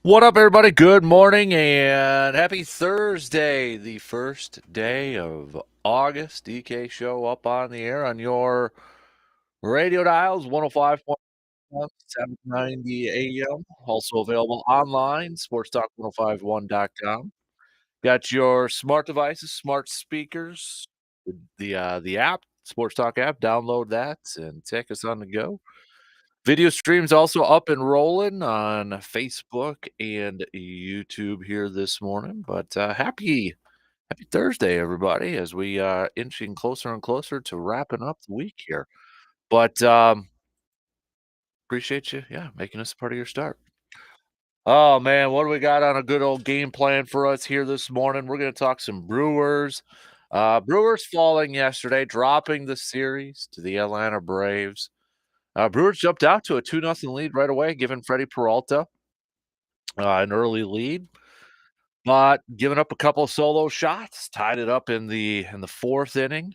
What up, everybody? Good morning and happy Thursday, the first day of August. DK Show up on the air on your radio dials, 105.1, 790 AM. Also available online, sportstalk1051.com. Got your smart devices, smart speakers, the app, Sports Talk app. Download that and take us on the go. Video streams also up and rolling on Facebook and YouTube here this morning. But happy Thursday, everybody, as we inching closer and closer to wrapping up the week here. But appreciate you, yeah, making us a part of your start. Oh man, what do we got on a good old game plan for us here this morning? We're going to talk some Brewers. Brewers falling yesterday, dropping the series to the Atlanta Braves. Brewers jumped out to a 2-0 lead right away, giving Freddie Peralta an early lead, but giving up a couple of solo shots, tied it up in the fourth inning,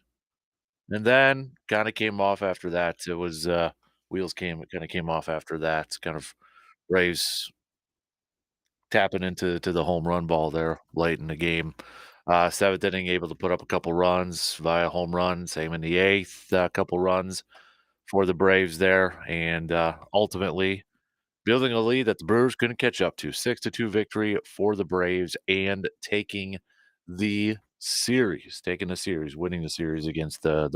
and then kind of came off after that. It was wheels came off after that. Kind of Braves tapping into the home run ball there late in the game. Seventh inning, able to put up a couple runs via home run. Same in the eighth, a couple runs for the Braves there, and ultimately building a lead that the Brewers couldn't catch up to. 6-2 victory for the Braves and taking the series, winning the series against the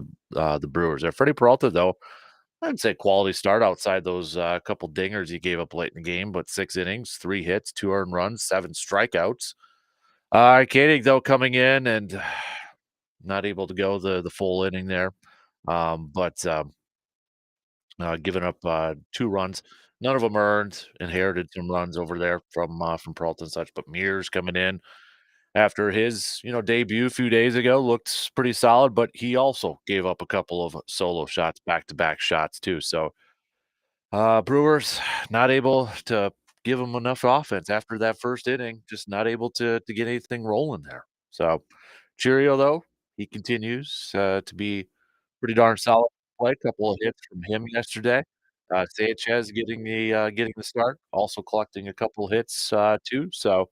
Brewers. Freddie Peralta, though, I'd say quality start outside those couple dingers he gave up late in the game, but 6 innings, 3 hits, 2 earned runs, 7 strikeouts. Koenig, though, coming in and not able to go the full inning there, but giving up 2 runs. None of them earned. Inherited some runs over there from Peralta and such. But Mears coming in after his debut a few days ago looked pretty solid. But he also gave up a couple of solo shots, back to back shots too. So Brewers not able to give them enough offense after that first inning. Just not able to get anything rolling there. So Cheerio though, he continues to be pretty darn solid play. Couple of hits from him yesterday. Sanchez getting the start, also collecting a couple hits too. So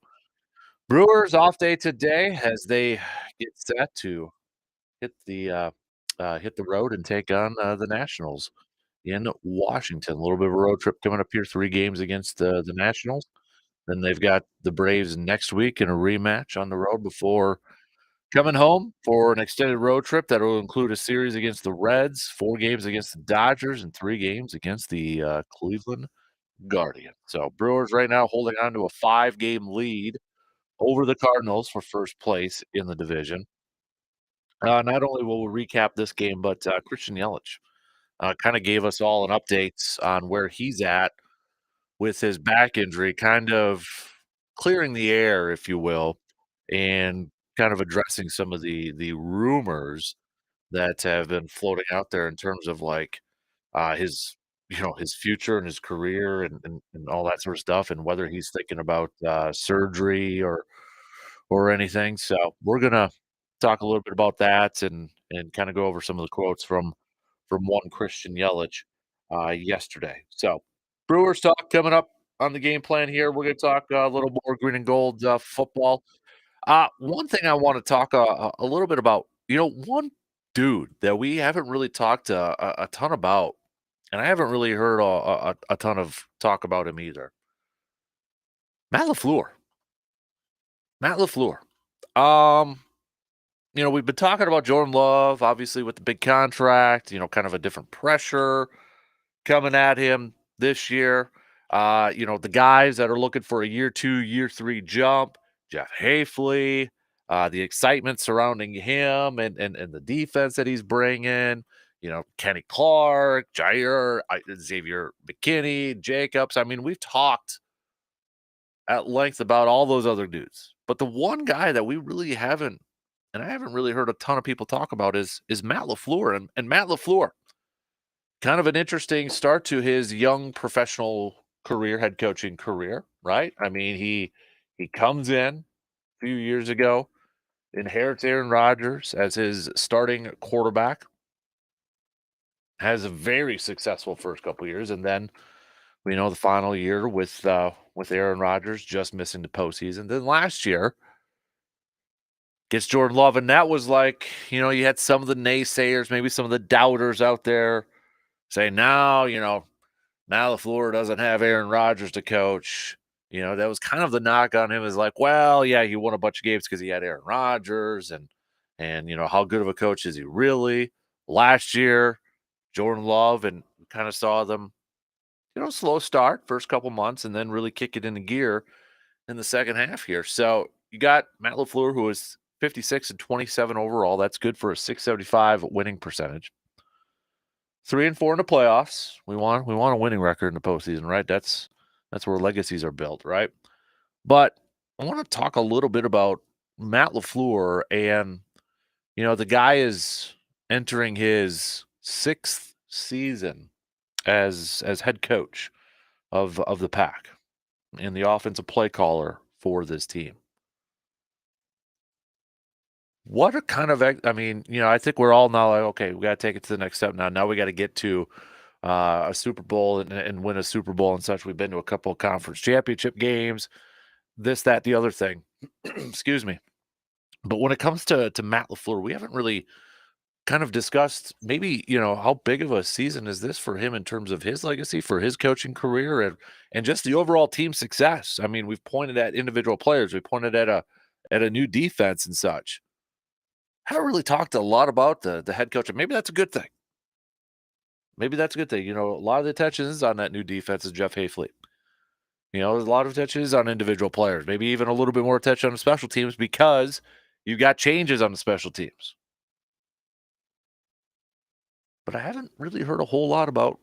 Brewers off day today as they get set to hit the road and take on the Nationals in Washington. A little bit of a road trip coming up here. 3 games against the Nationals. Then they've got the Braves next week in a rematch on the road before coming home for an extended road trip that will include a series against the Reds, 4 games against the Dodgers, and 3 games against the Cleveland Guardians. So Brewers right now holding on to a 5-game lead over the Cardinals for first place in the division. Not only will we recap this game, but Christian Yelich kind of gave us all an update on where he's at with his back injury, kind of clearing the air, if you will, and kind of addressing some of the rumors that have been floating out there in terms of like his his future and his career and all that sort of stuff, and whether he's thinking about surgery or anything. So we're gonna talk a little bit about that and kind of go over some of the quotes from one Christian Yelich yesterday. So Brewers talk coming up on the game plan here. We're going to talk a little more green and gold football. One thing I want to talk a little bit about, one dude that we haven't really talked a ton about, and I haven't really heard a ton of talk about him either. Matt LaFleur. Matt LaFleur. Um, we've been talking about Jordan Love, obviously with the big contract, kind of a different pressure coming at him this year. The guys that are looking for a year 2, year 3 jump, Jeff Hafley, the excitement surrounding him and the defense that he's bringing, Kenny Clark, Xavier McKinney, Jacobs. I mean, we've talked at length about all those other dudes. But the one guy that we really haven't, and I haven't really heard a ton of people talk about is Matt LaFleur. And Matt LaFleur, kind of an interesting start to his young professional career, head coaching career, right? I mean, he comes in a few years ago, inherits Aaron Rodgers as his starting quarterback, has a very successful first couple years, and then We know the final year with Aaron Rodgers just missing the postseason. Then last year gets Jordan Love, and that was like, you had some of the naysayers, maybe some of the doubters out there saying, now, now LaFleur doesn't have Aaron Rodgers to coach. That was kind of the knock on him is like, well, yeah, he won a bunch of games because he had Aaron Rodgers, and how good of a coach is he really? Last year, Jordan Love, and kind of saw them, slow start first couple months, and then really kick it into gear in the second half here. So you got Matt LaFleur, who is 56-27 overall. That's good for a 675 winning percentage. 3-4 in the playoffs. We want a winning record in the postseason, right? That's where legacies are built, right? But I want to talk a little bit about Matt LaFleur, and the guy is entering his 6th season as head coach of the Pack and the offensive play caller for this team. What a kind of, I mean, I think we're all now like, okay, we got to take it to the next step now. Now we got to get to a Super Bowl and win a Super Bowl and such. We've been to a couple of conference championship games, this, that, the other thing. Excuse me. But when it comes to Matt LaFleur, we haven't really kind of discussed maybe, how big of a season is this for him in terms of his legacy, for his coaching career, and just the overall team success. I mean, we've pointed at individual players, we pointed at a new defense and such. Haven't really talked a lot about the head coach, and maybe that's a good thing. Maybe that's a good thing. A lot of the attention is on that new defense is Jeff Hayfley. There's a lot of attention is on individual players, maybe even a little bit more attention on the special teams because you've got changes on the special teams. But I haven't really heard a whole lot about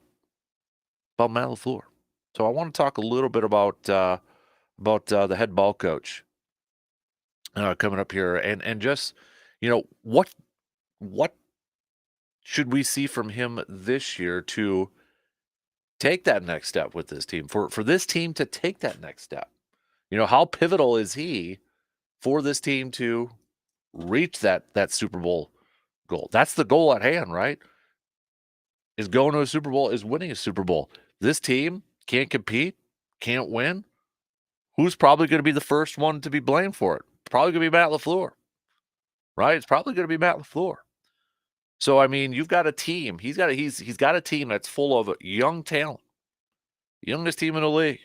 Matt LaFleur. So I want to talk a little bit about the head ball coach coming up here, and just what should we see from him this year to take that next step with this team, for this team to take that next step? How pivotal is he for this team to reach that Super Bowl goal? That's the goal at hand, right? Is going to a Super Bowl, is winning a Super Bowl. This team can't compete, can't win. Who's probably going to be the first one to be blamed for it? Probably going to be Matt LaFleur, right? It's probably going to be Matt LaFleur. So, I mean, you've got a team. He's got a team that's full of young talent. Youngest team in the league.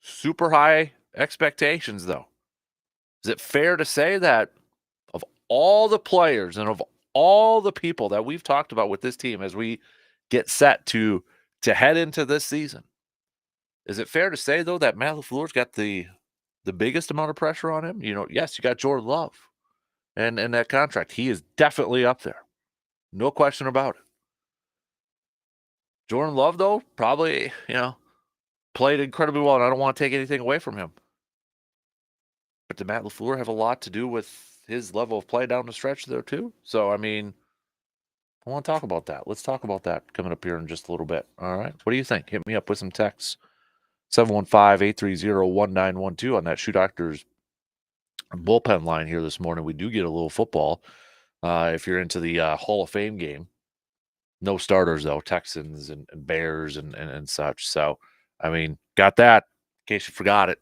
Super high expectations, though. Is it fair to say that of all the players and of all the people that we've talked about with this team as we get set to head into this season, is it fair to say, though, that Matt LaFleur's got the biggest amount of pressure on him? Yes, you got Jordan Love and that contract. He is definitely up there. No question about it. Jordan Love, though, probably, played incredibly well, and I don't want to take anything away from him. But did Matt LaFleur have a lot to do with his level of play down the stretch there, too? So, I mean, I want to talk about that. Let's talk about that coming up here in just a little bit. All right. What do you think? Hit me up with some texts. 715-830-1912 on that Shoe Doctors bullpen line here this morning. We do get a little football if you're into the Hall of Fame game. No starters, though. Texans and Bears and such. So, I mean, got that in case you forgot it.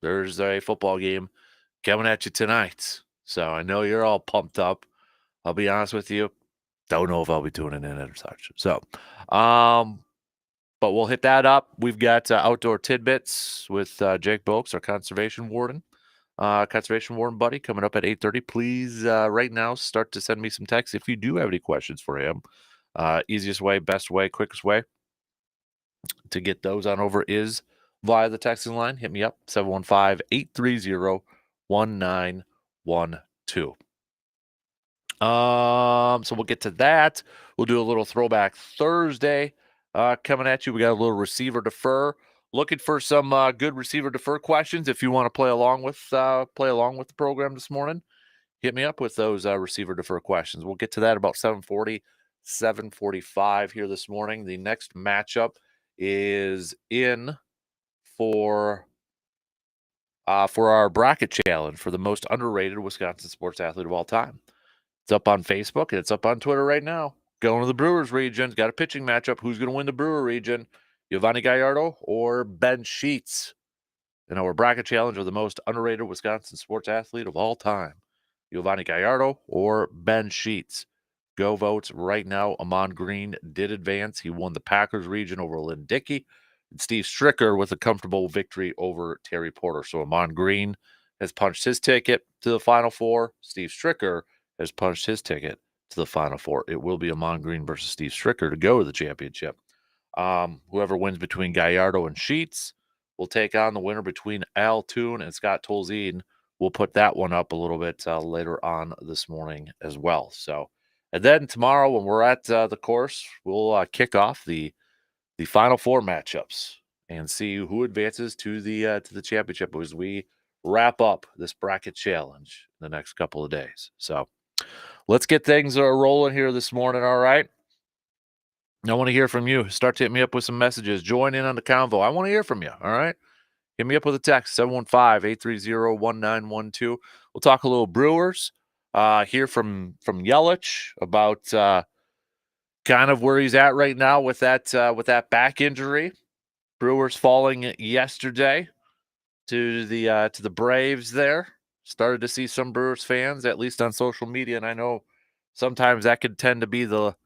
There's a football game coming at you tonight. So I know you're all pumped up. I'll be honest with you. Don't know if I'll be tuning in or such. So, but we'll hit that up. We've got Outdoor Tidbits with Jake Boakes, our conservation warden buddy, coming up at 8:30. Please, right now, start to send me some texts if you do have any questions for him. Easiest way, best way, quickest way to get those on over is via the texting line. Hit me up, 715-830-1912. So we'll get to that. We'll do a little throwback Thursday coming at you. We got a little receiver defer. Looking for some good receiver defer questions. If you want to play along with the program this morning, hit me up with those receiver defer questions. We'll get to that about 7:40, 7:45 here this morning. The next matchup is in for our bracket challenge for the most underrated Wisconsin sports athlete of all time. It's up on Facebook and it's up on Twitter right now. Going to the Brewers region. Got a pitching matchup. Who's going to win the Brewer region? Giovanni Gallardo or Ben Sheets in our bracket challenge of the most underrated Wisconsin sports athlete of all time. Giovanni Gallardo or Ben Sheets. Go votes right now. Amon Green did advance. He won the Packers region over Lynn Dickey. And Steve Stricker with a comfortable victory over Terry Porter. So Amon Green has punched his ticket to the Final Four. Steve Stricker has punched his ticket to the Final Four. It will be Amon Green versus Steve Stricker to go to the championship. Whoever wins between Gallardo and Sheets will take on the winner between Al Toon and Scott Tolzien. We'll put that one up a little bit later on this morning as well. So, and then tomorrow when we're at the course, we'll kick off the Final Four matchups and see who advances to the championship as we wrap up this bracket challenge in the next couple of days. So, let's get things rolling here this morning. All right. I want to hear from you. Start to hit me up with some messages. Join in on the convo. I want to hear from you. All right. Hit me up with a text, 715-830-1912. We'll talk a little Brewers. Hear from Yelich about kind of where he's at right now with that back injury. Brewers falling yesterday to the Braves there. Started to see some Brewers fans, at least on social media, and I know sometimes that could tend to be the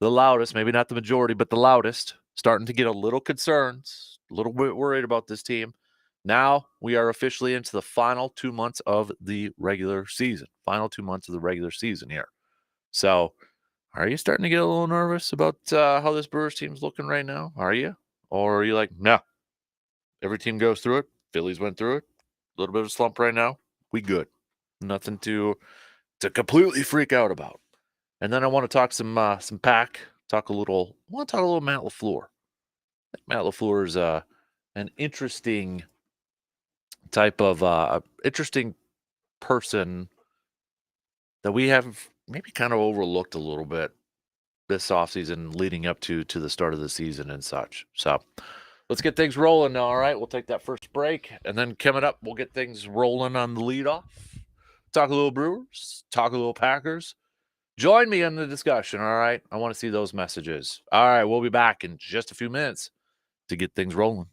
loudest, maybe not the majority, but the loudest, starting to get a little concerned, a little bit worried about this team. Now we are officially into the final 2 months of the regular season. Final 2 months of the regular season here. So, are you starting to get a little nervous about how this Brewers team's looking right now? Are you? Or are you like, no, every team goes through it. Phillies went through it. A little bit of a slump right now. We good. Nothing to completely freak out about. And then I want to talk some pack. I want to talk a little Matt LaFleur. I think Matt LaFleur is an interesting type of interesting person that we have maybe kind of overlooked a little bit this offseason leading up to the start of the season and such. So let's get things rolling now. All right, we'll take that first break, and then coming up, we'll get things rolling on the leadoff. Talk a little Brewers, talk a little Packers. Join me in the discussion, all right? I want to see those messages. All right, we'll be back in just a few minutes to get things rolling.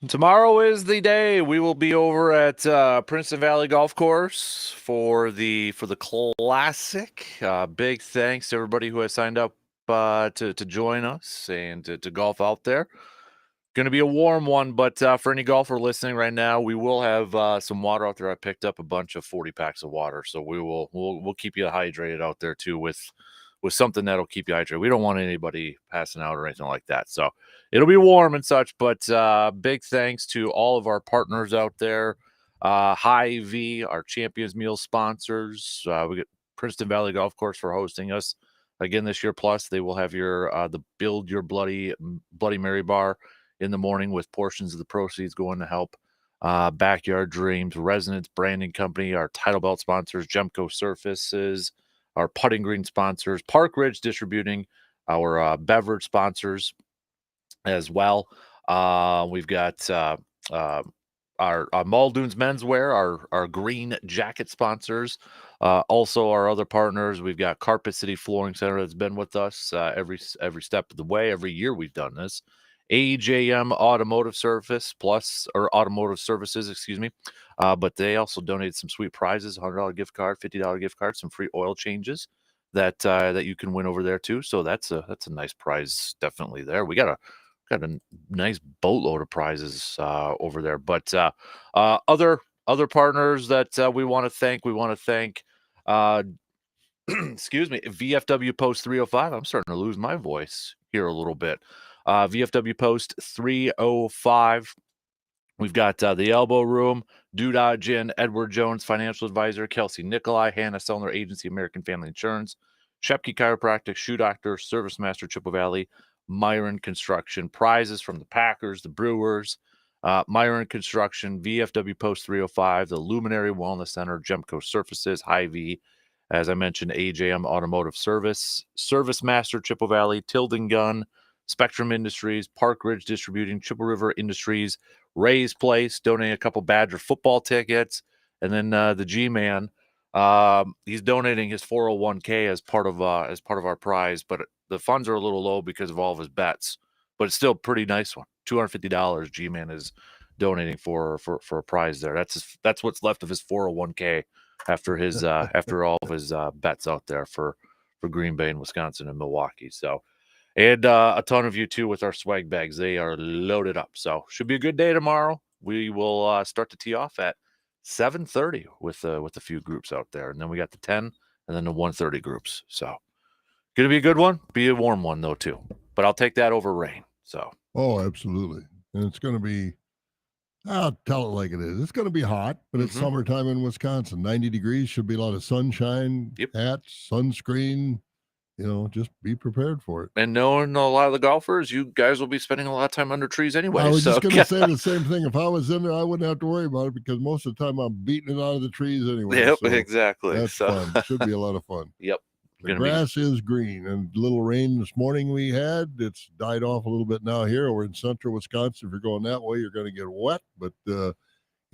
Tomorrow is the day. We will be over at Princeton Valley Golf Course for the Classic. Big thanks to everybody who has signed up to join us and to golf out there. Going to be a warm one, but for any golfer listening right now, we will have some water out there. I picked up a bunch of 40 packs of water, so we'll keep you hydrated out there too with something that'll keep you hydrated. We don't want anybody passing out or anything like that. So it'll be warm and such, but big thanks to all of our partners out there. Hy-Vee, our Champions Meal sponsors. We get Princeton Valley Golf Course for hosting us again this year. Plus, they will have your the Build Your Bloody Mary bar in the morning with portions of the proceeds going to help Backyard Dreams, Resonance Branding Company, our title belt sponsors, Gemco Surfaces, our putting green sponsors, Park Ridge Distributing, our beverage sponsors as well. We've got our Muldoon's Menswear, our green jacket sponsors. Also, our other partners, we've got Carpet City Flooring Center that's been with us every step of the way. Every year we've done this. AJM Automotive Services, excuse me. But they also donated some sweet prizes, $100 gift card, $50 gift card, some free oil changes that you can win over there too. So that's a nice prize, definitely there. We got a nice boatload of prizes over there. But other partners that we want to thank. We want to thank excuse me, VFW Post 305. I'm starting to lose my voice here a little bit. VFW Post 305. We've got the Elbow Room, Doodah Gin, Edward Jones, Financial Advisor, Kelsey Nikolai, Hannah Sellner Agency, American Family Insurance, Shepke Chiropractic, Shoe Doctor, Service Master, Chippewa Valley, Myron Construction. Prizes from the Packers, the Brewers, Myron Construction, VFW Post 305, the Luminary Wellness Center, Gemco Surfaces, Hy-Vee, as I mentioned, AJM Automotive Service, Service Master, Chippewa Valley, Tilden Gun, Spectrum Industries, Park Ridge Distributing, Chippewa River Industries, Ray's Place, donating a couple Badger football tickets, and then the G-Man, he's donating his 401k as part of our prize, but the funds are a little low because of all of his bets, but it's still a pretty nice one. $250 G-Man is donating for a prize there. That's what's left of his 401k after his after all of his bets out there for Green Bay and Wisconsin and Milwaukee. So. And a ton of you, too, with our swag bags. They are loaded up. So should be a good day tomorrow. We will start to tee off at 7:30 with a few groups out there. And then we got the 10 and then the 1:30 groups. So going to be a good one. Be a warm one, though, too. But I'll take that over rain. So. Oh, absolutely. And it's going to be, I'll tell it like it is. It's going to be hot, but it's summertime in Wisconsin. 90 degrees, should be a lot of sunshine, hats, sunscreen. Just be prepared for it. And knowing a lot of the golfers, you guys will be spending a lot of time under trees anyway. I was just going to say the same thing. If I was in there, I wouldn't have to worry about it because most of the time I'm beating it out of the trees anyway. Yep, so exactly. That's fun. Should be a lot of fun. Yep. The grass is green, and little rain this morning we had. It's died off a little bit now here. We're in central Wisconsin. If you're going that way, you're going to get wet, but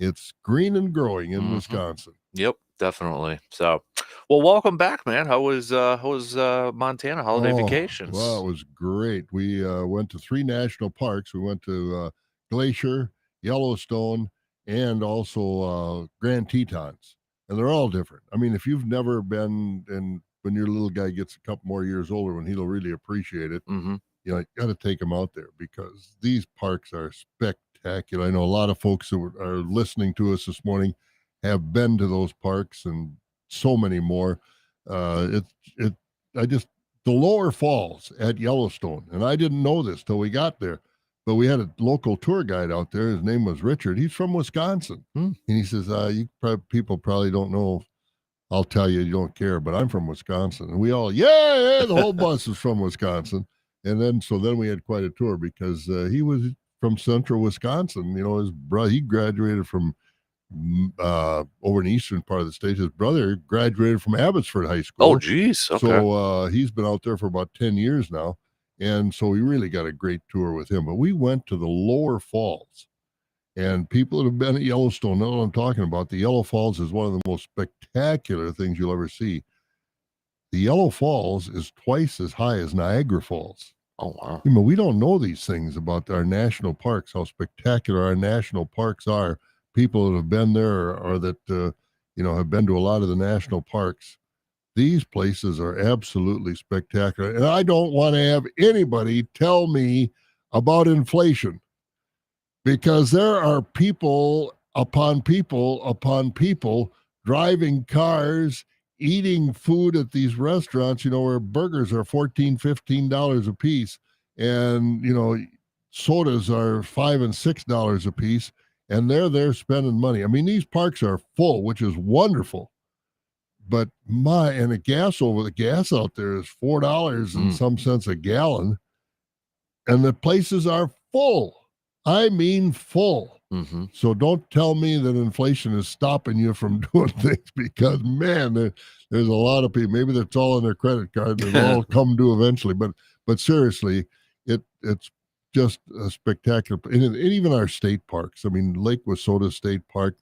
it's green and growing in Wisconsin. Yep. Definitely. So, well, welcome back, man. How was Montana holiday vacations? Well, it was great. We went to 3 national parks. We went to Glacier, Yellowstone, and also Grand Tetons, and they're all different. I mean, if you've never been, and when your little guy gets a couple more years older, when he'll really appreciate it, you got to take him out there because these parks are spectacular. I know a lot of folks that are listening to us this morning have been to those parks and so many more. The lower falls at Yellowstone, and I didn't know this till we got there, but we had a local tour guide out there. His name was Richard. He's from Wisconsin. And he says, people probably don't know. I'll tell you, you don't care, but I'm from Wisconsin. And we all, the whole bus is from Wisconsin. And then we had quite a tour because he was from central Wisconsin. His brother, he graduated from over in the eastern part of the state. His brother graduated from Abbotsford High School. Oh, geez. Okay. So he's been out there for about 10 years now. And so we really got a great tour with him. But we went to the lower falls. And people that have been at Yellowstone know what I'm talking about. The Yellow Falls is one of the most spectacular things you'll ever see. The Yellow Falls is twice as high as Niagara Falls. Oh, wow. You know, we don't know these things about our national parks, how spectacular our national parks are. People that have been there or that, have been to a lot of the national parks. These places are absolutely spectacular. And I don't want to have anybody tell me about inflation because there are people upon people driving cars, eating food at these restaurants, where burgers are $14, $15 a piece. And, sodas are $5 and $6 a piece. And they're there spending money. I mean, these parks are full, which is wonderful. But and the gas out there is $4 and some cents a gallon, and the places are full. I mean, full. Mm-hmm. So don't tell me that inflation is stopping you from doing things because, man, there's a lot of people. Maybe that's all on their credit card and it'll all come due eventually. But seriously, it's just a spectacular. And even our state parks. I mean, Lake Wissota State Park.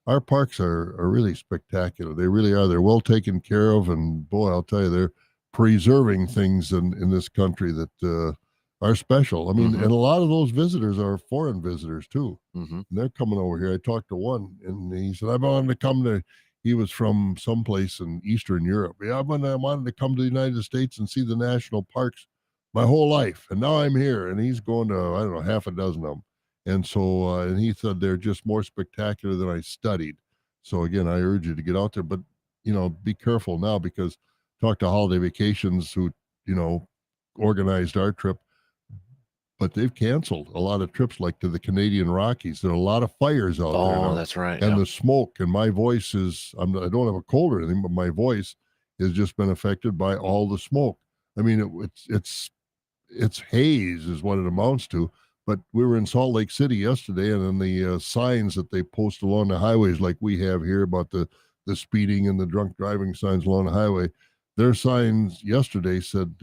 Our parks are really spectacular. They really are. They're well taken care of, and boy, I'll tell you, they're preserving things in this country that are special. I mean, and a lot of those visitors are foreign visitors too. Mm-hmm. And they're coming over here. I talked to one, and he said, "I wanted to come to." He was from someplace in Eastern Europe. Yeah, I wanted to come to the United States and see the national parks my whole life, and now I'm here. And he's going to, I don't know, half a dozen of them. And so, and he said they're just more spectacular than I studied. So again, I urge you to get out there, but be careful now because talk to Holiday Vacations who organized our trip, but they've canceled a lot of trips, like to the Canadian Rockies. There are a lot of fires out there. Oh, that's right. And the smoke, and my voice is, I don't have a cold or anything, but my voice has just been affected by all the smoke. I mean, it's haze is what it amounts to. But we were in Salt Lake City yesterday, and then the signs that they post along the highways, like we have here about the speeding and the drunk driving signs along the highway, their signs yesterday said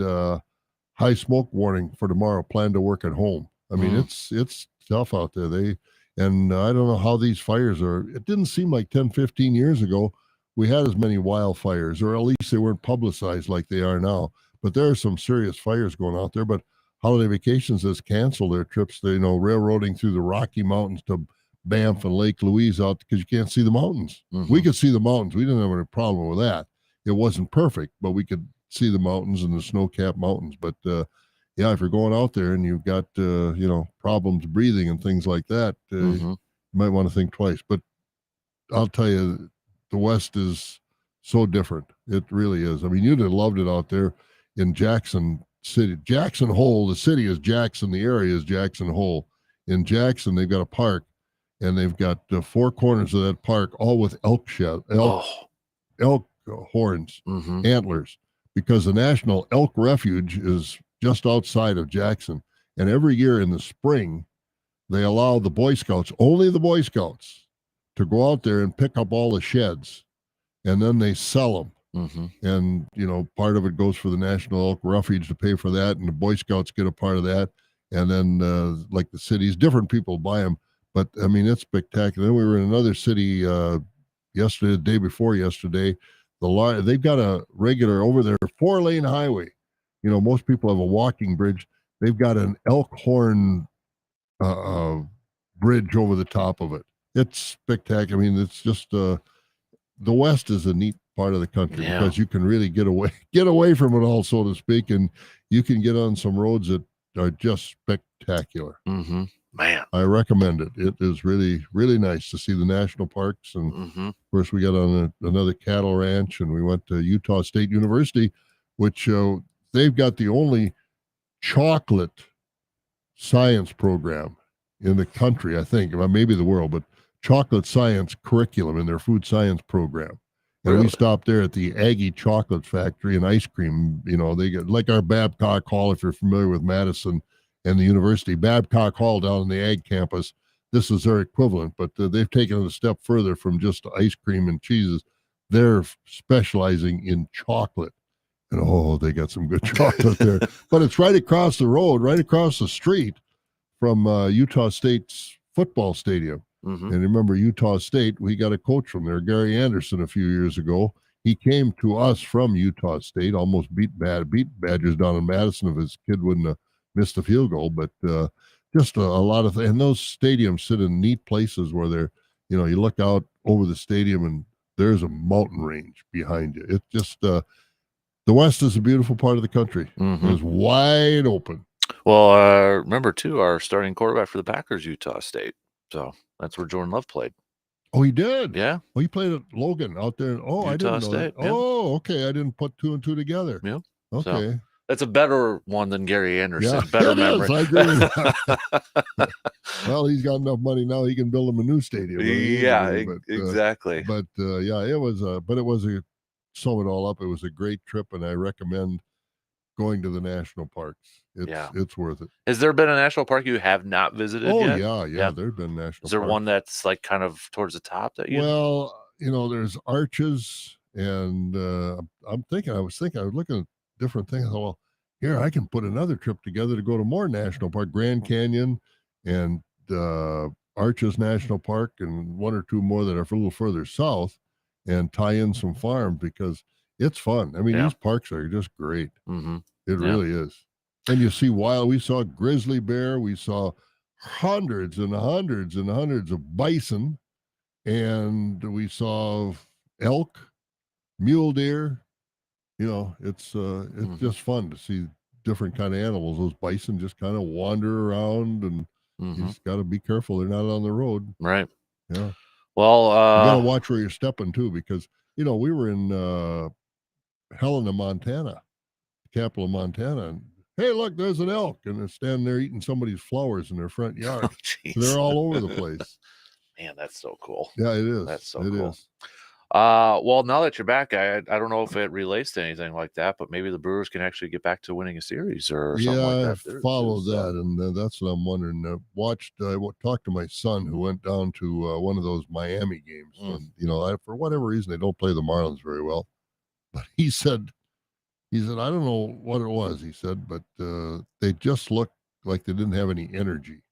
high smoke warning for tomorrow. Plan to work at home. I mean, it's tough out there. And I don't know how these fires are. It didn't seem like 10, 15 years ago we had as many wildfires, or at least they weren't publicized like they are now. But there are some serious fires going out there. But Holiday Vacations has canceled their trips. They railroading through the Rocky Mountains to Banff and Lake Louise out because you can't see the mountains. We could see the mountains. We didn't have any problem with that. It wasn't perfect, but we could see the mountains and the snow-capped mountains. But yeah, if you're going out there and you've got problems breathing and things like that, you might want to think twice. But I'll tell you, the West is so different. It really is. I mean, you'd have loved it out there in Jackson City. Jackson Hole, the city is Jackson, the area is Jackson Hole. In Jackson, they've got a park, and they've got four corners of that park, all with elk horns, antlers, because the National Elk Refuge is just outside of Jackson. And every year in the spring, they allow the Boy Scouts, only the Boy Scouts, to go out there and pick up all the sheds, and then they sell them. And, part of it goes for the National Elk Refuge to pay for that, and the Boy Scouts get a part of that. And then, like the cities, different people buy them. But, I mean, it's spectacular. Then we were in another city yesterday, the day before yesterday. They've got a regular over there 4-lane highway. Most people have a walking bridge. They've got an elk horn bridge over the top of it. It's spectacular. I mean, it's just the West is a neat part of the country because you can really get away from it all, so to speak, and you can get on some roads that are just spectacular. Man, I recommend it. It is really, really nice to see the national parks. And of course, we got on another cattle ranch, and we went to Utah State University, which they've got the only chocolate science program in the country, I think, maybe the world, but chocolate science curriculum in their food science program. And we stopped there at the Aggie Chocolate Factory and ice cream. They get like our Babcock Hall, if you're familiar with Madison and the university. Babcock Hall down on the Ag campus, this is their equivalent, but they've taken it a step further from just ice cream and cheeses. They're specializing in chocolate. And they got some good chocolate there. But it's right across the road, right across the street from Utah State's football stadium. And remember, Utah State, we got a coach from there, Gary Anderson, a few years ago. He came to us from Utah State, almost beat Badgers down in Madison if his kid wouldn't have missed the field goal, but just a lot of and those stadiums sit in neat places where they're, you look out over the stadium and there's a mountain range behind you. It just the West is a beautiful part of the country. Mm-hmm. It's wide open. Well, remember too, our starting quarterback for the Packers, Utah State. So that's where Jordan Love played. Oh, he did. Yeah. Oh, he played at Logan out there. Oh, I didn't know State, that. yeah. Oh, okay. I didn't put two and two together. Yeah. Okay. So that's a better one than Gary Anderson. Yeah, Better it memory. is. I agree with that. Well, he's got enough money now; he can build him a new stadium. Exactly. But yeah, it was. But it was a sum it all up. It was a great trip, and I recommend going to the national parks. It's worth it. Has there been a national park you have not visited yet? Yeah. There's been national. Is there parks. one that's like kind of towards the top that you? Well, there's Arches, and I was looking at different things. I thought, well, here I can put another trip together to go to more national park, Grand Canyon, and Arches National Park, and one or two more that are a little further south, and tie in some farms because it's fun. I mean, these parks are just great. Mm-hmm. It really is. And you see we saw grizzly bear, we saw hundreds and hundreds and hundreds of bison, and we saw elk, mule deer. It's just fun to see different kind of animals. Those bison just kind of wander around, and you just got to be careful they're not on the road. Right. Yeah. Well, you got to watch where you're stepping too, because we were in Helena, Montana, capital of Montana, and hey, look, there's an elk, and they're standing there eating somebody's flowers in their front yard. Oh, so they're all over the place. Man, that's so cool. Yeah, it is. That's so cool. It is. Well, now that you're back, I don't know if it relates to anything like that, but maybe the Brewers can actually get back to winning a series or something like that. I follow that, and that's what I'm wondering. I talked to my son who went down to one of those Miami games. And, for whatever reason, they don't play the Marlins very well. But he said, I don't know what it was, he said, but they just looked like they didn't have any energy.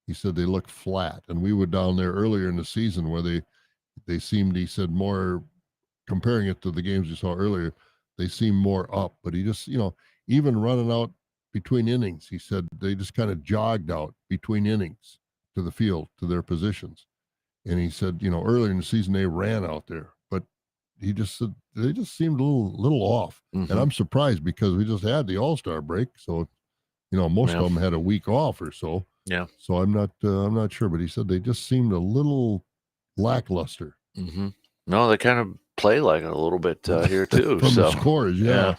He said they looked flat. And we were down there earlier in the season where they seemed, he said, more, comparing it to the games we saw earlier, they seemed more up. But he just, even running out between innings, he said they just kind of jogged out between innings to the field, to their positions. And he said, earlier in the season, they ran out there. But he just said they just seemed a little off. And I'm surprised because we just had the All-Star break. So, most of them had a week off or so. Yeah. So I'm not sure. But he said they just seemed a little lackluster. Mm-hmm. No, they kind of play like it a little bit here too. From the scores, yeah.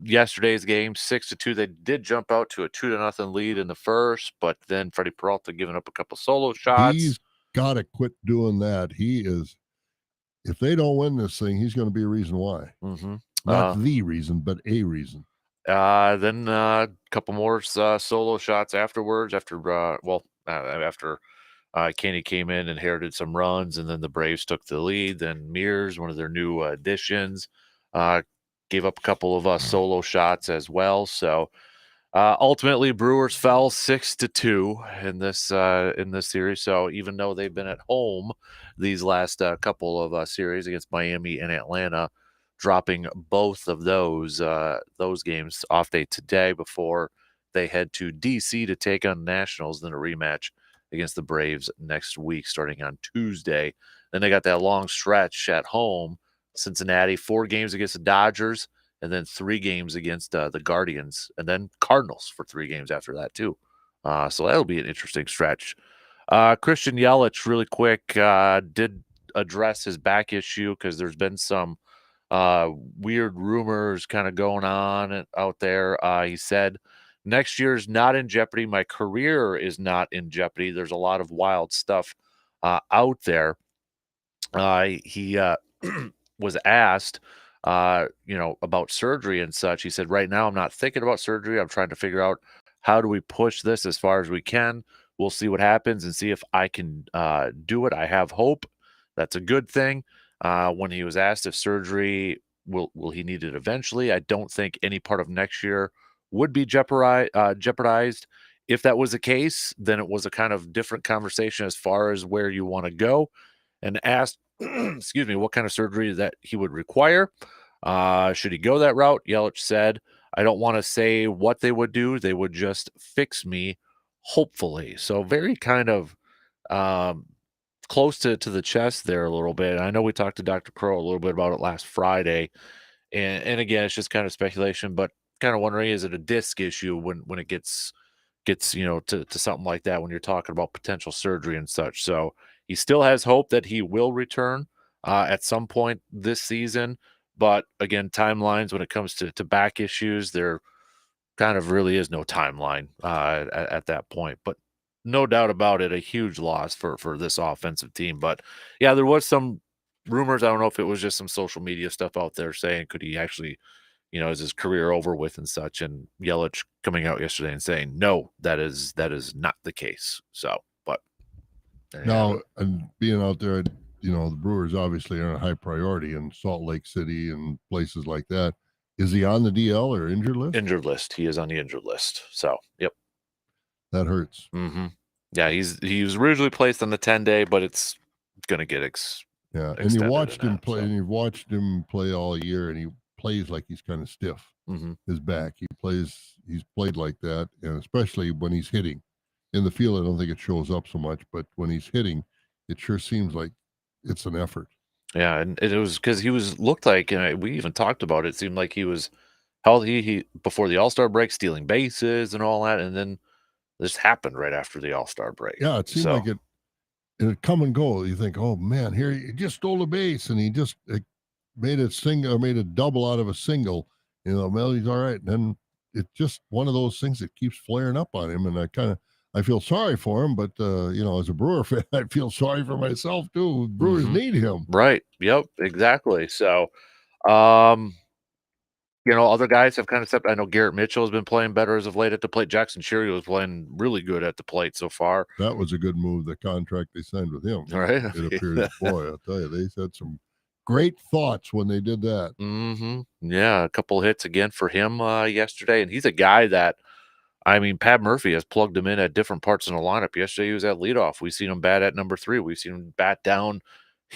Yesterday's game, 6-2. They did jump out to a 2-0 lead in the first, but then Freddie Peralta giving up a couple solo shots. He's got to quit doing that. He is. If they don't win this thing, he's going to be a reason why. Mm-hmm. Not the reason, but a reason. Then a couple more solo shots afterwards. After Kenny came in and inherited some runs, and then the Braves took the lead. Then Mears, one of their new additions, gave up a couple of solo shots as well. So ultimately, Brewers fell 6-2 in this series. So even though they've been at home these last couple of series against Miami and Atlanta, dropping both of those games off day today before they head to DC to take on Nationals, then a rematch against the Braves next week starting on Tuesday. Then they got that long stretch at home, Cincinnati, 4 games against the Dodgers, and then 3 games against the Guardians, and then Cardinals for 3 games after that too. So that'll be an interesting stretch. Christian Yelich, really quick, did address his back issue because there's been some weird rumors kind of going on out there. He said, next year's not in jeopardy. My career is not in jeopardy. There's a lot of wild stuff out there. He was asked, about surgery and such. He said, right now I'm not thinking about surgery. I'm trying to figure out how do we push this as far as we can. We'll see what happens and see if I can do it. I have hope. That's a good thing. When he was asked if surgery will he need it eventually, I don't think any part of next year would be jeopardized. If that was the case, then it was a kind of different conversation as far as where you want to go. And asked, excuse me, what kind of surgery that he would require. Should he go that route? Yelich said, I don't want to say what they would do. They would just fix me, hopefully. So very kind of um, close to the chest there a little bit. I know we talked to Dr. Crow a little bit about it last Friday, and again, it's just kind of speculation, but kind of wondering, is it a disc issue when it gets to something like that when you're talking about potential surgery and such. So he still has hope that he will return at some point this season. But again, timelines when it comes to back issues, there kind of really is no timeline at that point. But no doubt about it, a huge loss for this offensive team. But yeah, there was some rumors. I don't know if it was just some social media stuff out there saying could he actually, is his career over with and such? And Yelich coming out yesterday and saying no, that is not the case. So, but there you have Now, it. and being out there, the Brewers obviously are a high priority in Salt Lake City and places like that. Is he on the DL or injured list? Injured list. He is on the injured list. So, yep. That hurts. Yeah, he was originally placed on the 10-day, but it's gonna get Yeah, and you extended in watched him that. play, So, and you've watched him play all year, and he plays like he's kind of stiff. hmm His back, he's played like that, and especially when he's hitting in the field. I don't think it shows up so much, but when he's hitting, it sure seems like it's an effort. yeah, and it was because he was looked like, and we even talked about it. It seemed like he was healthy. He before the All Star break, stealing bases and all that, and then this happened right after the All Star break. Yeah, it seemed So, like it come and go. You think, oh man, here he just stole a base, and he just made a single, or made a double out of a single. Well, he's all right. And then it's just one of those things that keeps flaring up on him, and I feel sorry for him, but as a Brewer fan, I feel sorry for myself too. Brewers hmm need him. right, yep, exactly. So, other guys have kind of stepped. I know Garrett Mitchell has been playing better as of late at the plate. Jackson Cheerio was playing really good at the plate so far. That was a good move. The contract they signed with him. All right. It appears, boy, I'll tell you, they had some great thoughts when they did that. Yeah, a couple hits again for him yesterday, and he's a guy that I mean, Pat Murphy has plugged him in at different parts in the lineup. Yesterday, he was at leadoff. We've seen him bat at number 3. We've seen him bat down,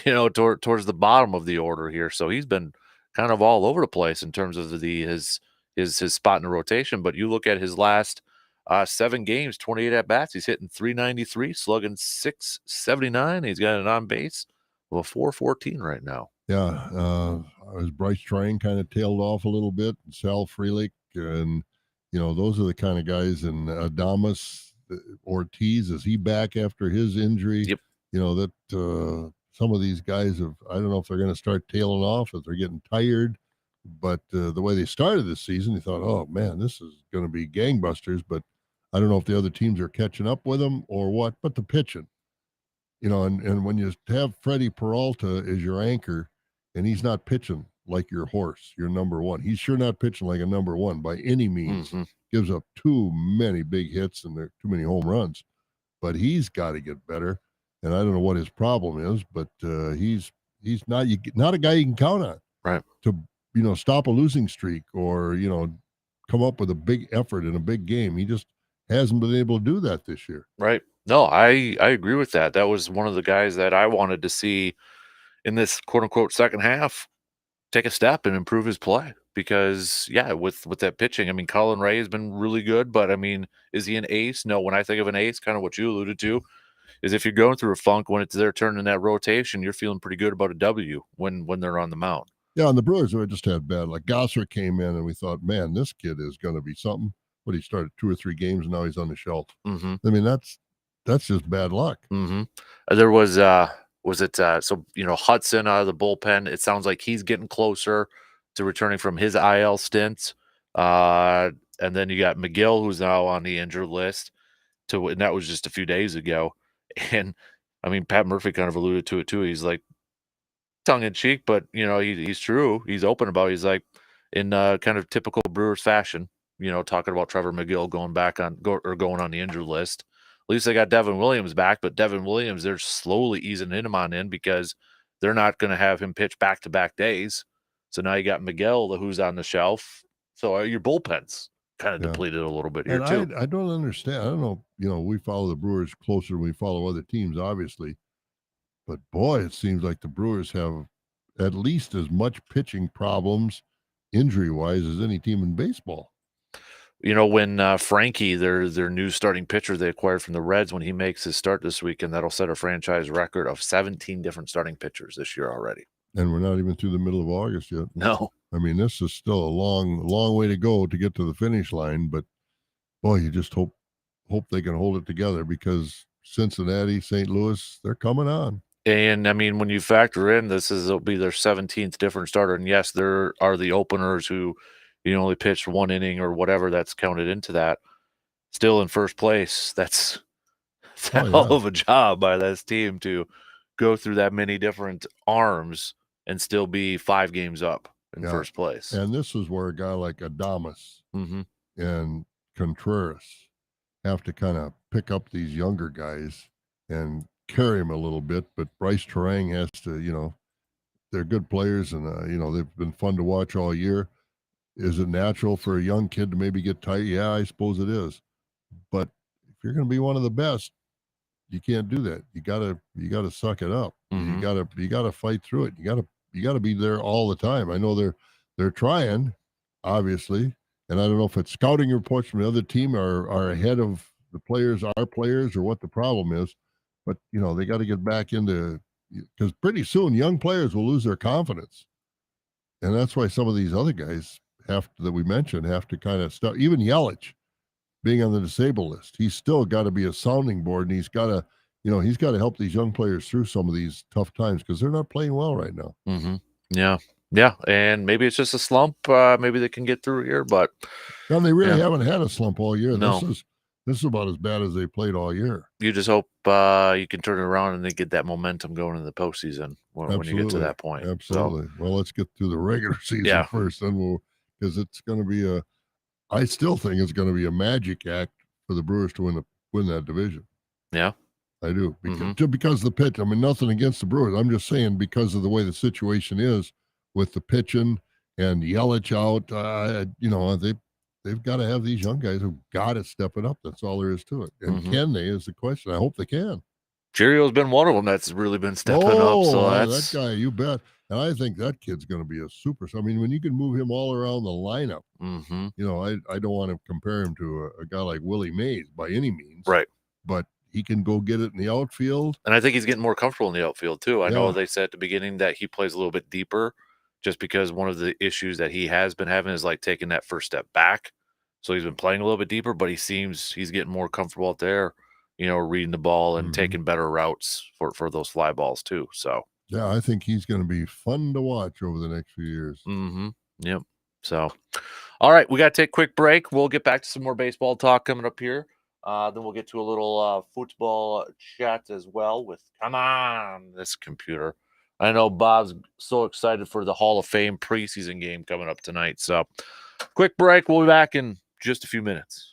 towards the bottom of the order here. So he's been kind of all over the place in terms of his spot in the rotation. But you look at his last 7 games, 28 at bats. He's hitting 393, slugging 679. He's got an on base of a 414 right now. Yeah, as Bryce Train kind of tailed off a little bit, and Sal Frelick, and those are the kind of guys. And Adamas Ortiz, is he back after his injury? Yep. That some of these guys have. I don't know if they're going to start tailing off, if they're getting tired. But the way they started this season, you thought, oh man, this is going to be gangbusters. But I don't know if the other teams are catching up with them or what. But the pitching, and when you have Freddie Peralta as your anchor, and he's not pitching like your horse, your number one. He's sure not pitching like a number one by any means. hmm Gives up too many big hits and there too many home runs. But he's got to get better. And I don't know what his problem is, but he's not a guy you can count on Right. to stop a losing streak or come up with a big effort in a big game. He just hasn't been able to do that this year. Right. No, I agree with that. That was one of the guys that I wanted to see in this quote unquote second half take a step and improve his play. Because yeah, with that pitching, I mean, Colin Ray has been really good, but I mean, is he an ace? No. When I think of an ace, kind of what you alluded to, is if you're going through a funk when it's their turn in that rotation, you're feeling pretty good about a W when they're on the mound. Yeah, and the Brewers have just had bad. Like Gosser came in, and we thought, man, this kid is going to be something. But he started 2 or 3 games, and now he's on the shelf. Mm-hmm. I mean, that's just bad luck. Mm-hmm. There was it so Hudson out of the bullpen. It sounds like he's getting closer to returning from his IL stint. And then you got McGill, who's now on the injured list. And that was just a few days ago. And I mean, Pat Murphy kind of alluded to it too. He's like, tongue in cheek, but he's true. He's open about it. He's like in kind of typical Brewers fashion, talking about Trevor McGill going on the injured list. At least they got Devin Williams back, but Devin Williams, they're slowly easing him in because they're not going to have him pitch back to back days. So now you got McGill, who's on the shelf. So your bullpen's kind of Yeah. depleted a little bit here And too. I don't understand. I don't know. We follow the Brewers closer than we follow other teams, obviously. But boy, it seems like the Brewers have at least as much pitching problems injury-wise as any team in baseball. When Frankie, their new starting pitcher they acquired from the Reds, when he makes his start this weekend, that'll set a franchise record of 17 different starting pitchers this year already. And we're not even through the middle of August yet. No. I mean, this is still a long, long way to go to get to the finish line, but boy, you just hope they can hold it together because Cincinnati, St. Louis, they're coming on. And I mean, when you factor in will be their 17th different starter, and yes, there are the openers who only pitched 1 inning or whatever that's counted into that. Still in first place. It's a Oh hell yeah, of a job by this team to go through that many different arms and still be 5 games up in yeah. first place. And this is where a guy like Adamas Mhm. and Contreras have to kind of pick up these younger guys and carry them a little bit. But Bryce Terang has to, they're good players and, they've been fun to watch all year. Is it natural for a young kid to maybe get tight? Yeah, I suppose it is. But if you're going to be one of the best, you can't do that. You gotta suck it up. Mhm. You gotta fight through it. You gotta be there all the time. I know they're trying, obviously, and I don't know if it's scouting reports from the other team are ahead of the players, our players, or what the problem is. But they got to get back into because pretty soon young players will lose their confidence, and that's why some of these other guys that we mentioned have to kind of start. Even Yelich being on the disabled list. He's still got to be a sounding board, and he's got to help these young players through some of these tough times because they're not playing well right now. Mhm. Yeah. Yeah, and maybe it's just a slump, maybe they can get through here, but And they really yeah. haven't had a slump all year. This No. is this is about as bad as they played all year. You just hope, you can turn it around and they get that momentum going in the postseason when you get to Absolutely, that point. So, absolutely. Well, let's get through the regular season yeah. first, then because it's going to be a. I still think it's going to be a magic act for the Brewers to win that division. Yeah. I do because Mhm. just because of the pitch. I mean, nothing against the Brewers. I'm just saying because of the way the situation is with the pitching and Yelich out. They've got to have these young guys who've got to step it up. That's all there is to it. And Mhm. can they? Is the question. I hope they can. Cheerio's been one of them that's really been stepping up, Oh, so that that's guy, you bet. And I think that kid's going to be a super. I mean, when you can move him all around the lineup, mhm. I don't want to compare him to a guy like Willie Mays by any means, Right. but he can go get it in the outfield. And I think he's getting more comfortable in the outfield too. I know Yeah. they said at the beginning that he plays a little bit deeper just because one of the issues that he has been having is, like, taking that first step back. So he's been playing a little bit deeper, but he's getting more comfortable out there, reading the ball and Mhm. taking better routes for those fly balls too, so Yeah, I think he's gonna be fun to watch over the next few years. mhm. Yep. So, all right, we gotta take a quick break. We'll get back to some more baseball talk coming up here. Then we'll get to a little football chat as well with come on this computer. I know Bob's so excited for the Hall of Fame preseason game coming up tonight. So, quick break. We'll be back in just a few minutes.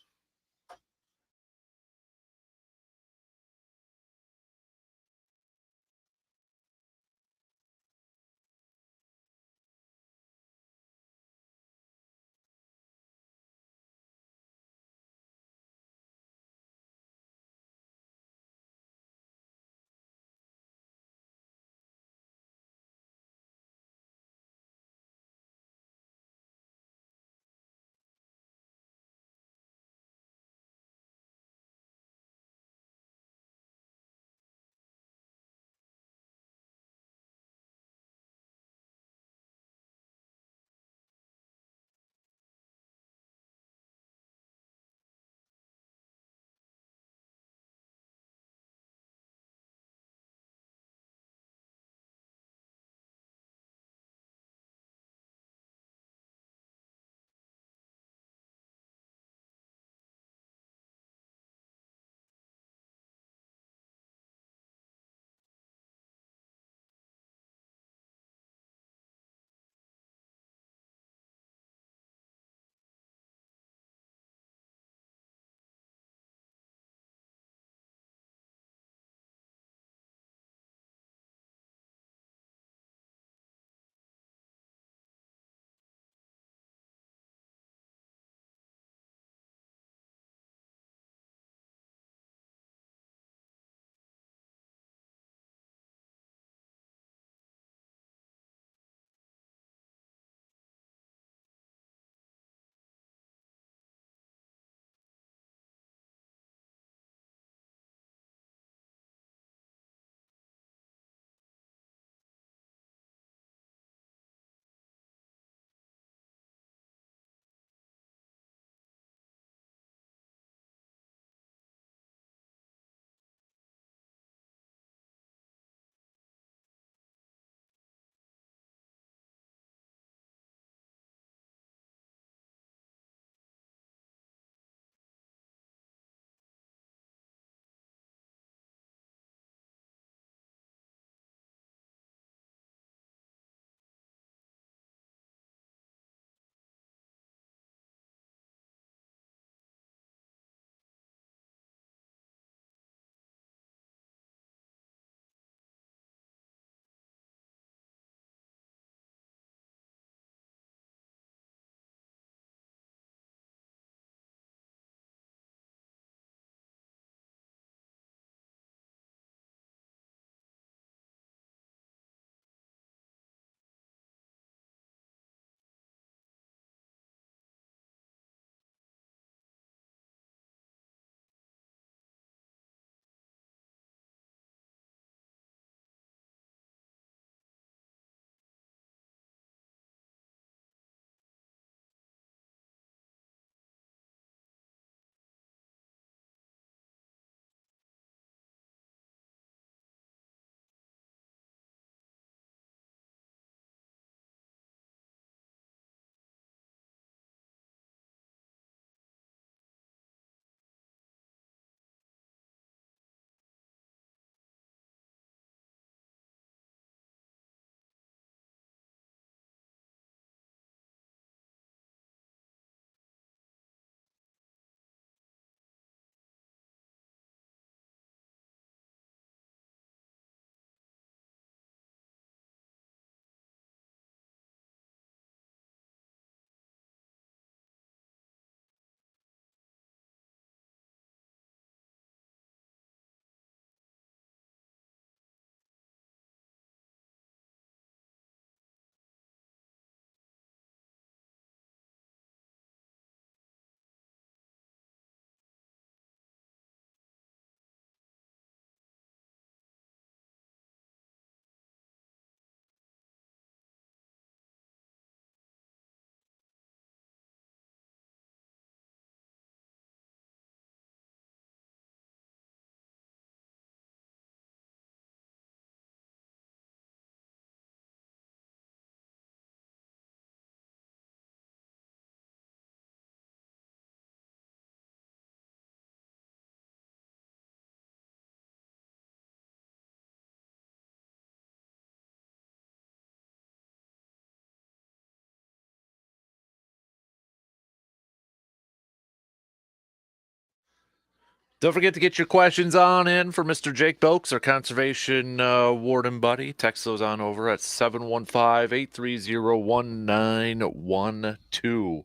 Don't forget to get your questions on in for Mr. Jake Boakes, our conservation warden buddy. Text those on over at 715-830-1912.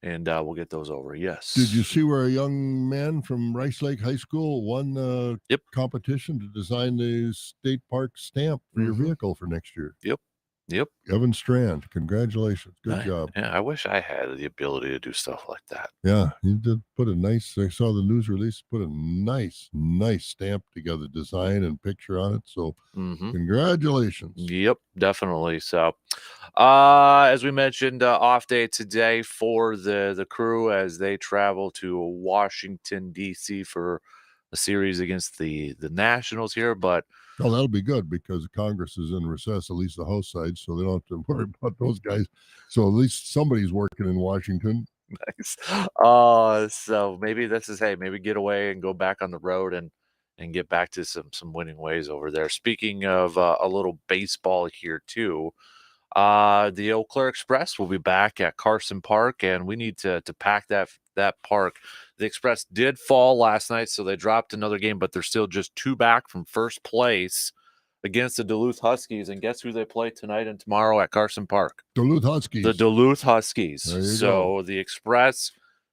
And we'll get those over. Yes. Did you see where a young man from Rice Lake High School won the Yep. competition to design the state park stamp for your vehicle for next year? Yep. Evan Strand, congratulations. Good job. Yeah, I wish I had the ability to do stuff like that. Yeah, he did put a nice, I saw the news release, put a nice stamp together, design and picture on it. So congratulations. Yep, definitely. So, as we mentioned, off day today for the crew as they travel to Washington, D.C. for a series against the Nationals here. But Oh, that'll be good because Congress is in recess, at least the House side, so they don't have to worry about those guys. So at least somebody's working in Washington. nice. So maybe this is maybe get away and go back on the road and get back to some winning ways over there. Speaking of a little baseball here too, the Eau Claire Express will be back at Carson Park, and we need to pack that park. The Express did fall last night, so they dropped another game, but they're still just 2 back from first place against the Duluth Huskies. And guess who they play tonight and tomorrow at Carson Park? Duluth Huskies. The Duluth Huskies. There you So go. the Express,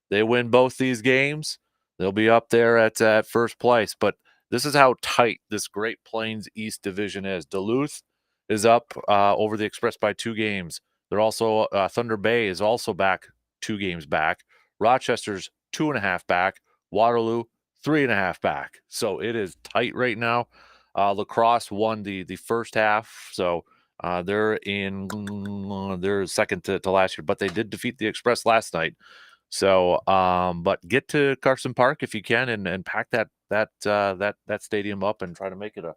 they win both these games, they'll be up there at first place. But this is how tight this Great Plains East division is. Duluth is up over the Express by 2 games. They're also Thunder Bay is also back 2 games back. Rochester's 2.5 back. Waterloo 3.5 back. So it is tight right now. La Crosse won the first half, so they're second to last year, but they did defeat the Express last night. So, but get to Carson Park if you can and pack that stadium up and try to make it a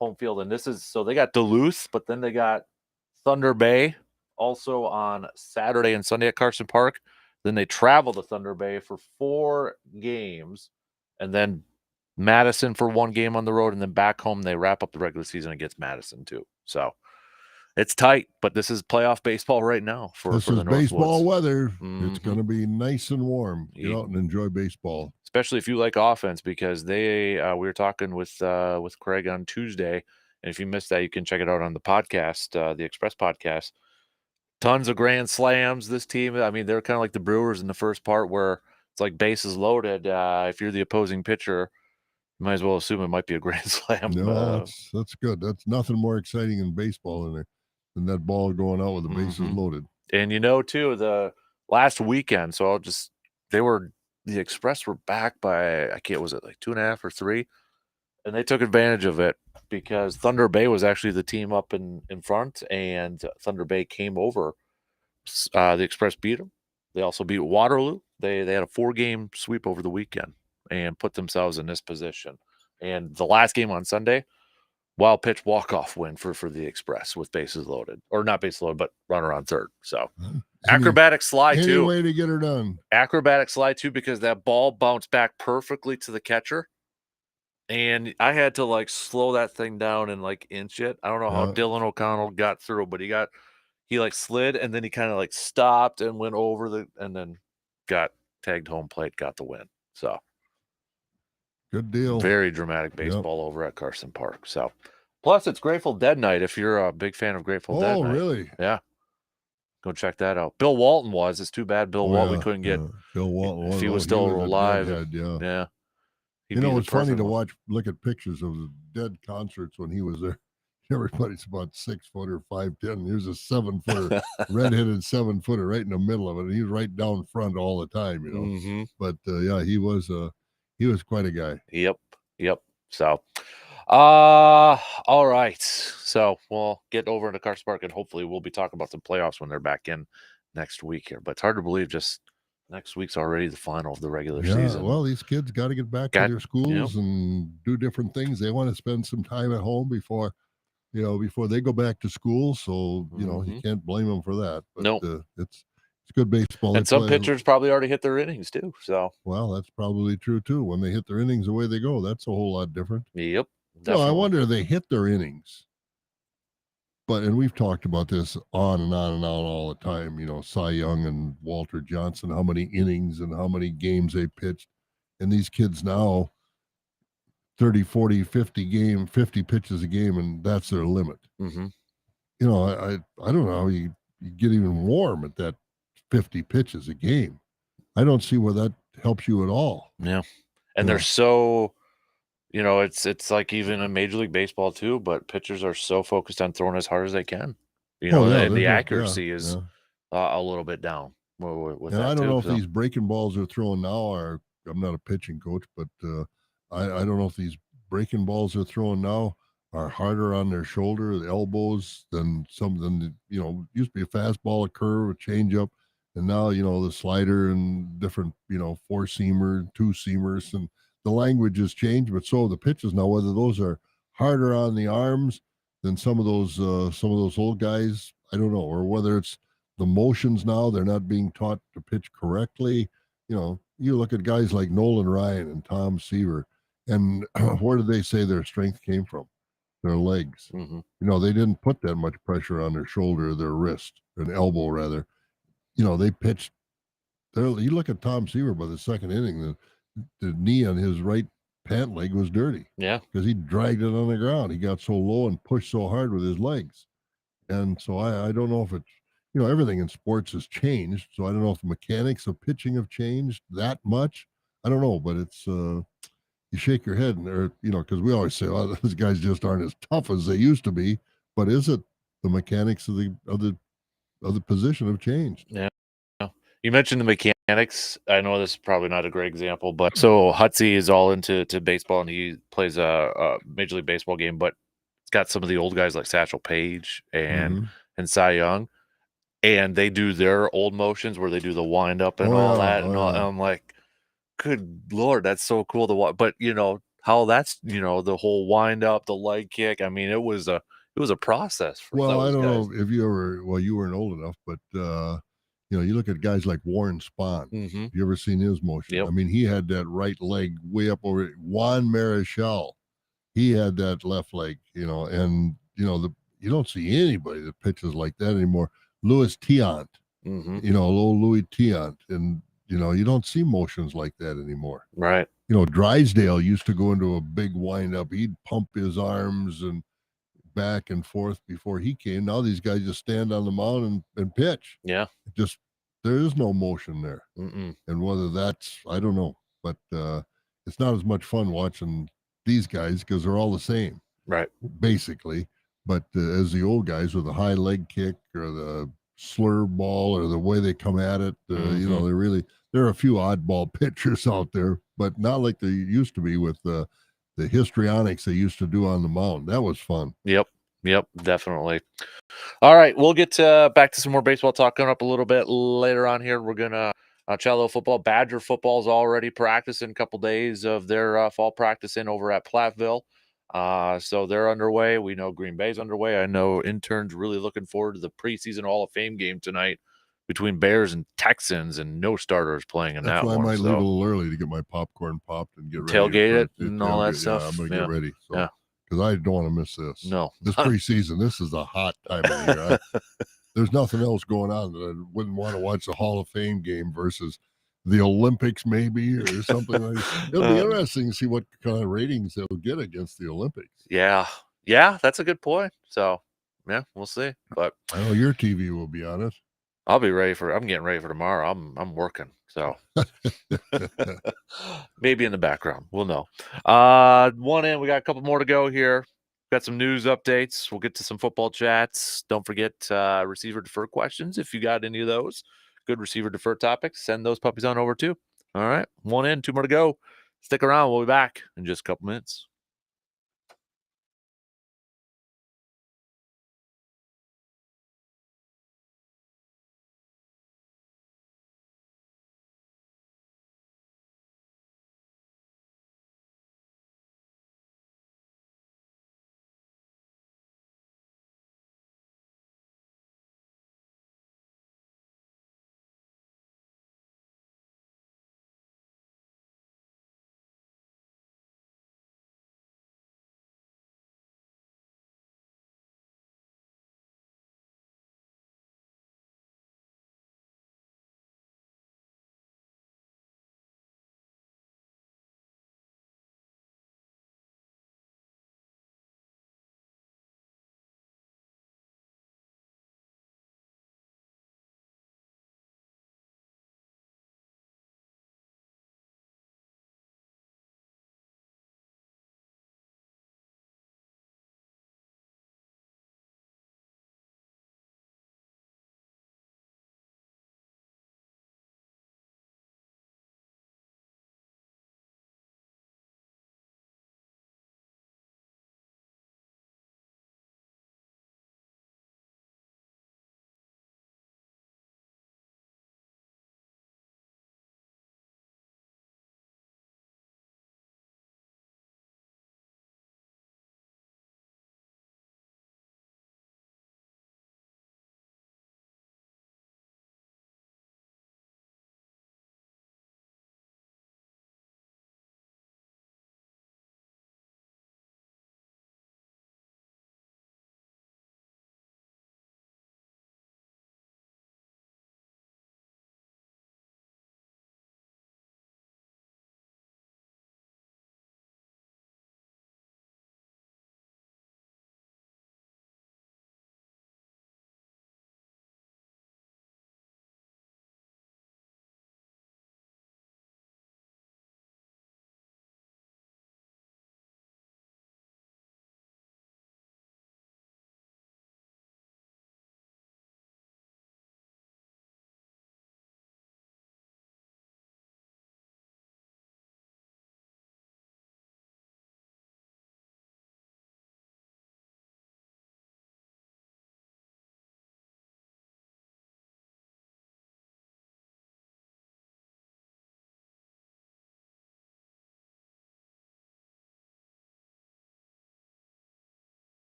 home field. And so they got Duluth, but then they got Thunder Bay also on Saturday and Sunday at Carson Park. Then they travel to Thunder Bay for 4 games, and then Madison for 1 game on the road, and then back home they wrap up the regular season against Madison too. So it's tight, but this is playoff baseball right now for the Northwoods. Baseball weather. It's going to be nice and warm. Get out and enjoy baseball, especially if you like offense, because we were talking with Craig on Tuesday, and if you missed that, you can check it out on the podcast, the Express podcast. Tons of grand slams. This team, I mean, they're kind of like the Brewers in the first part where it's like bases loaded. If you're the opposing pitcher, you might as well assume it might be a grand slam. No, that's good. That's nothing more exciting in baseball than that ball going out with the bases loaded. And too, the last weekend, so the Express were back by, was it like 2.5 or 3? And they took advantage of it because Thunder Bay was actually the team up in front, and Thunder Bay came over. The Express beat them. They also beat Waterloo. They had a 4-game sweep over the weekend and put themselves in this position. And the last game on Sunday, wild pitch walk-off win for the Express with bases loaded. Or not bases loaded, but runner on third. So acrobatic slide too. Any way to get her done. Acrobatic slide too, because that ball bounced back perfectly to the catcher. And I had to slow that thing down and inch it. I don't know how Dylan O'Connell got through, but he slid and then he kind of stopped and went over and then got tagged home plate, got the win. So good deal. Very dramatic baseball over at Carson Park. So plus it's Grateful Dead night if you're a big fan of Grateful Dead. Oh, really? Yeah. Go check that out. Bill Walton was. It's too bad Bill Walton we couldn't get. Bill Walton. If he was still alive. Yeah. It's funny to look at pictures of the Dead concerts when he was there. Everybody's about 6 foot or 5'10". Here's a 7 footer, redheaded 7 footer right in the middle of it. He's right down front all the time, But he was quite a guy. Yep. So, all right. So we'll get over into Carson Park and hopefully we'll be talking about some playoffs when they're back in next week here. But it's hard to believe just next week's already the final of the regular season. Well, these kids got to get back to their schools and do different things. They want to spend some time at home before they go back to school. So, you can't blame them for that. But it's good baseball. And some pitchers probably already hit their innings too. So, well, that's probably true too. When they hit their innings, away they go. That's a whole lot different. Yep. No, I wonder if they hit their innings. And we've talked about this on and on and on all the time, Cy Young and Walter Johnson, how many innings and how many games they pitched. And these kids now, 30, 40, 50 pitches a game, and that's their limit. Mhm. I don't know how you get even warm at that 50 pitches a game. I don't see where that helps you at all. Yeah. And You they're know, so it's like even in Major League Baseball too, but pitchers are so focused on throwing as hard as they can, oh yeah, and the yeah, accuracy is yeah. a little bit down with And I that don't too. know if So these breaking balls they're throwing now are. I'm not a pitching coach, but I don't know if these breaking balls they're throwing now are harder on their shoulder, the elbows than some of them. Used to be a fastball, a curve, a changeup, and now the slider and different four seamer, two seamers, and the language has changed, but so have the pitches now. Whether those are harder on the arms than some of those old guys, I don't know, or whether it's the motions now they're not being taught to pitch correctly. You look at guys like Nolan Ryan and Tom Seaver, and where did they say their strength came from? Their legs. mhm. They didn't put that much pressure on their shoulder, their wrist, an elbow rather. They pitched. You look at Tom Seaver by the second inning, the knee on his right pant leg was dirty Yeah. because he dragged it on the ground. He got so low and pushed so hard with his legs. And so I don't know if it's, everything in sports has changed. So I don't know if the mechanics of pitching have changed that much. I don't know, but it's, you shake your head and because we always say, oh, those guys just aren't as tough as they used to be. But is it the mechanics of the position have changed? Yeah. You mentioned the mechanics. I know this is probably not a great example, but so Hutsy is all into baseball and he plays a Major League Baseball game, but it's got some of the old guys like Satchel Paige Hmm. and Cy Young, and they do their old motions where they do the wind up and Oh all yeah, that, oh and all, and yeah. I'm like, good lord, that's so cool to watch. But how that's the whole wind up, the leg kick. I mean, it was a process for Well, I those don't guys. know if you ever, well, you weren't old enough, but you look at guys like Warren Spahn. Hmm. You ever seen his motion? Yep. I mean, he had that right leg way up over it. Juan Marichal, he had that left leg, and you don't see anybody that pitches like that anymore. Louis Tiant, Hmm. old Louis Tiant, and you don't see motions like that anymore. Right. Drysdale used to go into a big windup. He'd pump his arms and back and forth before he came. Now these guys just stand on the mound and pitch. Yeah. Just there is no motion there. Mm-mm. And whether that's I don't know, but it's not as much fun watching these guys because they're all the same Right. basically. But as the old guys with the high leg kick or the slur ball or the way they come at it, Hmm. there are a few oddball pitchers out there, but not like they used to be with the histrionics they used to do on the mound. That was fun. Yep. Yep. Definitely. All right, we'll get back to some more baseball talk coming up a little bit later on here. We're gonna chat a little football. Badger football's already practicing a couple days of their fall practicing over at Platteville. So they're underway. We know Green Bay's underway. I know interns really looking forward to the preseason Hall of Fame game tonight between Bears and Texans, and no starters playing in That's that why I one. might leave a So little early to get my popcorn popped and get ready tailgate for it the and all that tailgate. Yeah, I'm stuff. going to get Yeah, ready. yeah. So, because I don't want to miss this. No. This preseason, this is a hot time of the year. There's nothing else going on that I wouldn't want to watch the Hall of Fame game versus the Olympics, maybe, or something like. It'll be Uh, interesting to see what kind of ratings they'll get against the Olympics. yeah, yeah, that's a good point. So yeah, we'll see. But I know your TV will be on I'll be ready for I'm getting ready for tomorrow. I'm working. So it. maybe in the background. We'll know. One in, we got a couple more to go here. Got some news updates. We'll get to some football chats. Don't forget receiver defer questions if you got any of those. Good receiver defer topics. Send those puppies on over too. All right. One in, two more to go. Stick around. We'll be back in just a couple minutes.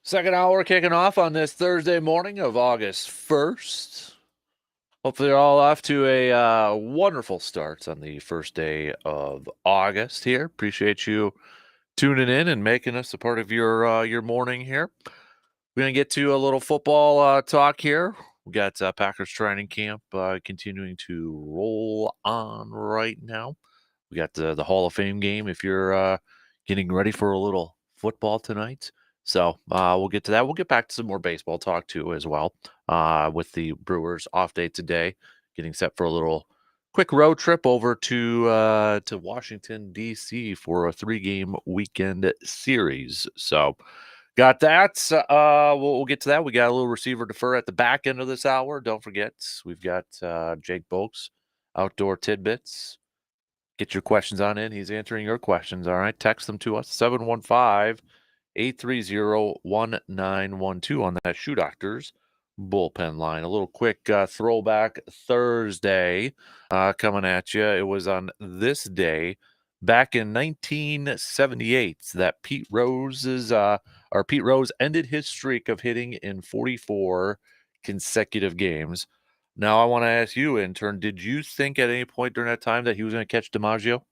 Second hour kicking off on this Thursday morning of August 1st. Hopefully you're all off to a wonderful start on the first day of August here. Appreciate you tuning in and making us a part of your morning here. We're going to get to a little football talk here. We got Packers training camp continuing to roll on right now. We got the Hall of Fame game if you're getting ready for a little football tonight. So we'll get to that. We'll get back to some more baseball talk too as well with the Brewers off day today, getting set for a little quick road trip over to Washington, D.C. for a 3-game weekend series. So got that. We'll get to that. We got a little receiver defer at the back end of this hour. Don't forget, we've got Jake Bolks, Outdoor Tidbits. Get your questions on in. He's answering your questions. All right. Text them to us 715-830-1912 on that Shoe Doctors bullpen line. A little quick throwback Thursday coming at you. It was on this day back in 1978 that Pete Rose ended his streak of hitting in 44 consecutive games. Now, I want to ask you, intern, did you think at any point during that time that he was going to catch DiMaggio?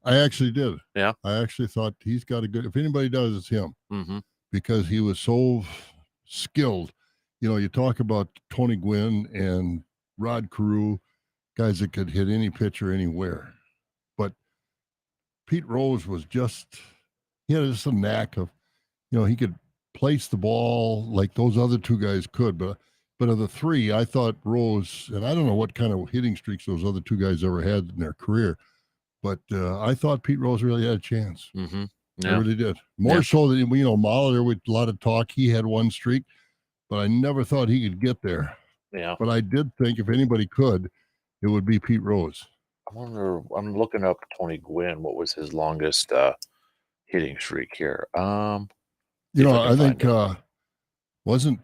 I actually did. Yeah. I actually thought he's got a good. If anybody does, it's him Mm-hmm. because he was so skilled. You know, you talk about Tony Gwynn and Rod Carew, guys that could hit any pitcher anywhere, but Pete Rose was he had just a knack of, he could place the ball like those other two guys could, but of the three, I thought Rose, and I don't know what kind of hitting streaks those other two guys ever had in their career, but I thought Pete Rose really had a chance. Mm-hmm. Yeah. I really did. More so than, Molitor with a lot of talk. He had one streak, but I never thought he could get there. Yeah. But I did think if anybody could, it would be Pete Rose. I'm looking up Tony Gwynn. What was his longest hitting streak here? I think wasn't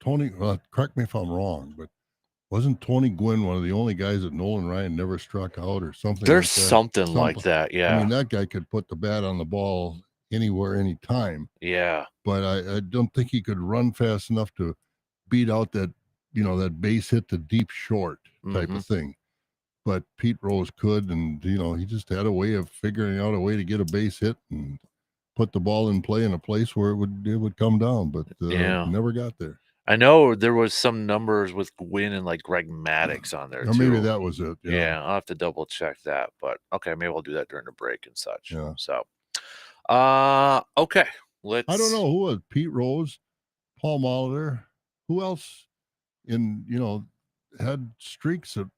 Tony, correct me if I'm wrong, but wasn't Tony Gwynn one of the only guys that Nolan Ryan never struck out or something? There's like that? something like that, yeah. I mean, that guy could put the bat on the ball anywhere, anytime. Yeah. But I don't think he could run fast enough to beat out that, that base hit to deep short type of thing. But Pete Rose could, and, he just had a way of figuring out a way to get a base hit and put the ball in play in a place where it would come down, but never got there. I know there was some numbers with Gwynn and like Greg Maddux on there too. Maybe that was it. Yeah, I'll have to double check that, but okay, maybe we'll do that during the break and such. Yeah. So, okay, let's. I don't know who was Pete Rose, Paul Molitor, who else had streaks that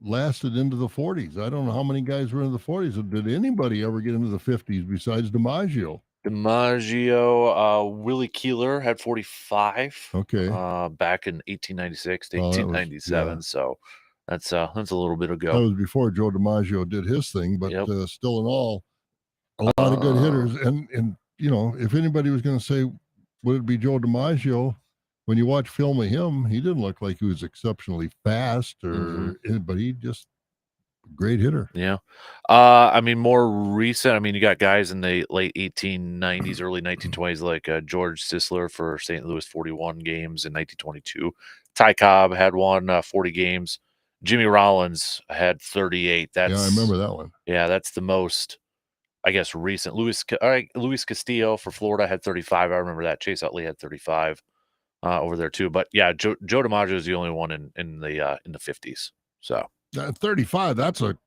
lasted into the 40s. I don't know how many guys were in the 40s. Did anybody ever get into the 50s besides DiMaggio? Willie Keeler had 45. Okay. Back in 1896 to 1897. So that's a little bit ago. That was before Joe DiMaggio did his thing, but still in all, a lot of good hitters. And if anybody was going to say, would it be Joe DiMaggio? When you watch film of him, he didn't look like he was exceptionally fast, but he just great hitter. Yeah. More recent, you got guys in the late 1890s, early 1920s, like George Sisler for St. Louis, 41 games in 1922. Ty Cobb had one, 40 games. Jimmy Rollins had 38. I remember that one. Yeah, that's the most, I guess, recent. Luis Castillo for Florida had 35. I remember that. Chase Utley had 35 over there too. But yeah, Joe DiMaggio is the only one in the 50s. So 35, that's an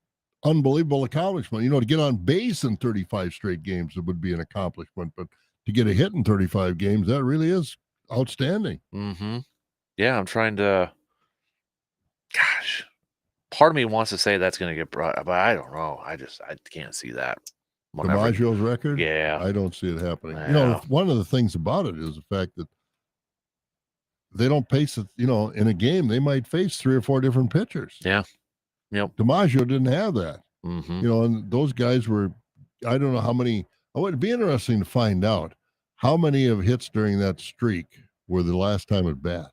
unbelievable accomplishment. To get on base in 35 straight games, it would be an accomplishment. But to get a hit in 35 games, that really is outstanding. Mm-hmm. Yeah, I'm trying to. Gosh, part of me wants to say that's going to get brought, but I don't know. I can't see that. DiMaggio's record? Yeah. I don't see it happening. Yeah. One of the things about it is the fact that they don't face it, in a game, they might face 3 or 4 different pitchers. Yeah. Yep. DiMaggio didn't have that. Mm-hmm. And those guys were, I don't know how many. It would be interesting to find out how many of hits during that streak were the last time at bat.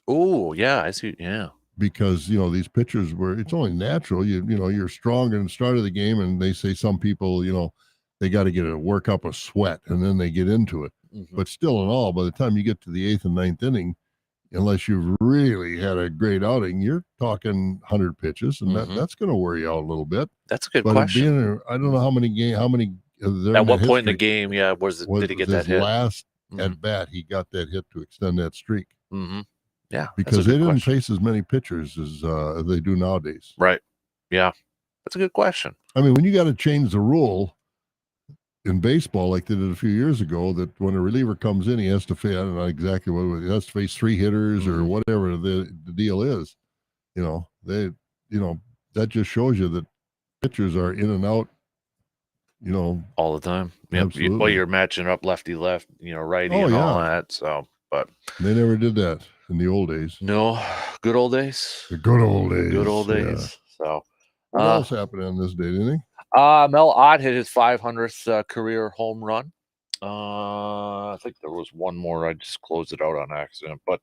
Oh, yeah, I see. Yeah. Because, these pitchers it's only natural. You're strong in the start of the game, and they say some people, they got to work up a sweat, and then they get into it. But still, in all, by the time you get to the 8th and 9th inning, unless you've really had a great outing, you're talking 100 pitches, and that's going to wear you out a little bit. That's a good But question. I don't know how many At what point in the game, did he get that hit? Last at bat, he got that hit to extend that streak. Yeah, because they didn't face as many pitchers as they do nowadays. Right. Yeah, that's a good question. I mean, when you got to change the rule in baseball, like they did a few years ago, that when a reliever comes in, he has to face, I don't know exactly what, he has to face 3 hitters or whatever the deal is. That just shows you that pitchers are in and out, all the time. Yep. You're matching up lefty left, righty and all that. So, but they never did that in the old days. No, good old days. The good old days. Good old days. Yeah. So, what else happened on this day? Anything? Mel Ott hit his 500th career home run. I think there was one more. I just closed it out on accident. But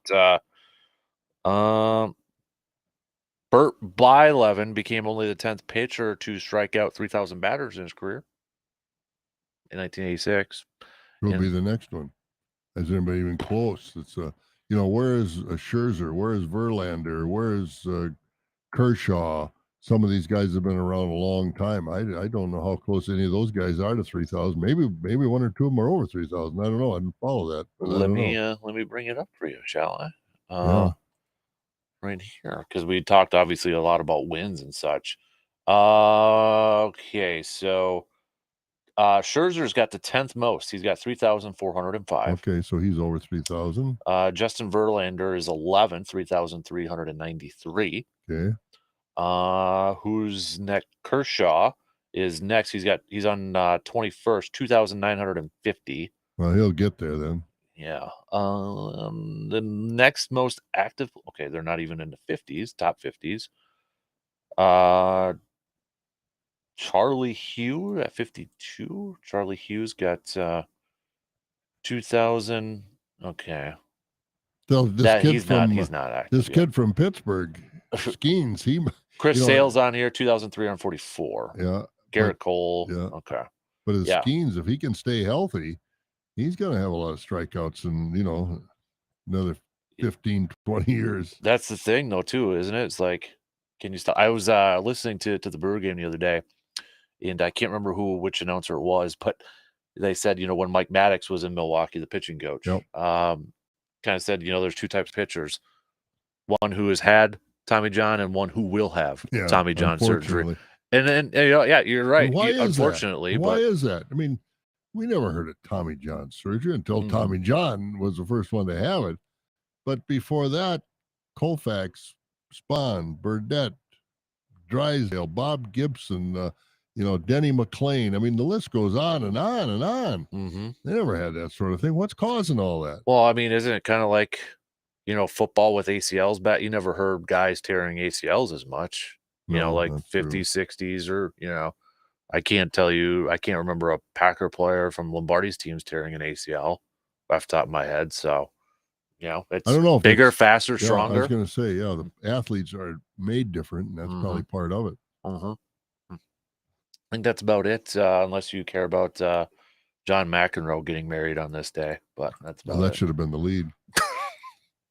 Bert Blyleven became only the 10th pitcher to strike out 3,000 batters in his career in 1986. Who'll be the next one? Is anybody even close? It's where is Scherzer? Where is Verlander? Where is Kershaw? Some of these guys have been around a long time. I don't know how close any of those guys are to 3,000. Maybe one or two of them are over 3,000. I don't know. I didn't follow that. Let me bring it up for you, shall I? Right here, because we talked obviously a lot about wins and such. Okay, so Scherzer's got the 10th most. He's got 3,405. Okay, so he's over 3,000. Justin Verlander is 11th, 3,393. Okay. Who's next? Kershaw is next. He's on 21st, 2,950. Well, he'll get there then. Yeah. The next most active. Okay, they're not even in the 50s, top 50s. Charlie Hughes at 52. Charlie Hughes got 2,000. Okay. So he's not active. This kid from Pittsburgh, Skeens, Chris Sale's on here, 2,344. Yeah. Garrett Cole. Yeah. Okay. But as Skeens, if he can stay healthy, he's going to have a lot of strikeouts in, another 15, 20 years. That's the thing, though, too, isn't it? It's like, can you stop? I was listening to the Brewer game the other day, and I can't remember which announcer it was, but they said, when Mike Maddox was in Milwaukee, the pitching coach, kind of said, there's 2 types of pitchers. One who has had Tommy John and one who will have Tommy John surgery. And then, you're right. Unfortunately. Why is that? I mean, we never heard of Tommy John surgery until Tommy John was the first one to have it. But before that, Koufax, Spahn, Burdette, Drysdale, Bob Gibson, Denny McLean. I mean, the list goes on and on and on. They never had that sort of thing. What's causing all that? Well, I mean, isn't it kind of like, football with ACLs back? You never heard guys tearing ACLs as much, like 50s, 60s, or, I can't remember a Packer player from Lombardi's teams tearing an ACL off the top of my head. So, it's I don't know if bigger, faster, stronger. I was going to say, the athletes are made different, and that's probably part of it. I think that's about it, unless you care about John McEnroe getting married on this day. But that's about it. That should have been the lead.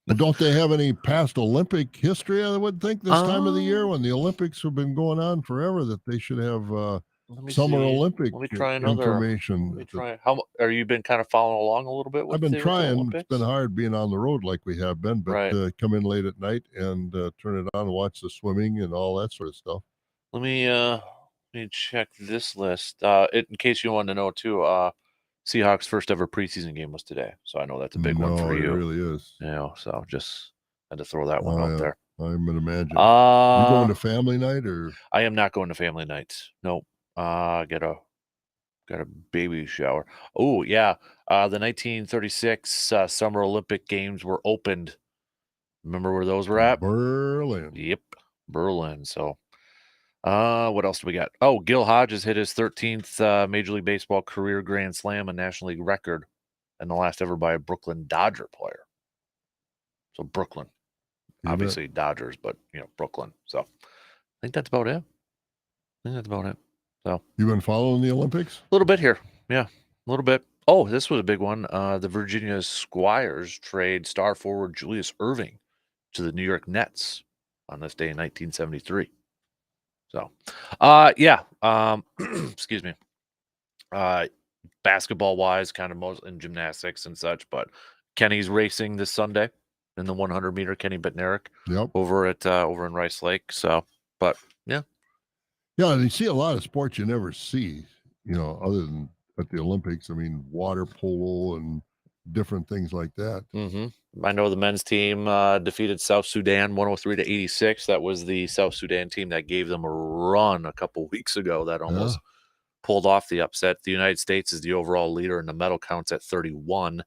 Well, don't they have any past Olympic history, I would think, this time of the year when the Olympics have been going on forever, that they should have Summer Olympic information. Let me try. How are you been kind of following along a little bit? I've been trying. It's been hard being on the road like we have been, but come in late at night and turn it on and watch the swimming and all that sort of stuff. Let me check this list. In case you want to know too, Seahawks' first ever preseason game was today, so I know that's a big one for you. It really is. So just had to throw that one out there. I would imagine. You going to family night or? I am not going to family night. Nope. Got a baby shower. Oh yeah. The 1936 Summer Olympic Games were opened. Remember where those were at? Berlin. Yep, Berlin. So, what else do we got? Oh, Gil Hodges hit his 13th Major League Baseball career grand slam, a National League record, and the last ever by a Brooklyn Dodger player. So Brooklyn, obviously Dodgers, but Brooklyn. So, I think that's about it. So you've been following the Olympics? A little bit here, yeah, a little bit. Oh, this was a big one. The Virginia Squires trade star forward Julius Erving to the New York Nets on this day in 1973. So, yeah. Excuse me. Uh, basketball wise, kind of most in gymnastics and such, but Kenny's racing this Sunday in the 100 meter. Kenny Bednarik Yep. over in Rice Lake. So, but yeah. Yeah, and you see a lot of sports you never see, other than at the Olympics. I mean, water polo and different things like that. I know the men's team defeated South Sudan 103 to 86. That was the South Sudan team that gave them a run a couple weeks ago that Yeah. almost pulled off the upset. The United States is the overall leader in the medal counts at 31.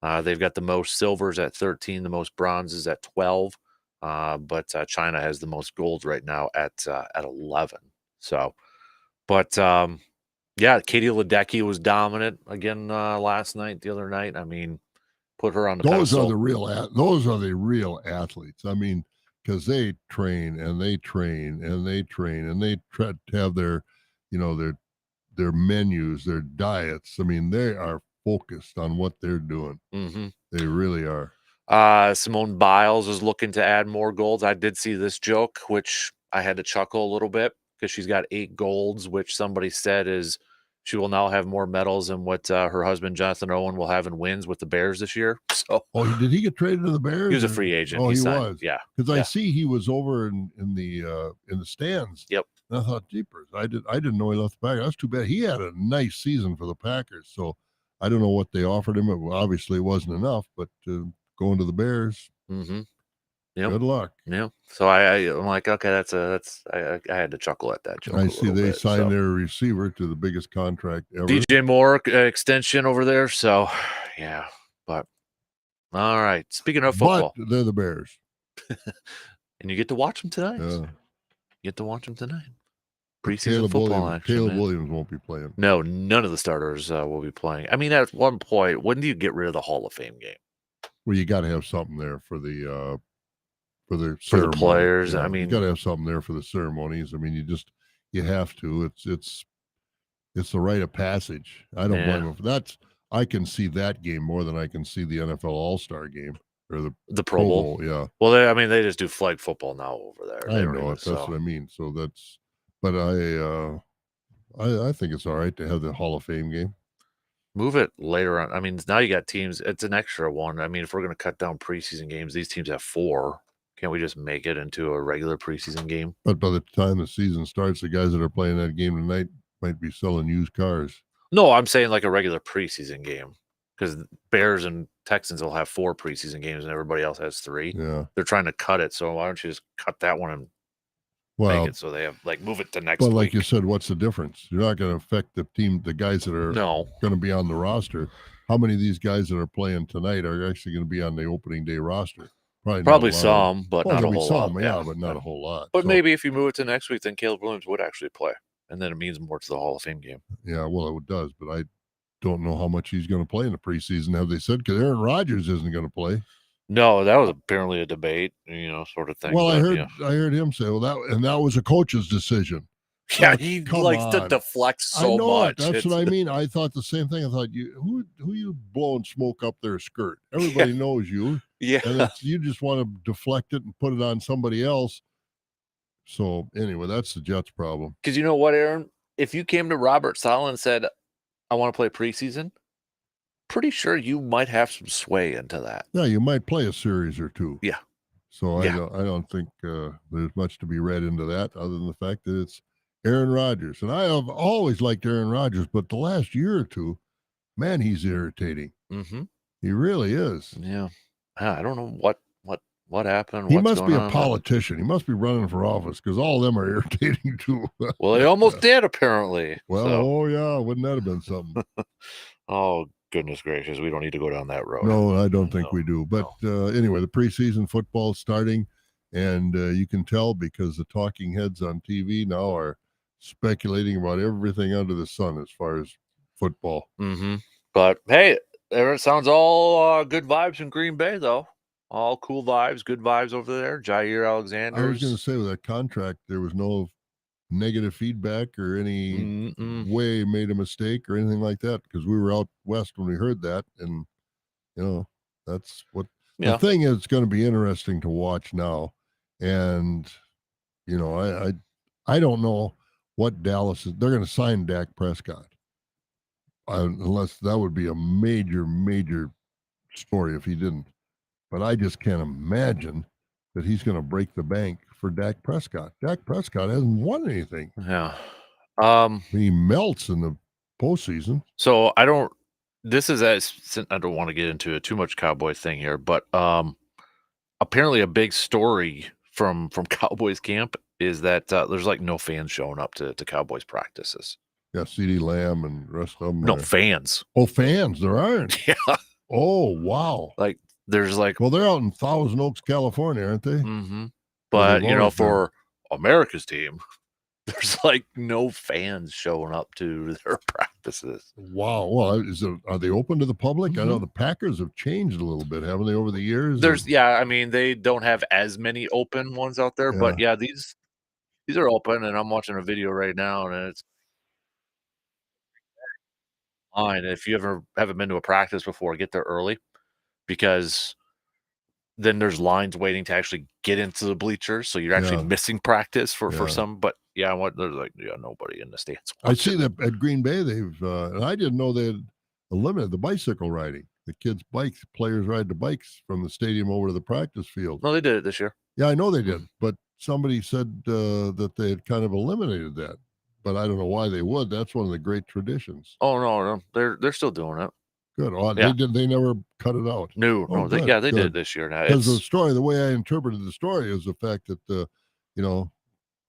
They've got the most silvers at 13, the most bronzes at 12. But China has the most golds right now at 11. So, but yeah, Katie Ledecky was dominant again last night, the other night. I mean, put her on the Those are pedestal. those are the real athletes. I mean, because they train and they train and they train and they try to have their, their menus, their diets. I mean, they are focused on what they're doing. They really are. Simone Biles is looking to add more golds. I did see this joke, which I had to chuckle a little bit because she's got 8 golds, which somebody said is she will now have more medals than what her husband Jonathan Owen will have in wins with the Bears this year. So, did he get traded to the Bears? He was a free agent. Oh, he signed. was. Yeah, because yeah. I see he was over in the stands. Yep. And I thought, jeepers, I didn't know he left the Packers. That's too bad. He had a nice season for the Packers, so I don't know what they offered him. Obviously, it wasn't enough, but going to the Bears. Yep. Good luck. Yeah. So I'm like, okay, I had to chuckle at that joke. I see they signed their receiver to the biggest contract ever. DJ Moore extension over there. So, yeah. But all right. Speaking of football, but they're the Bears, and you get to watch them tonight. Yeah. You get to watch them tonight. Preseason Caleb football Williams, action. Caleb Williams won't be playing. No, none of the starters will be playing. I mean, at one point, when do you get rid of the Hall of Fame game? Well, you got to have something there for the ceremony. For the players. Yeah, I mean, you got to have something there for the ceremonies. I mean, you have to. It's the rite of passage. I don't blame them for that. I can see that game more than I can see the NFL All-Star game or the Pro Bowl. Yeah. Well, they just do flag football now over there. I know it. That's what I mean. So but I think it's all right to have the Hall of Fame game. Move it later on. I mean, now you got teams. It's an extra one. I mean, if we're going to cut down preseason games, these teams have 4. Can't we just make it into a regular preseason game? But by the time the season starts, the guys that are playing that game tonight might be selling used cars. No, I'm saying like a regular preseason game because Bears and Texans will have 4 preseason games and everybody else has 3. Yeah. They're trying to cut it. So why don't you just cut that one and make it so they have move it to next week? But like you said, what's the difference? You're not going to affect the team, the guys that are going to be on the roster. How many of these guys that are playing tonight are actually going to be on the opening day roster? Probably some, but not a whole lot. Yeah, but not a whole lot. But maybe if you move it to next week, then Caleb Williams would actually play. And then it means more to the Hall of Fame game. Yeah, well, it does. But I don't know how much he's going to play in the preseason, have they said? Because Aaron Rodgers isn't going to play. No, that was apparently a debate, sort of thing. Well, I heard him say, well, that was a coach's decision. Yeah, he likes to deflect so much. That's what I mean. I thought the same thing. I thought, who you blowing smoke up their skirt? Everybody knows you. Yeah. And you just want to deflect it and put it on somebody else. So anyway, that's the Jets' problem. Because you know what, Aaron? If you came to Robert Saleh and said, I want to play preseason, pretty sure you might have some sway into that. Yeah, you might play a series or 2. Yeah. So I don't think there's much to be read into that other than the fact that it's Aaron Rodgers. And I have always liked Aaron Rodgers, but the last year or 2, man, he's irritating. He really is. Yeah. I don't know what happened. He must be a politician. He must be running for office because all of them are irritating too. Well, they almost did, apparently. Well, oh yeah, wouldn't that have been something? Oh, goodness gracious. We don't need to go down that road. No, I don't think we do. But anyway, the preseason football is starting, and you can tell because the talking heads on TV now are speculating about everything under the sun as far as football. But hey, it sounds all good vibes in Green Bay, though. All cool vibes, good vibes over there. Jair Alexander. I was going to say with that contract, there was no negative feedback or any Mm-mm. way made a mistake or anything like that? Because we were out west when we heard that, and you know that's what the Yeah. thing is. Going to be interesting to watch now, and I don't know what Dallas is. They're going to sign Dak Prescott, unless that would be a major story if he didn't. But I just can't imagine that he's going to break the bank for Dak Prescott. Dak Prescott hasn't won anything. Yeah. Um, He melts in the postseason. so I don't this is I don't want to get into a too much cowboy thing here, but apparently a big story from Cowboys camp is that there's like no fans showing up to Cowboys practices. Yeah, CD Lamb and the rest of them No there. fans. Oh, fans, there aren't. Yeah. Oh, wow. Like there's like Well, they're out in Thousand Oaks, California, aren't they? mhm. Where But they've always been. for America's team, there's like no fans showing up to their practices. Wow. Well, are they open to the public? I know Mhm. the Packers have changed a little bit, haven't they, over the years? There's yeah, I mean, they don't have as many open ones out there, but Yeah, yeah, these are open, and I'm watching a video right now, and it's fine. If you ever haven't been to a practice before, get there early because then there's lines waiting to actually get into the bleachers, so you're actually yeah, missing practice for yeah. some. But yeah, what there's like yeah, nobody in the stands I see watching. that at Green Bay, and I didn't know they had eliminated the bicycle riding. The kids' bikes, players ride the bikes from the stadium over to the practice field. No, they did it this year. Yeah, I know they did, Mhm. but somebody said that they had kind of eliminated that. But I don't know why they would. That's one of the great traditions. Oh no, no, they're still doing it. Good. Oh, Yeah, they never cut it out. no, Oh, no, they good, yeah, they did it good. this year. Now Because the it's story, the way I interpreted the story, is the fact that you know,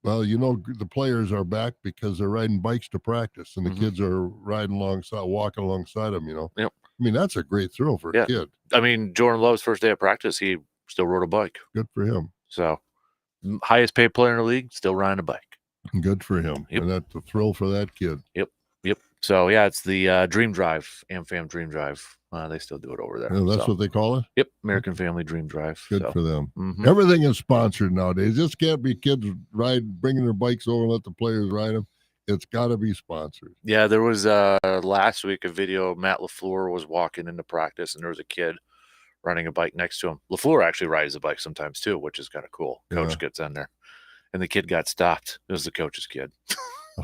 well, the players are back because they're riding bikes to practice, and the mhm, kids are riding alongside, walking alongside them. yep, I mean, that's a great thrill for a yeah. kid. I mean, Jordan Love's first day of practice, he still rode a bike. Good for him. So highest paid player in the league, still riding a bike. Good for him. Yep. And that's a thrill for that kid. Yep. Yep. So yeah, it's the Dream Drive, AmFam Dream Drive. They still do it over there. That's So what they call it. yep, American Family Dream Drive. Good So for them. hmm Everything is sponsored nowadays. This can't be kids bringing their bikes over and let the players ride them. It's got to be sponsored. yeah, there was last week a video. Matt LaFleur was walking into practice, and there was a kid riding a bike next to him. LaFleur actually rides a bike sometimes too, which is kind of cool. Yeah. Coach gets in there, and the kid got stopped. It was the coach's kid.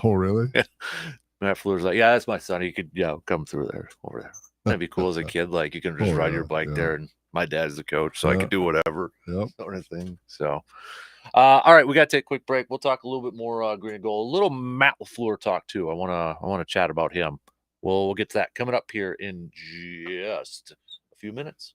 Oh, really? Matt Fleur's like, yeah, that's my son. He could come through there over there. That'd be cool as a kid. Like you can just Oh, ride yeah. your bike Yeah. there, and my dad's the coach, so I Yeah. could do whatever Yep. sort of thing. So, all right, we got to take a quick break. We'll talk a little bit more green and gold, a little Matt Lafleur talk too. I wanna chat about him. We'll get to that coming up here in just a few minutes.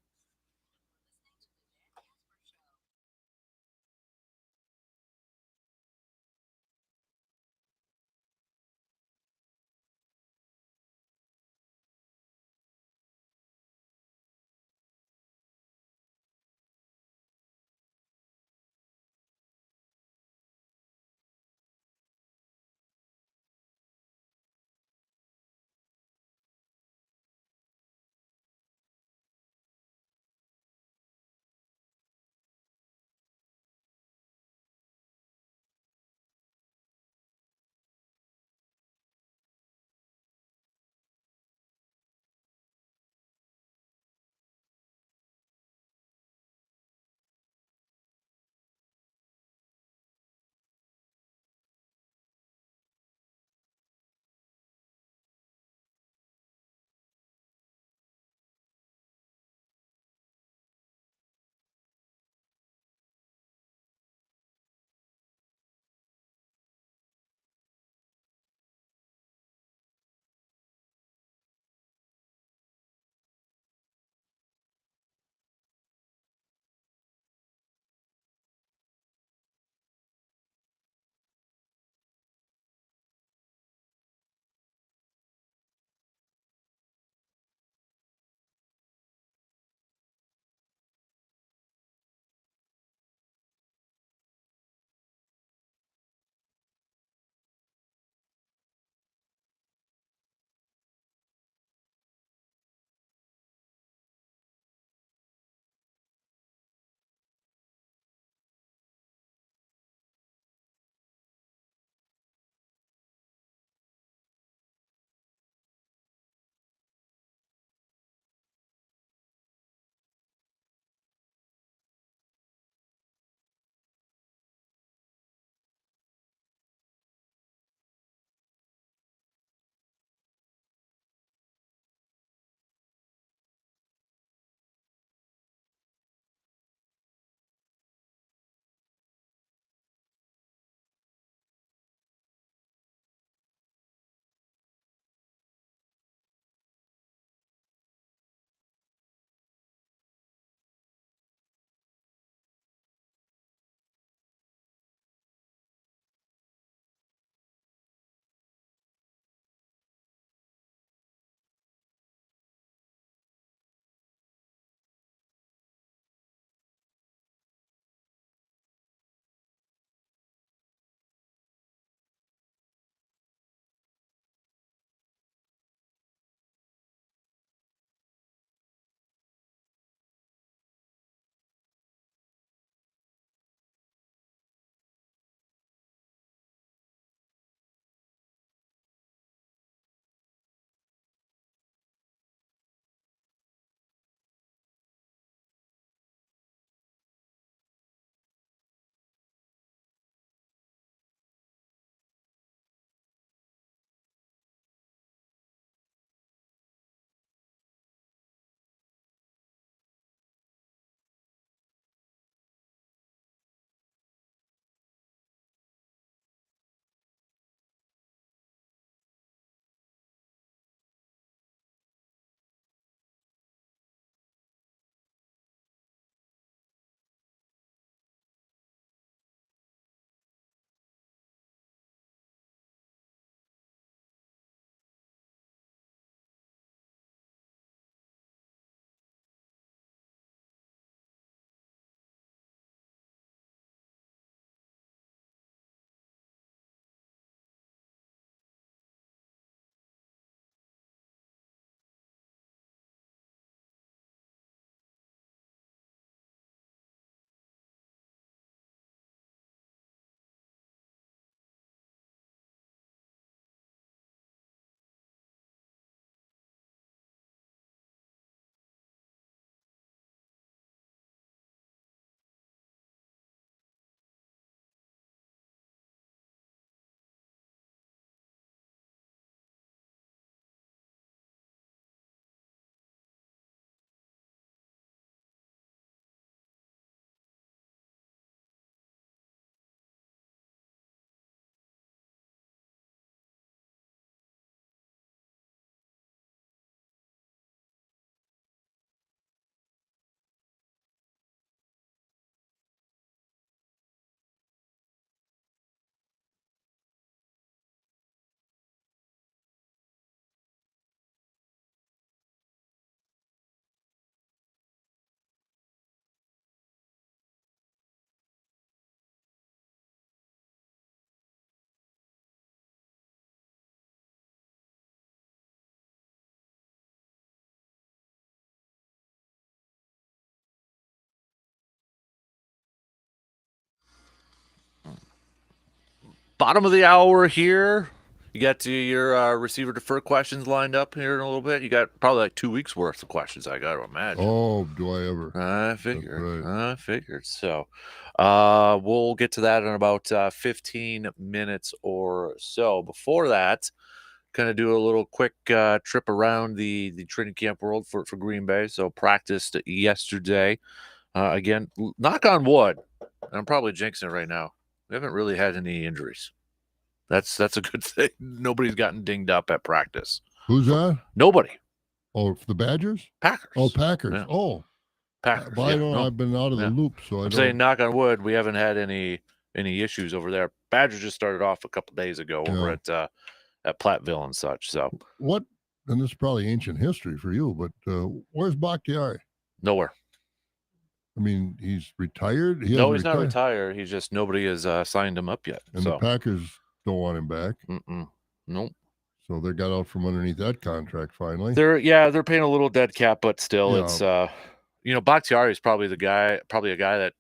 Bottom of the hour here. You got your receiver defer questions lined up here in a little bit. You got probably like 2 weeks worth of questions, I got to imagine. Oh, do I ever? I figured. Right. I figured. So we'll get to that in about 15 minutes or so. Before that, kind of do a little quick trip around the training camp world for Green Bay. So practiced yesterday. Again, knock on wood. I'm probably jinxing it right now. We haven't really had any injuries. That's a good thing. Nobody's gotten dinged up at practice. Who's that? Nobody. Oh, the Badgers? Packers. Oh, Packers. Yeah. Oh, Packers. but I don't know. I've been out of the loop, so I'm saying knock on wood. We haven't had any issues over there. Badgers just started off a couple days ago over at Platteville and such. So what? And this is probably ancient history for you, but where's Bakhtiari? Nowhere. I mean, he's retired. No, he's not retired. He's just nobody has signed him up yet. And the Packers don't want him back. Nope. So they got out from underneath that contract finally. They're paying a little dead cap, but still, it's Bakhtiari is probably a guy that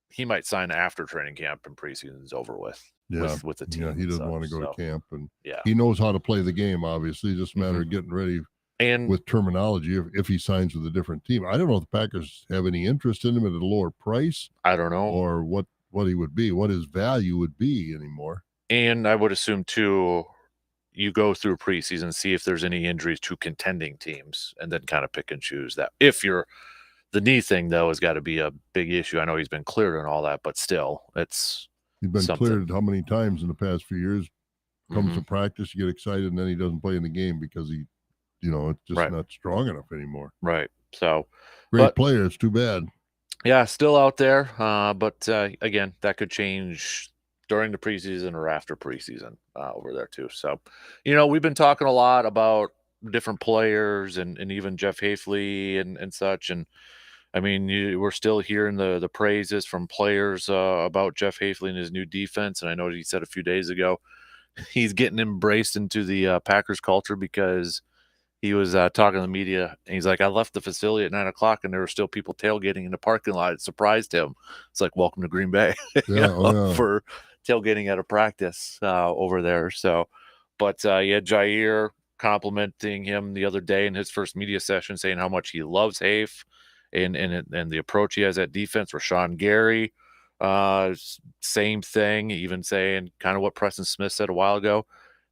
he might sign after training camp and preseason is over with. Yeah, with the team. Yeah, he doesn't want to go to camp, and yeah, he knows how to play the game. Obviously, just a matter of getting ready. And with terminology, if he signs with a different team, I don't know if the Packers have any interest in him at a lower price. I don't know, or what he would be, what his value would be anymore. And I would assume too, you go through preseason, see if there's any injuries to contending teams, and then kind of pick and choose that. If you're the knee thing though has got to be a big issue. I know he's been cleared and all that, but still, he's been cleared how many times in the past few years? Comes to practice, you get excited, and then he doesn't play in the game because he. It's just not strong enough anymore. Right. So great player. It's too bad. Yeah, still out there. But again, that could change during the preseason or after preseason over there too. So, we've been talking a lot about different players and even Jeff Hafley and such. And I mean, we're still hearing the praises from players about Jeff Hafley and his new defense. And I know he said a few days ago he's getting embraced into the Packers culture because he was talking to the media, and he's like, I left the facility at 9:00, and there were still people tailgating in the parking lot. It surprised him. It's like, welcome to Green Bay for tailgating at a practice over there. So, but Jair complimenting him the other day in his first media session, saying how much he loves Hafe and the approach he has at defense. Rashawn Gary, same thing, even saying kind of what Preston Smith said a while ago,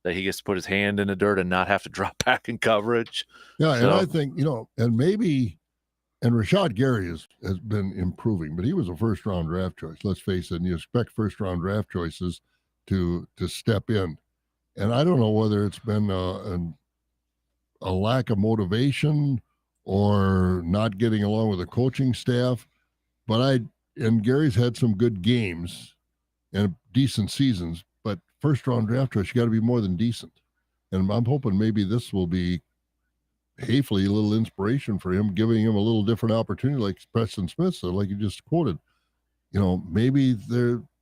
that he gets to put his hand in the dirt and not have to drop back in coverage. Yeah, and I think, and Rashad Gary has been improving, but he was a first-round draft choice. Let's face it, and you expect first-round draft choices to step in. And I don't know whether it's been a lack of motivation or not getting along with the coaching staff, but Gary's had some good games and decent seasons, but first-round draft choice, you got to be more than decent. And I'm hoping maybe this will be Hafley a little inspiration for him, giving him a little different opportunity, like Preston Smith said, like you just quoted. Maybe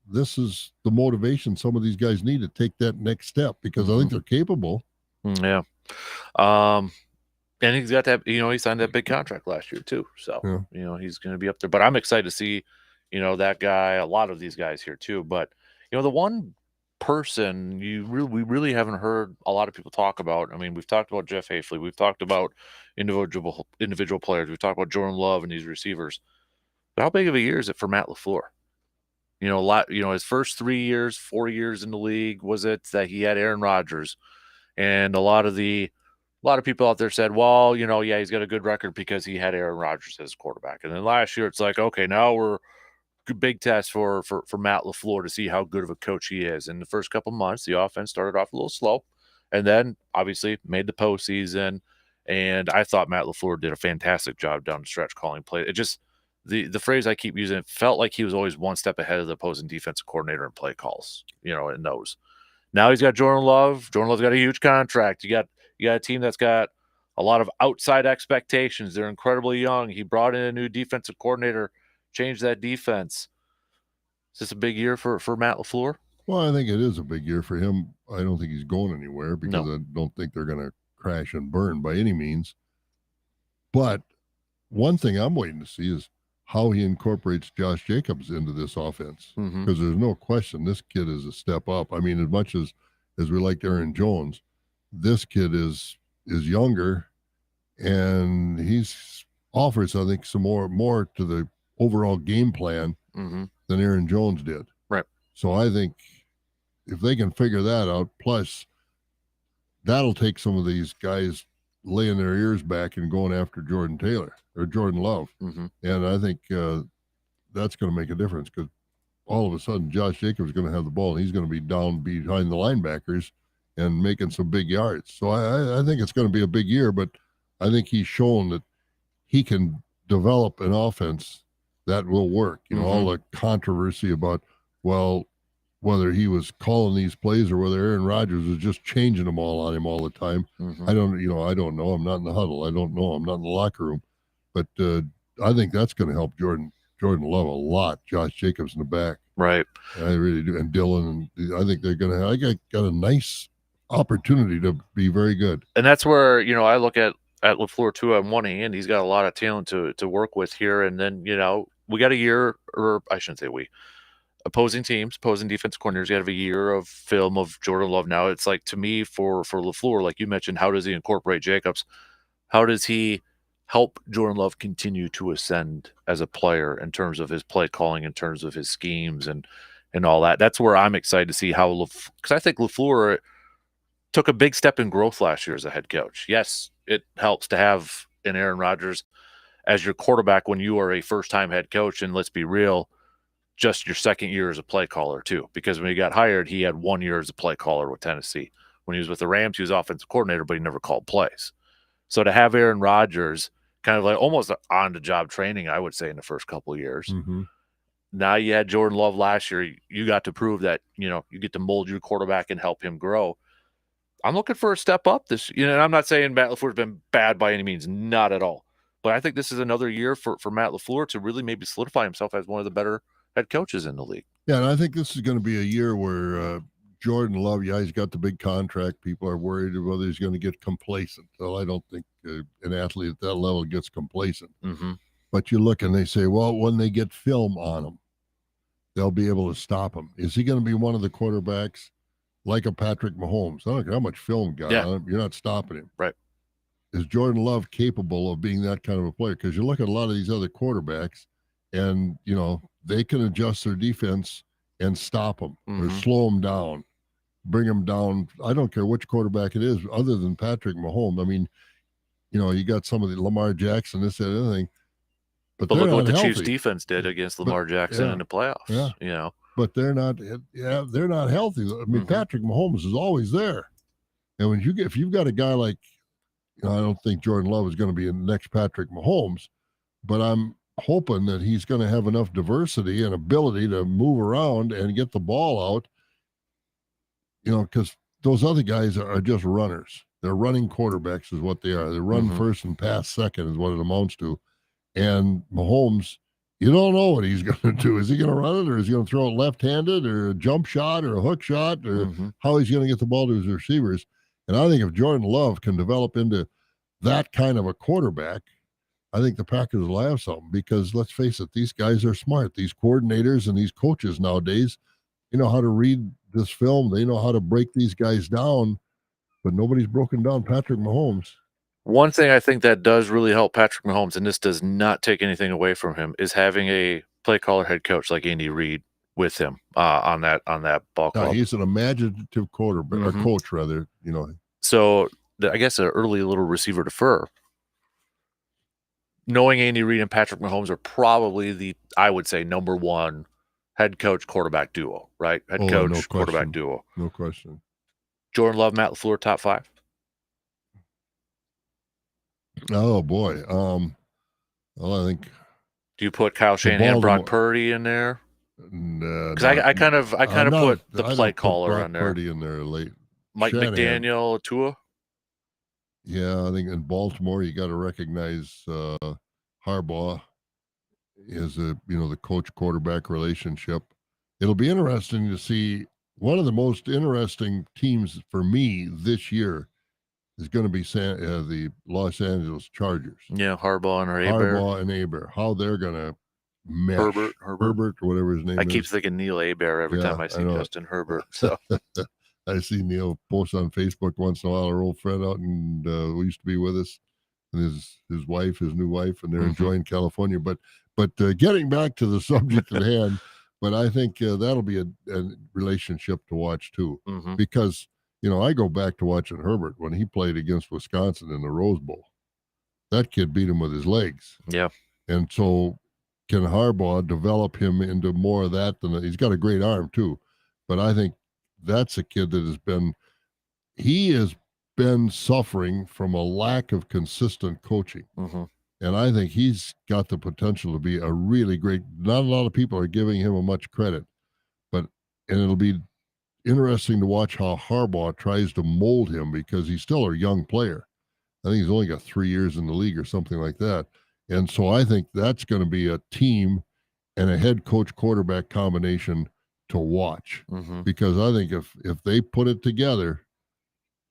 this is the motivation some of these guys need to take that next step because I think they're capable. Yeah. And he's got that, he signed that big contract last year too. So, he's going to be up there. But I'm excited to see, that guy, a lot of these guys here too. But, the one person we really haven't heard a lot of people talk about. I mean, we've talked about Jeff Hafley, we've talked about individual players, we've talked about Jordan Love and these receivers. But how big of a year is it for Matt LaFleur? His first 3 years, 4 years in the league, was it that he had Aaron Rodgers, and a lot of people out there said, well, he's got a good record because he had Aaron Rodgers as quarterback. And then last year, it's like, okay, now we're big test for Matt LaFleur to see how good of a coach he is. In the first couple months, the offense started off a little slow, and then obviously made the postseason. And I thought Matt LaFleur did a fantastic job down the stretch calling plays. It just the phrase I keep using, it felt like he was always one step ahead of the opposing defensive coordinator in play calls, in those. Now he's got Jordan Love. Jordan Love's got a huge contract. You got a team that's got a lot of outside expectations. They're incredibly young. He brought in a new defensive coordinator, changed that defense. Is this a big year for Matt LaFleur? Well, I think it is a big year for him. I don't think he's going anywhere because I don't think they're going to crash and burn by any means. But one thing I'm waiting to see is how he incorporates Josh Jacobs into this offense, because there's no question this kid is a step up. I mean, as much as we liked Aaron Jones, this kid is younger, and he's offers, I think, some more to the overall game plan than Aaron Jones did. Right. So I think if they can figure that out, plus that'll take some of these guys laying their ears back and going after Jordan Taylor or Jordan Love. And I think that's going to make a difference, because all of a sudden Josh Jacobs is going to have the ball and he's going to be down behind the linebackers and making some big yards. So I think it's going to be a big year, but I think he's shown that he can develop an offense that will work. You know, all the controversy about, well, whether he was calling these plays or whether Aaron Rodgers was just changing them all on him all the time. I don't know. I'm not in the huddle. I don't know. I'm not in the locker room. But I think that's going to help Jordan Love a lot. Josh Jacobs in the back. Right. I really do. And Dylan, and I think they're going to have, got a nice opportunity to be very good. And that's where, I look at LaFleur too. On one hand, he's got a lot of talent to work with here. And then, we got a year, or I shouldn't say we, opposing teams, opposing defense coordinators, you have a year of film of Jordan Love. Now it's like, to me, for LaFleur, like you mentioned, how does he incorporate Jacobs? How does he help Jordan Love continue to ascend as a player in terms of his play calling, in terms of his schemes and all that? That's where I'm excited to see how, because I think LaFleur took a big step in growth last year as a head coach. Yes, it helps to have an Aaron Rodgers as your quarterback when you are a first-time head coach, and let's be real, just your second year as a play caller too, because when he got hired, he had 1 year as a play caller with Tennessee. When he was with the Rams, he was offensive coordinator, but he never called plays. So to have Aaron Rodgers kind of like almost on-the-job training, I would say, in the first couple of years. Now you had Jordan Love last year. You got to prove that, you get to mold your quarterback and help him grow. I'm looking for a step up this, and I'm not saying Matt LaFleur's been bad by any means, not at all. But I think this is another year for Matt LaFleur to really maybe solidify himself as one of the better head coaches in the league. Yeah, and I think this is going to be a year where Jordan Love, he's got the big contract. People are worried whether he's going to get complacent. Well, I don't think an athlete at that level gets complacent. But you look and they say, well, when they get film on him, they'll be able to stop him. Is he going to be one of the quarterbacks like a Patrick Mahomes? I don't care how much film got on him. You're not stopping him. Right. Is Jordan Love capable of being that kind of a player? Because you look at a lot of these other quarterbacks and, they can adjust their defense and stop them or slow them down, bring them down. I don't care which quarterback it is other than Patrick Mahomes. I mean, you got some of the Lamar Jackson, this, that, anything. But look what the Chiefs defense did against Lamar Jackson in the playoffs. Yeah. But they're not healthy. I mean, Patrick Mahomes is always there. And when if you've got a guy like, I don't think Jordan Love is going to be the next Patrick Mahomes, but I'm hoping that he's going to have enough diversity and ability to move around and get the ball out, because those other guys are just runners. They're running quarterbacks is what they are. They run first and pass second is what it amounts to. And Mahomes, you don't know what he's going to do. Is he going to run it, or is he going to throw it left-handed, or a jump shot, or a hook shot, or how he's going to get the ball to his receivers? And I think if Jordan Love can develop into that kind of a quarterback, I think the Packers will have something, because let's face it, these guys are smart. These coordinators and these coaches nowadays, they know how to read this film. They know how to break these guys down, but nobody's broken down Patrick Mahomes. One thing I think that does really help Patrick Mahomes, and this does not take anything away from him, is having a play caller head coach like Andy Reid with him on that ball club. He's an imaginative quarterback, or coach rather, So I guess an early little receiver defer. Knowing Andy Reid and Patrick Mahomes are probably I would say, number one head coach quarterback duo, right? Head coach quarterback duo. No question. Jordan Love, Matt LaFleur, top 5. Oh boy. Well, I think. Do you put Kyle Shanahan, Brock Purdy in there? Because I kind of put the play caller on there. Purdy in there late. Mike Shanahan. McDaniel, Tua. Yeah, I think in Baltimore you got to recognize Harbaugh is the coach quarterback relationship. It'll be interesting to see. One of the most interesting teams for me this year is going to be the Los Angeles Chargers. Yeah, Harbaugh and Aber. How they're going to mesh. Herbert. Herbert, or whatever his I name keep is. thinking Neil Hebert every Yeah, time I I see know. Justin Herbert. So I see Neil post on Facebook once in a while. Our old friend out and who used to be with us, and his wife, his new wife, and they're enjoying California. But getting back to the subject at hand, but I think that'll be a relationship to watch too, because I go back to watching Herbert when he played against Wisconsin in the Rose Bowl. That kid beat him with his legs, yeah, and so can Harbaugh develop him into more of that than he's got a great arm too, but I think that's a kid that he has been suffering from a lack of consistent coaching. And I think he's got the potential to be a really great. Not a lot of people are giving him much credit, but and it'll be interesting to watch how Harbaugh tries to mold him because he's still a young player. I think he's only got 3 years in the league or something like that. And so I think that's going to be a team and a head coach quarterback combination to watch because I think if they put it together,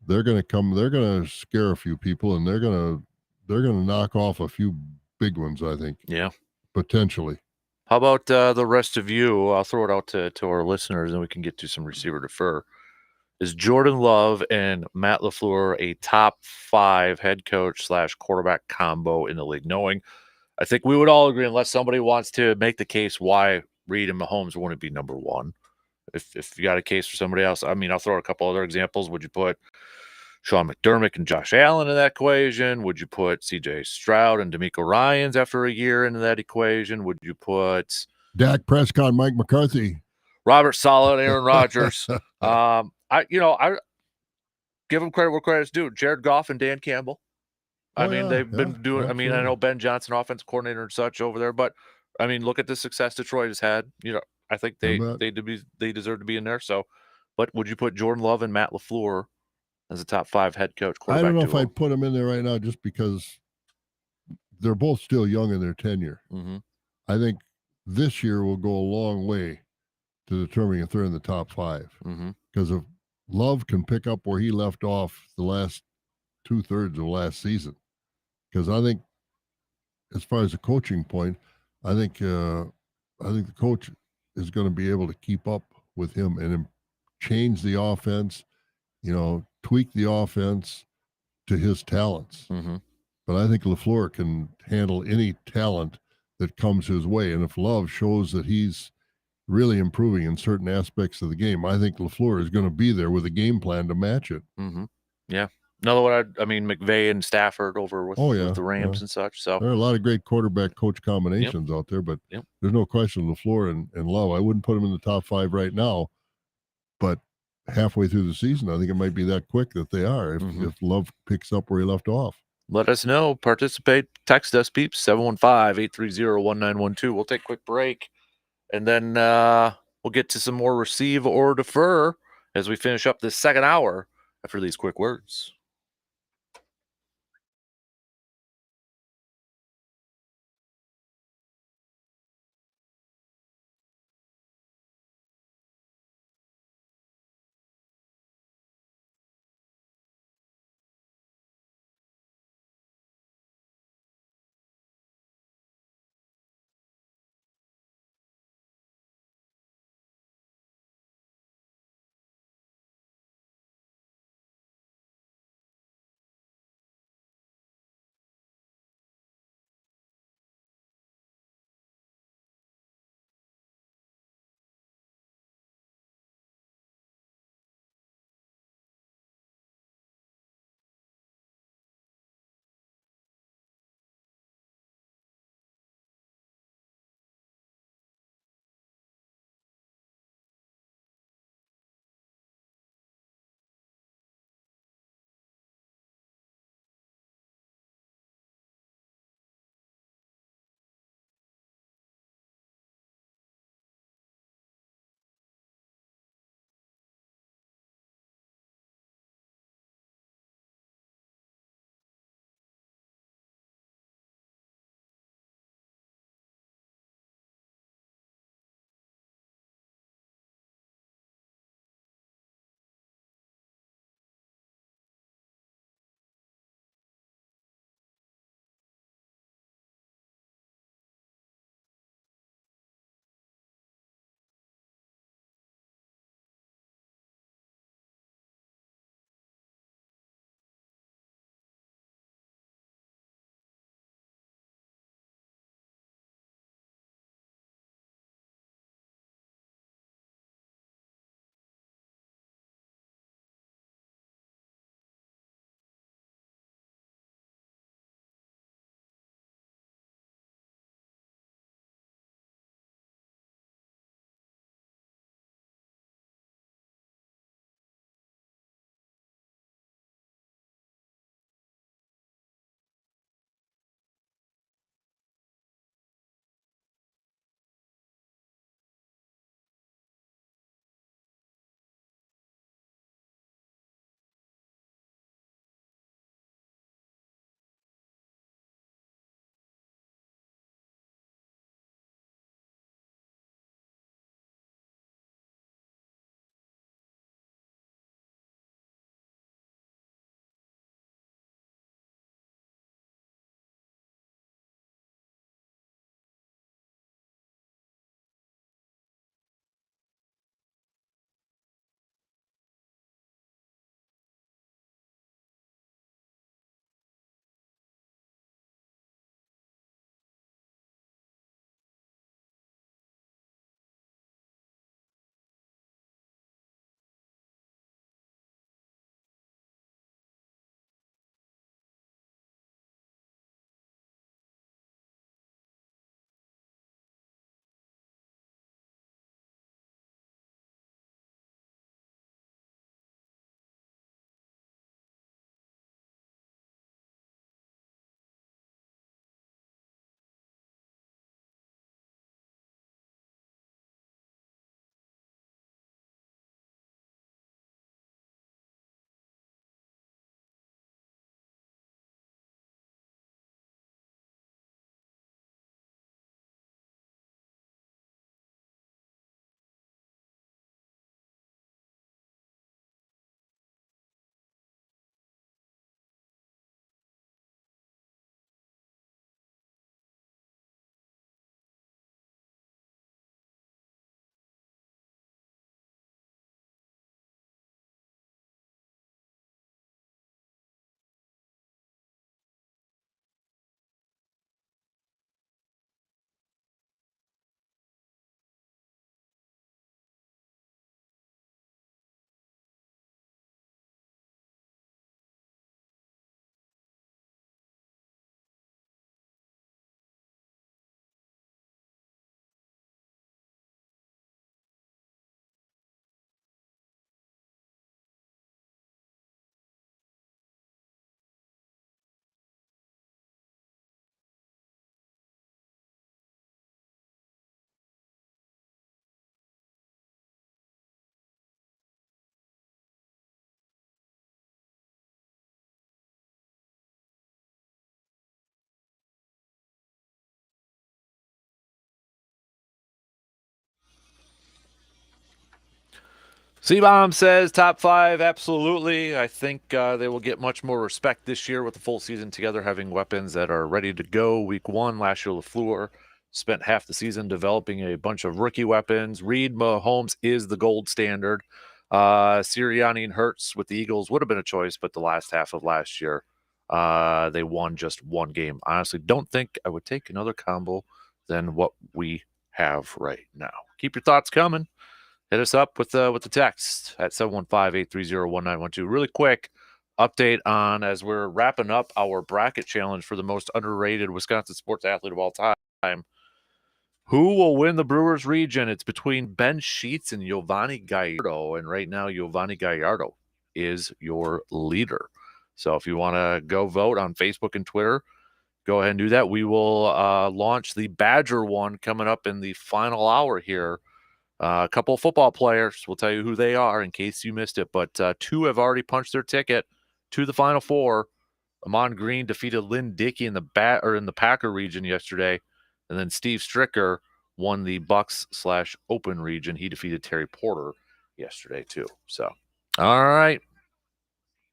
they're going to they're going to scare a few people and they're going to knock off a few big ones, I think, yeah. potentially. How about the rest of you? I'll throw it out to our listeners, and we can get to some receiver defer. Is Jordan Love and Matt LaFleur a top 5 head coach / quarterback combo in the league? Knowing, I think we would all agree, unless somebody wants to make the case why Reed and Mahomes wouldn't be number 1. If you got a case for somebody else, I mean, I'll throw a couple other examples. Would you put Sean McDermott and Josh Allen in that equation? Would you put C.J. Stroud and D'Amico Ryans after a year into that equation? Would you put Dak Prescott, Mike McCarthy, Robert Saleh, Aaron Rodgers? I give them credit where credit's due. Jared Goff and Dan Campbell. I Oh mean, yeah, they've yeah, been doing. I mean, I absolutely. know Ben Johnson, offensive coordinator and such over there, but I mean, look at the success Detroit has had. I think I they bet. they deserve to be in there. So, but would you put Jordan Love and Matt LaFleur as a top 5 head coach I don't quarterback know if duo? I'd put them in there right now just because they're both still young in their tenure. I think this year will go a long way to determining if they're in the top 5. Because if Love can pick up where he left off the last 2/3 of last season, because I think as far as the coaching point, I think the coach is going to be able to keep up with him and change the offense, tweak the offense to his talents. But I think LaFleur can handle any talent that comes his way. And if Love shows that he's really improving in certain aspects of the game, I think LaFleur is going to be there with a game plan to match it. Yeah. Another one, I mean, McVay and Stafford over with, Oh, with yeah. the Yeah. Rams and such. So, There are a lot of great quarterback coach combinations out there, but Yep. there's no question LaFleur and Love. I wouldn't put them in the top 5 right now, but halfway through the season, I think it might be that quick that they are if Love picks up where he left off. let us know. Participate. Text us, peeps, 715-830-1912. We'll take a quick break, and then we'll get to some more receive or defer as we finish up this second hour after these quick words. C-Bomb says top 5, absolutely. I think they will get much more respect this year with the full season together, having weapons that are ready to go. Week 1, last year, LaFleur spent half the season developing a bunch of rookie weapons. Reed, Mahomes is the gold standard. Sirianni and Hurts with the Eagles would have been a choice, but the last half of last year, they won just one game. Honestly, don't think I would take another combo than what we have right now. Keep your thoughts coming. Hit us up with the text at 715-830-1912. Really quick update on as we're wrapping up our bracket challenge for the most underrated Wisconsin sports athlete of all time. Who will win the Brewers region? It's between Ben Sheets and Giovanni Gallardo, and right now Giovanni Gallardo is your leader. So if you want to go vote on Facebook and Twitter, go ahead and do that. We will launch the Badger one coming up in the final hour here. A couple of football players, we'll tell you who they are in case you missed it, but 2 have already punched their ticket to the Final Four. Amon Green defeated Lynn Dickey in the Packer region yesterday, and then Steve Stricker won the Bucks/Open region. He defeated Terry Porter yesterday too. So, all right,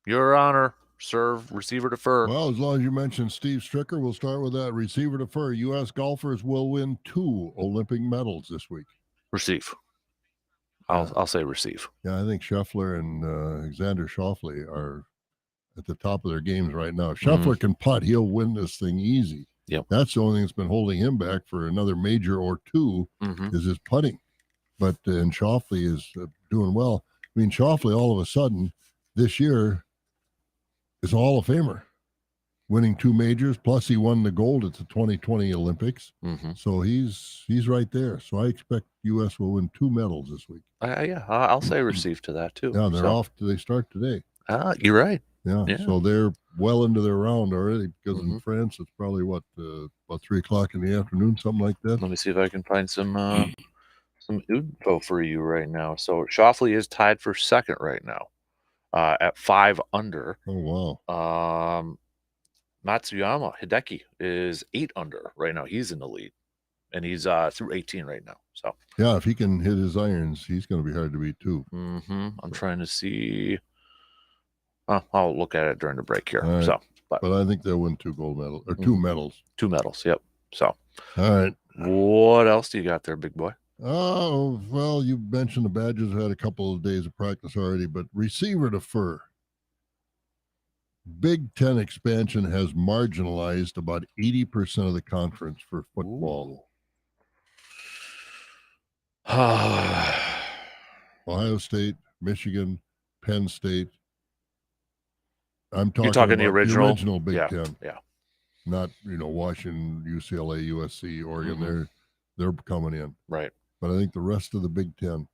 your honor. Serve, receiver, defer. Well, as long as you mentioned Steve Stricker, we'll start with that. Receiver defer. U.S. golfers will win 2 Olympic medals this week. Receive. I'll say receive. Yeah, I think Scheffler and Alexander Schauffele are at the top of their games right now. If Scheffler can putt, he'll win this thing easy. Yep. That's the only thing that's been holding him back for another major or 2 is his putting. But and Schauffele is doing well. I mean, Schauffele all of a sudden this year is a Hall of Famer, winning 2 majors. Plus, he won the gold at the 2020 Olympics. So he's right there. So I expect U.S. will win 2 medals this week. I'll say receive to that too. Yeah, they're off. They start today. You're right. Yeah, so they're well into their round already because in France it's probably about 3:00 in the afternoon, something like that. Let me see if I can find some info for you right now. So Schauffele is tied for second right now at 5 under. Oh wow. Matsuyama Hideki is 8 under right now. He's in the lead, and he's through 18 right now. So yeah, if he can hit his irons, he's going to be hard to beat too. I'm trying to see. I'll look at it during the break here. Right. So, but I think they'll win 2 gold medals or 2 medals. 2 medals. Yep. So, all right. What else do you got there, big boy? Oh well, you mentioned the Badgers had a couple of days of practice already, but receiver defer. Big Ten expansion has marginalized about 80% of the conference for football. Ohio State, Michigan, Penn State. You're talking the original Big Ten. Yeah. Not, Washington, UCLA, USC, Oregon. They're coming in. Right. But I think the rest of the Big Ten.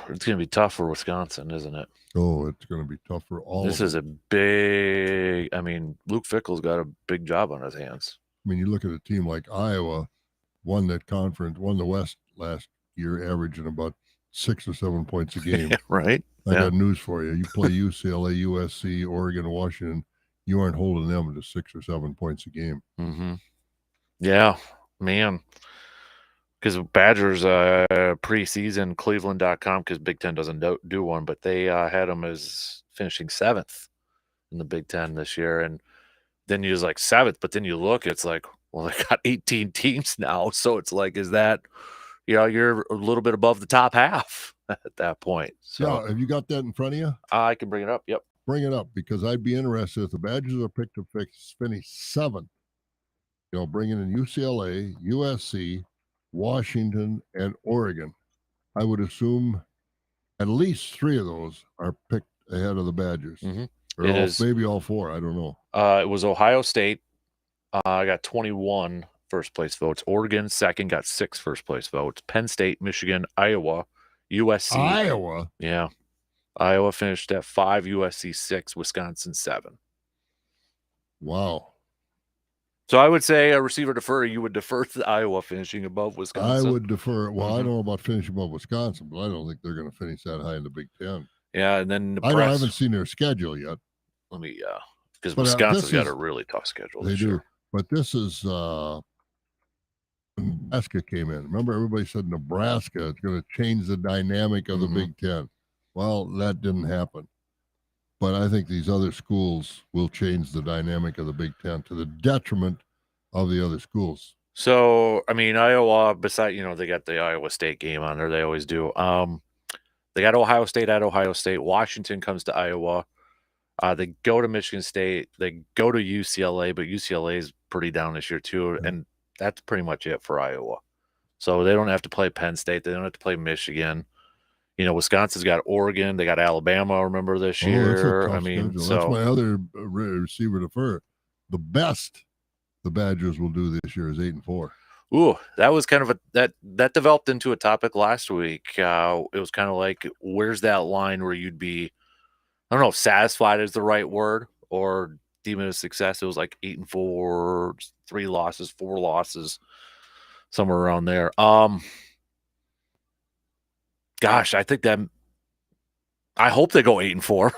It's going to be tough for Wisconsin, isn't it? Oh, it's going to be tough for all. This is a big. I mean, Luke Fickell's got a big job on his hands. I mean, you look at a team like Iowa, won that conference, won the West last year, averaging about 6 or 7 points a game. Right. I got news for you. You play UCLA, USC, Oregon, Washington. You aren't holding them to 6 or 7 points a game. Yeah, man. Because Badgers preseason Cleveland.com, because Big Ten doesn't do one, but they had them as finishing 7th in the Big Ten this year. And then you was like 7th, but then you look, it's like, well, they got 18 teams now. So it's like, is that, you're a little bit above the top half at that point. So yeah, have you got that in front of you? I can bring it up. Yep. Bring it up, because I'd be interested if the Badgers are picked to finish 7th. Bringing in UCLA, USC, Washington, and Oregon. I would assume at least 3 of those are picked ahead of the Badgers. Or maybe all 4. I don't know. It was Ohio State. I got 21 first place votes. Oregon second, got 6 first place votes. Penn State, Michigan, Iowa, USC. Iowa? Yeah. Iowa finished at 5, USC 6, Wisconsin 7. Wow. So I would say a receiver defer. You would defer to Iowa finishing above Wisconsin. I would defer. Well, I don't know about finishing above Wisconsin, but I don't think they're going to finish that high in the Big Ten. Yeah, and then Nebraska. I haven't seen their schedule yet. Let me, because Wisconsin's got a really tough schedule. They do. But this is Nebraska came in. Remember, everybody said Nebraska is going to change the dynamic of the Big Ten. Well, that didn't happen. But I think these other schools will change the dynamic of the Big Ten to the detriment of the other schools. So, I mean, Iowa, besides, they got the Iowa State game on there. They always do. They got Ohio State at Ohio State. Washington comes to Iowa. They go to Michigan State. They go to UCLA, but UCLA is pretty down this year too. And that's pretty much it for Iowa. So they don't have to play Penn State. They don't have to play Michigan. Wisconsin's got Oregon. They got Alabama, remember, this year. I mean, schedule. so That's my other receiver to fur. The best the Badgers will do this year is 8-4. Ooh, that was kind of that developed into a topic last week. It was kind of like, where's that line where you'd be, I don't know if satisfied is the right word or deem it a success. It was like 8-4, 3 losses, 4 losses, somewhere around there. Gosh, I think I hope they go 8-4.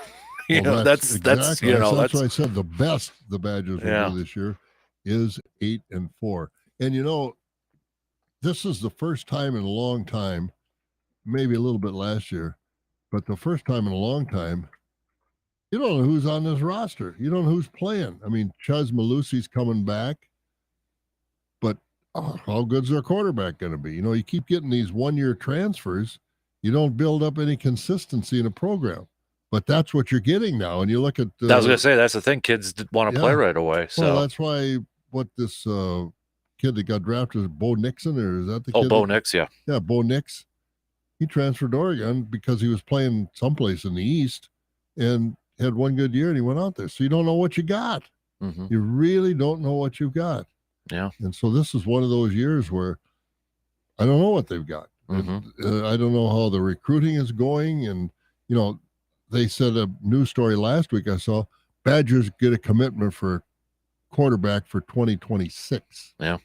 That's exactly. That's why I said the best the Badgers will do this year is 8-4. And this is the first time in a long time, maybe a little bit last year, but the first time in a long time, you don't know who's on this roster. You don't know who's playing. I mean, Chuz Malusi's coming back, but how good's their quarterback going to be? You keep getting these one-year transfers. You don't build up any consistency in a program. But that's what you're getting now. And you look at I was going to say, that's the thing. Kids want to play right away. So well, that's why this kid that got drafted is Bo Nixon, or is that the kid? Oh, Bo Nix, yeah. Yeah, Bo Nix. He transferred to Oregon because he was playing someplace in the East and had one good year, and he went out there. So you don't know what you got. Mm-hmm. You really don't know what you've got. Yeah. And so this is one of those years where I don't know what they've got. Mm-hmm. I don't know how the recruiting is going. And, they said a news story last week I saw, Badgers get a commitment for quarterback for 2026. Yeah.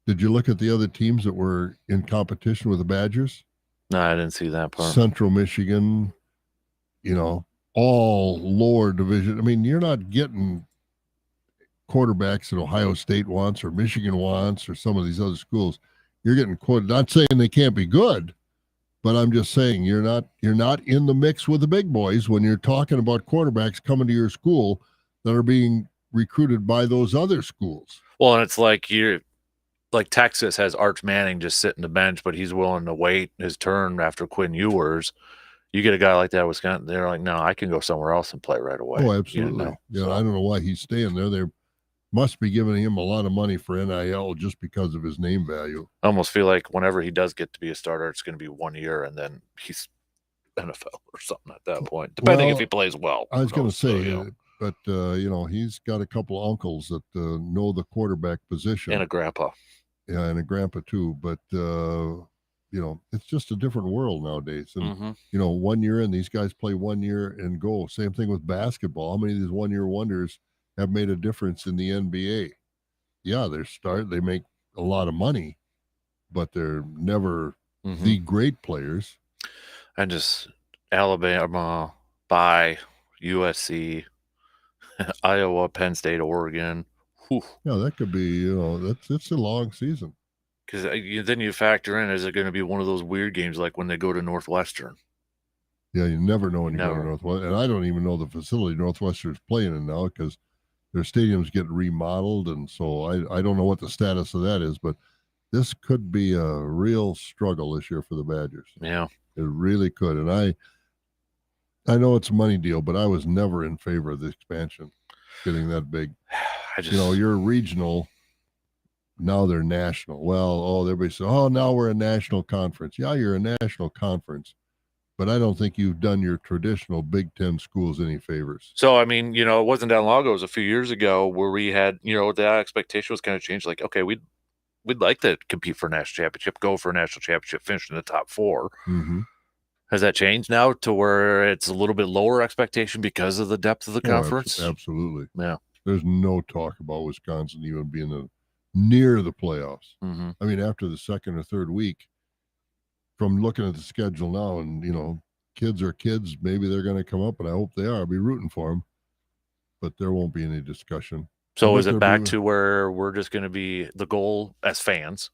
Did you look at the other teams that were in competition with the Badgers? No, I didn't see that part. Central Michigan, all lower division. I mean, you're not getting quarterbacks that Ohio State wants or Michigan wants or some of these other schools. You're getting not saying they can't be good, but I'm just saying you're not in the mix with the big boys when you're talking about quarterbacks coming to your school that are being recruited by those other schools. Well, and it's like Texas has Arch Manning just sitting the bench, but he's willing to wait his turn after Quinn Ewers. You get a guy like that, Wisconsin, they're like, no, I can go somewhere else and play right away. Oh, absolutely. I don't know why he's staying there. They must be giving him a lot of money for NIL just because of his name value. I almost feel like whenever he does get to be a starter, it's going to be 1 year, and then he's NFL or something at that point, depending if he plays well. I was going to say, but he's got a couple of uncles that know the quarterback position. And a grandpa. Yeah, and a grandpa too. But, it's just a different world nowadays. And, 1 year in, these guys play 1 year and go. Same thing with basketball. How many of these one-year wonders have made a difference in the NBA? Yeah, they make a lot of money, but they're never the great players. And just Alabama, by USC, Iowa, Penn State, Oregon. Whew. Yeah, that could be, it's a long season. Because then you factor in, is it going to be one of those weird games like when they go to Northwestern? Yeah, you never know when you go to Northwestern. And I don't even know the facility Northwestern's playing in now because their stadium's getting remodeled. And so I don't know what the status of that is, but this could be a real struggle this year for the Badgers. Yeah. It really could. And I know it's a money deal, but I was never in favor of the expansion getting that big. You're regional. Now they're national. Well, everybody says, now we're a national conference. Yeah, you're a national conference, but I don't think you've done your traditional Big Ten schools any favors. So, I mean, it wasn't that long ago. It was a few years ago where we had, the expectation was kind of changed. Like, okay, we'd like to compete for a national championship, go for a national championship, finish in the top 4. Mm-hmm. Has that changed now to where it's a little bit lower expectation because of the depth of the conference? Absolutely. Yeah. There's no talk about Wisconsin even being near the playoffs. Mm-hmm. I mean, after the second or third week, from looking at the schedule now, and kids are kids. Maybe they're going to come up, and I hope they are. I'll be rooting for them, but there won't be any discussion. So is it back to where we're just going to be the goal as fans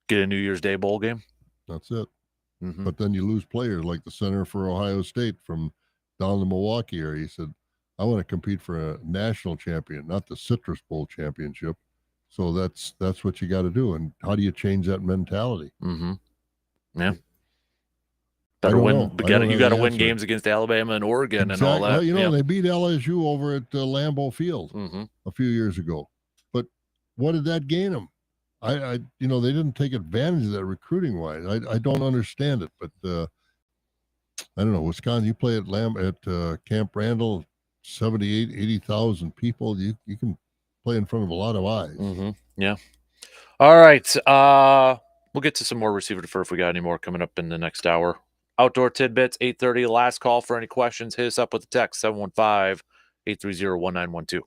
Get a New Year's Day bowl game. That's it. Mhm. But then you lose players like the center for Ohio State from down the Milwaukee area. He said, I want to compete for a national champion, not the Citrus Bowl championship. So that's what you got to do. And how do you change that mentality? Mhm. Yeah. I Better don't win. know. I don't You have got to the win answer. games against Alabama and Oregon and all Exactly. Well, that. Yeah. they beat LSU over at Lambeau Field Mhm. a few years ago. But what did that gain them? They didn't take advantage of that recruiting wise. I don't understand it, but I don't know. Wisconsin, you play at Camp Randall, 78, 80,000 people. You can play in front of a lot of eyes. Mhm. Yeah. All right. We'll get to some more receiver defer if we got any more coming up in the next hour. Outdoor tidbits, 8:30. Last call for any questions. Hit us up with the text 715-830-1912.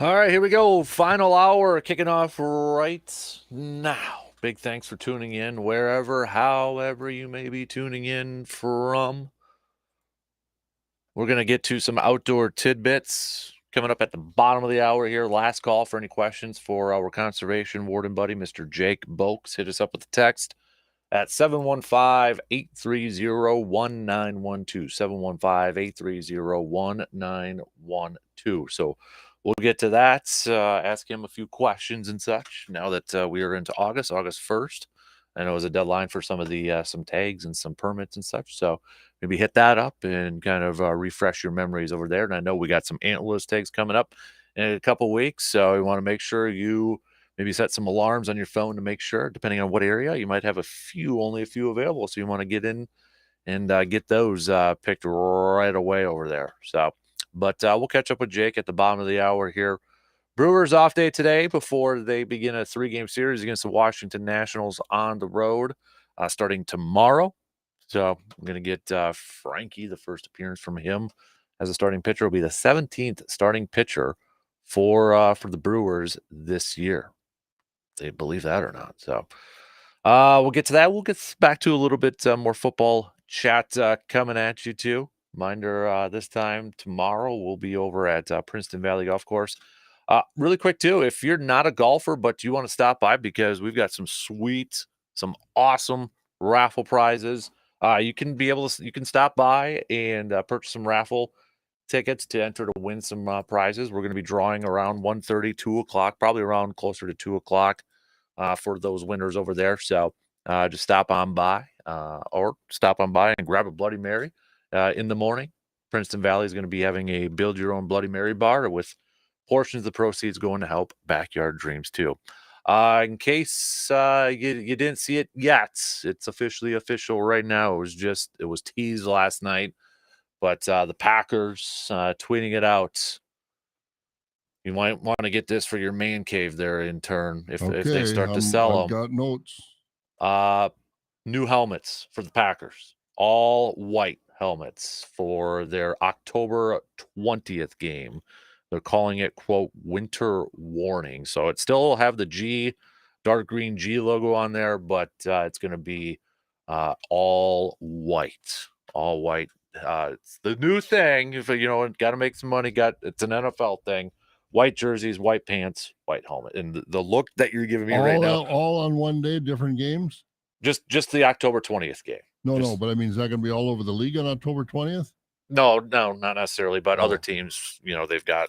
All right, here we go. Final hour kicking off right now. Big thanks for tuning in wherever, however you may be tuning in from. We're going to get to some outdoor tidbits coming up at the bottom of the hour here. Last call for any questions for our conservation warden buddy, Mr. Jake Boakes. Hit us up with a text at 715-830-1912. 715-830-1912. So we'll get to that, ask him a few questions and such now that we are into August 1st. I know it was a deadline for some of the some tags and some permits and such. So maybe hit that up and kind of refresh your memories over there. And I know we got some antlerless tags coming up in a couple weeks. So we want to make sure you maybe set some alarms on your phone to make sure, depending on what area, you might have only a few available. So you want to get in and get those picked right away over there. So, but we'll catch up with Jake at the bottom of the hour here. Brewers off day today before they begin a 3-game series against the Washington Nationals on the road starting tomorrow. So I'm going to get Frankie, the first appearance from him as a starting pitcher. Will be the 17th starting pitcher for the Brewers this year. They believe that or not. So we'll get to that. We'll get back to a little bit more football chat coming at you too. Reminder this time tomorrow we'll be over at Princeton Valley Golf Course. Really quick too, if you're not a golfer but you want to stop by because we've got some awesome raffle prizes. You can stop by and purchase some raffle tickets to enter to win some prizes. We're going to be drawing around 1:30, 2 o'clock, probably around closer to 2 o'clock for those winners over there. So just stop on by and grab a Bloody Mary in the morning. Princeton Valley is going to be having a build your own Bloody Mary bar with portions of the proceeds going to help Backyard Dreams too. In case you didn't see it yet, it's officially official right now. It was teased last night, but the Packers tweeting it out. You might want to get this for your man cave there in turn if they start to sell I've them. got notes. New helmets for the Packers, all white helmets for their October 20th game. They're calling it, quote, winter warning. So it still have the dark green G logo on there, but it's going to be all white. All white. It's the new thing. If got to make some money. It's an NFL thing. White jerseys, white pants, white helmet, and the look that you're giving me right now. All on one day, different games. Just the October 20th game. No, but I mean, is that going to be all over the league on October 20th? No, not necessarily. But other teams, they've got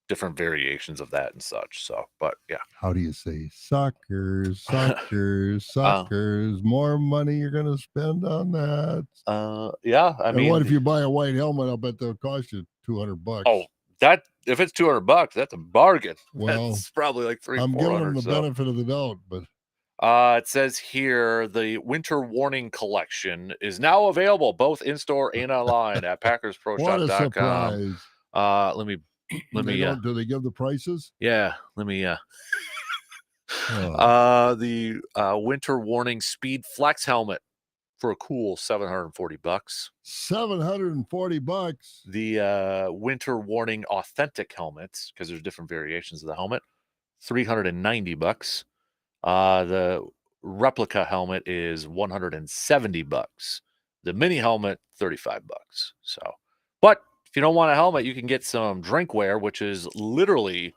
different variations of that and such. So, but yeah. How do you say suckers? More money you're going to spend on that. Yeah. I mean, what if you buy a white helmet? I'll bet they'll cost you $200. Oh, if it's $200, that's a bargain. Well, that's probably like $300. I'm giving them the benefit of the doubt, but. It says here the Winter Warning Collection is now available both in store and online at PackersProShop.com. What a surprise! Let me. Do they give the prices? Yeah, let me. The Winter Warning Speed Flex helmet for a cool $740. $740. The Winter Warning Authentic helmets, because there's different variations of the helmet, $390. The replica helmet is $170. The mini helmet, $35. So, but if you don't want a helmet, you can get some drinkware, which is literally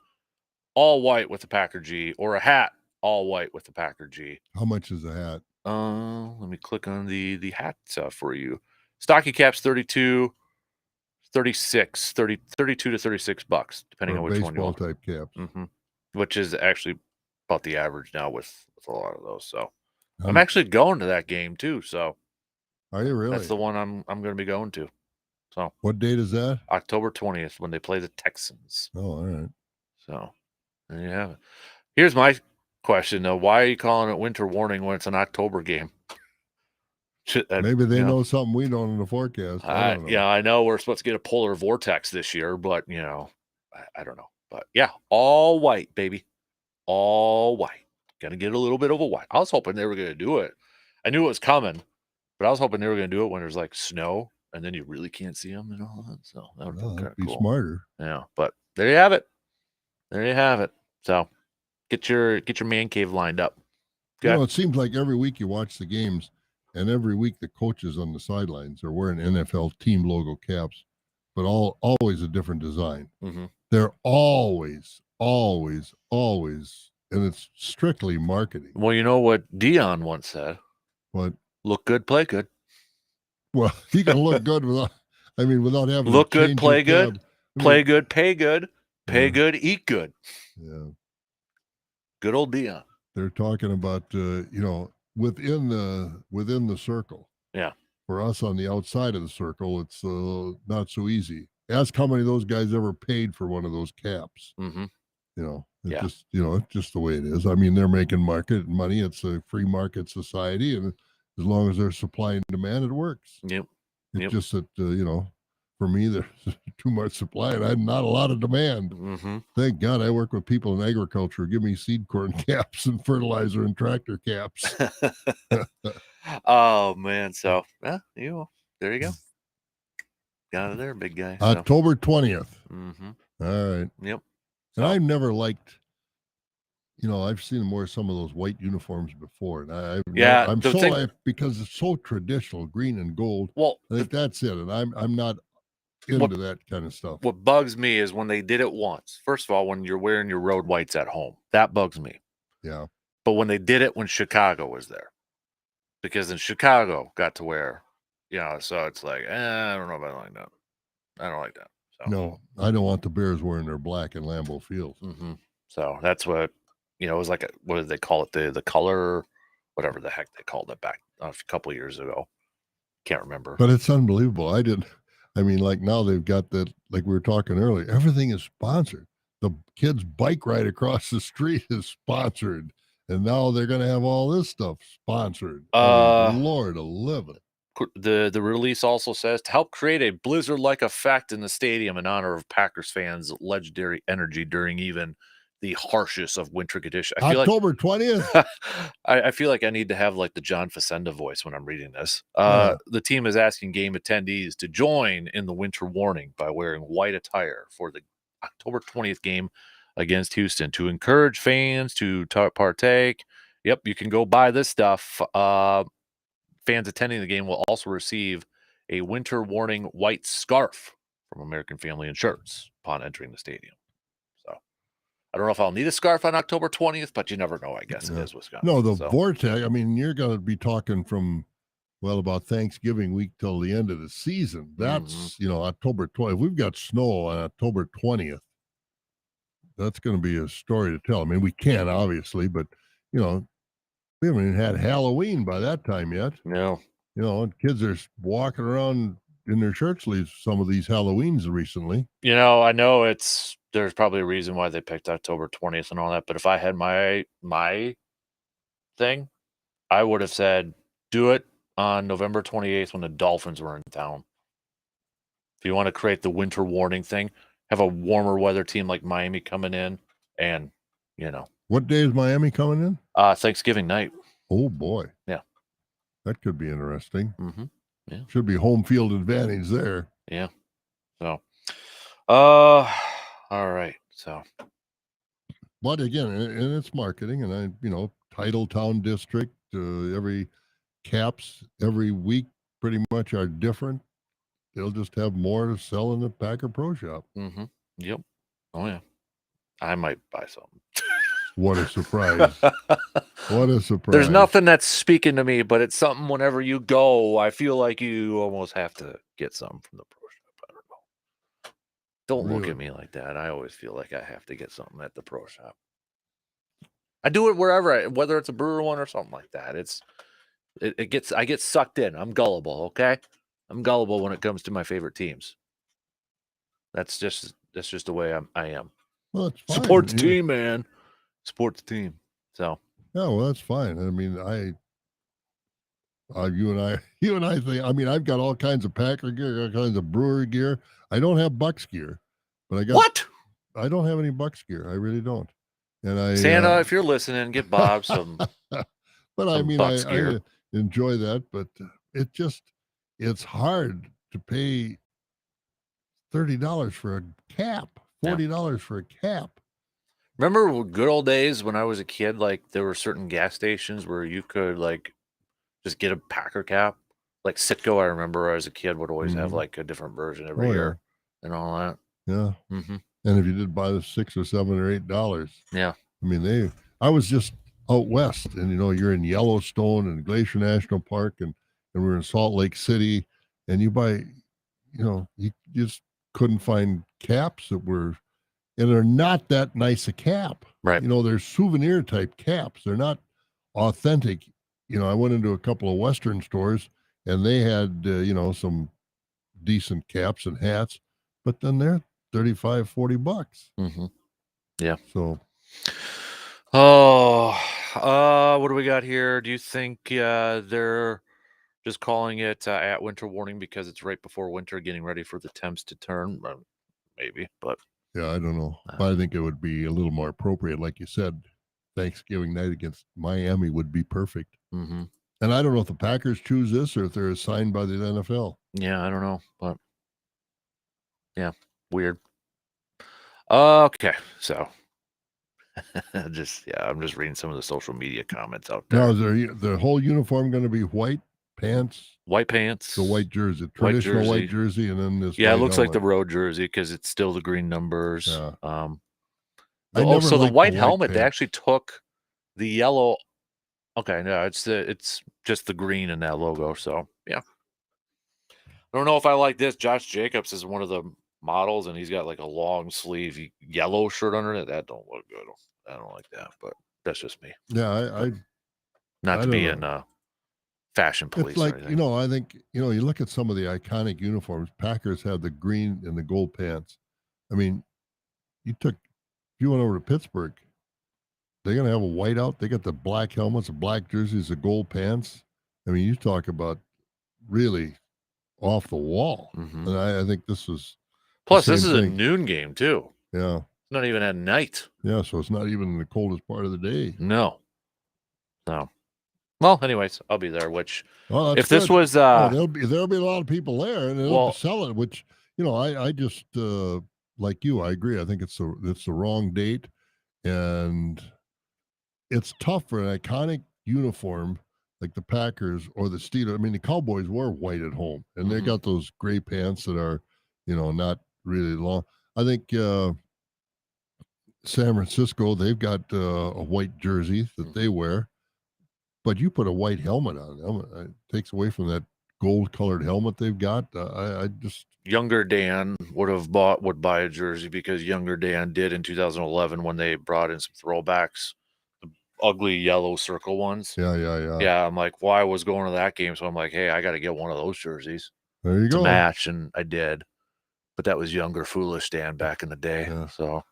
all white with the Packer G, or a hat all white with the Packer G. How much is the hat? Let me click on the hat for you. Stocking caps 32, 36, 32 to $36, depending on which one you want. Baseball type caps. Mm-hmm. Which is actually about the average now with a lot of those. So I'm actually going to that game too. So are you really? That's the one I'm going to be going to. So what date is that? October 20th when they play the Texans. Oh, all right. So there you have it. Here's my question though: why are you calling it winter warning when it's an October game? Maybe they know something we don't in the forecast. I don't know. Yeah, I know we're supposed to get a polar vortex this year, but I don't know. But yeah, all white, baby. All white. Gonna get a little bit of a white. I was hoping they were gonna do it. I knew it was coming, but I was hoping they were gonna do it when there's like snow and then you really can't see them and all that. So that would be kind of cool. Smarter. Yeah, but there you have it. There you have it. So get your man cave lined up. You Okay. know, it seems like every week you watch the games, and every week the coaches on the sidelines are wearing NFL team logo caps, but always a different design. Mm-hmm. They're always, and it's strictly marketing. Well, you know what Dion once said: But "Look good, play good." well, you can look good without having Look to good, change your play good, cab. play good, pay good, pay Yeah. good, eat good. Yeah. Good old Dion. They're talking about within the circle. Yeah. For us on the outside of the circle, it's not so easy. Ask how many of those guys ever paid for one of those caps. Mm-hmm. Yeah. It's just the way it is. I mean, they're making market money. It's a free market society, and as long as there's supply and demand, it works. Yep. It's Yep. just that for me, there's too much supply and I'm not a lot of demand. Mm-hmm. Thank God I work with people in agriculture. Give me seed corn caps and fertilizer and tractor caps. Oh man. So yeah, there you go. Got it there, big guy. So. October 20th. Mm-hmm. All right. Yep. And I've never liked, I've seen them wear some of those white uniforms before, and I'm so because it's so traditional, green and gold. Well, I think that's it, and I'm not into that kind of stuff. What bugs me is when they did it once. First of all, when you're wearing your road whites at home, that bugs me. Yeah. But when they did it when Chicago was there, because in Chicago got to wear, so it's like, I don't know if I like that. I don't like that. So. No, I don't want the Bears wearing their black in Lambeau Field. Mm-hmm. So that's what, it was like, what did they call it? The color, whatever the heck they called it back a couple of years ago. Can't remember. But it's unbelievable. Like now they've got that, like we were talking earlier, everything is sponsored. The kids' bike ride across the street is sponsored. And now they're going to have all this stuff sponsored. Lord 11. The release also says to help create a blizzard-like effect in the stadium in honor of Packers fans' legendary energy during even the harshest of winter conditions. October 20th. I feel like I need to have like the John Facenda voice when I'm reading this. The team is asking game attendees to join in the winter warning by wearing white attire for the October 20th game against Houston to encourage fans to partake. Yep, you can go buy this stuff. Fans attending the game will also receive a winter warning white scarf from American Family Insurance upon entering the stadium. So I don't know if I'll need a scarf on October 20th, but you never know. I guess it is Wisconsin. No, the vortex, you're going to be talking from, about Thanksgiving week till the end of the season. That's, October 20th. We've got snow on October 20th. That's going to be a story to tell. I mean, we can't, obviously, but, we haven't even had Halloween by that time yet. No. And kids are walking around in their shirt sleeves some of these Halloweens recently. I know there's probably a reason why they picked October 20th and all that, but if I had my thing, I would have said do it on November 28th when the Dolphins were in town. If you want to create the winter warning thing, have a warmer weather team like Miami coming in and, What day is Miami coming in? Thanksgiving night. Oh, boy. Yeah. That could be interesting. Mm-hmm. Yeah. Should be home field advantage there. Yeah. So, all right. So. But again, and it's marketing, and Titletown District, every caps every week pretty much are different. They'll just have more to sell in the Packer Pro Shop. Mm-hmm. Yep. Oh, yeah. I might buy something. What a surprise. What a surprise. There's nothing that's speaking to me, but it's something whenever you go, I feel like you almost have to get something from the Pro Shop. I don't know. Don't look at me like that. I always feel like I have to get something at the Pro Shop. I do it wherever, whether it's a Brewer one or something like that. I get sucked in. I'm gullible, okay? I'm gullible when it comes to my favorite teams. That's just the way I am. Well, it's fine. Support the team, man. Support the team. So. Yeah, well, that's fine. I mean, you and I think. I mean, I've got all kinds of Packer gear, all kinds of Brewer gear. I don't have Bucks gear, but I got what? I don't have any Bucks gear. I really don't. And Santa, if you're listening, get Bob some. But I mean, I enjoy that, but it's hard to pay $30 for a cap, $40 for a cap. Remember good old days when I was a kid? Like there were certain gas stations where you could like just get a Packer cap. Like Citgo, I remember as a kid would always have Mhm. like a different version every Oh, yeah. year and all that. Yeah. Mm-hmm. And if you did buy the $6 or $7 or $8, Yeah. I mean, I was just out west, and you're in Yellowstone and Glacier National Park, and we're in Salt Lake City, and you buy, you just couldn't find caps that were, and they're not that nice a cap. Right. They're souvenir type caps. They're not authentic. I went into a couple of Western stores, and they had, some decent caps and hats, but then they're 35, $40. Mm-hmm. Yeah. So Oh, what do we got here? Do you think they're just calling it at winter warning because it's right before winter, getting ready for the temps to turn? Maybe, but yeah, I don't know. uh, But I think it would be a little more appropriate, like you said. Thanksgiving night against Miami would be perfect. mm-hmm. And I don't know if the Packers choose this or if they're assigned by the NFL. Yeah, I don't know, but yeah, weird. Okay, so I'm just reading some of the social media comments out Now, there. is the whole uniform going to be white pants, White pants, the white jersey, white traditional white jersey. jersey, and then this Yeah, it white looks like the helmet? road jersey because it's still the green numbers. Yeah, I Oh, never so the liked the white white helmet, they pants. actually took the yellow. Okay, no, it's just the green in that logo. So yeah, I don't know if I like this. Josh Jacobs is one of the models, and he's got like a long sleeve yellow shirt under it. That don't look good. I don't like that, but that's just me. Yeah, But not I to don't be know. in fashion It's police or like, anything. I think, you look at some of the iconic uniforms. Packers have the green and the gold pants. I mean, if you went over to Pittsburgh, they're gonna have a whiteout. They got the black helmets, the black jerseys, the gold pants. I mean, you talk about really off the wall. Hmm. And I think this is the Plus, this same is a thing. noon game too. Yeah. It's not even at night. Yeah. So it's not even the coldest part of the day. No. No. Well, anyways, I'll be there. Which, Oh, that's if this good. was, Oh, there'll be a lot of people there, and they'll well, sell it. Which I just like you. I agree. I think it's the wrong date, and it's tough for an iconic uniform like the Packers or the Steelers. I mean, the Cowboys were white at home, and they mhm, got those gray pants that are, not really long. I think San Francisco, they've got a white jersey that mhm. they wear, but you put a white helmet on them, it takes away from that gold colored helmet they've got. I just, Younger Dan would buy a jersey because younger Dan did in 2011 when they brought in some throwbacks, the ugly yellow circle ones. yeah, yeah, yeah. Yeah, I'm like, well, I was going to that game, so I'm like, hey, I got to get one of those jerseys There you to go. match, and I did. But that was younger, foolish Dan back in the day. Yeah, So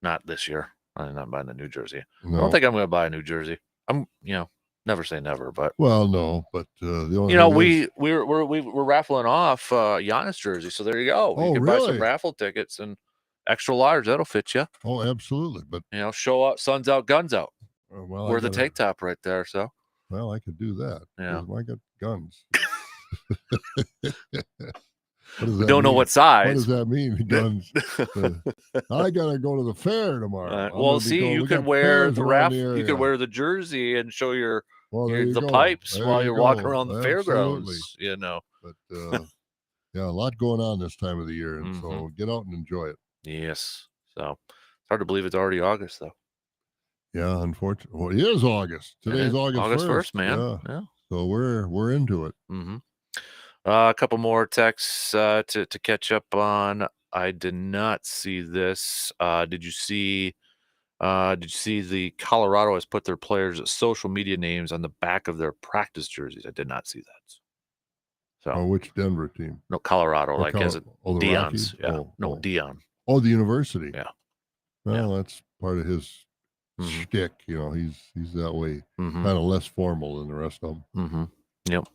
not this year. I'm not buying a new jersey. I don't no. think I'm going to buy a new jersey. Never say never, but Well, no, but the only thing is, we're raffling off Giannis jersey. So there you go. You oh, can buy some really? raffle tickets and extra large. That'll fit you. Oh, absolutely. But Show up, suns out, guns out. well, I Wear the gotta. tank top right there. So Well, I could do that yeah, because I got guns. What does we that don't know mean? what What does size. that mean? Guns. I gotta go to the fair tomorrow. I'm Well, gonna be see, going. you We could got wear fairs the around the You could area. wear the jersey and show Well, there your you the go. pipes There while you you're walking go. around the Absolutely. fairgrounds. But yeah, a lot going on this time of the year, and Hmm. so get out and enjoy it. Yes. So it's hard to believe it's already August, though. Yeah, unfortunately, well, it is August. It Today's is August August 1st, 1st. man. Yeah, Yeah. so we're into it. Hmm. A couple more texts to catch up on. I did not see this. Did you see the Colorado has put their players' social media names on the back of their practice jerseys? I did not see that. So Oh, which Denver team? no, Colorado, Or like as a the Rockies? Dion's. Yeah. No, Dion. Oh, the university. Yeah. Yeah. Well, that's part of his Hmm. shtick. He's that way, Hmm. kind of less formal than the rest of them. Hmm. Yep.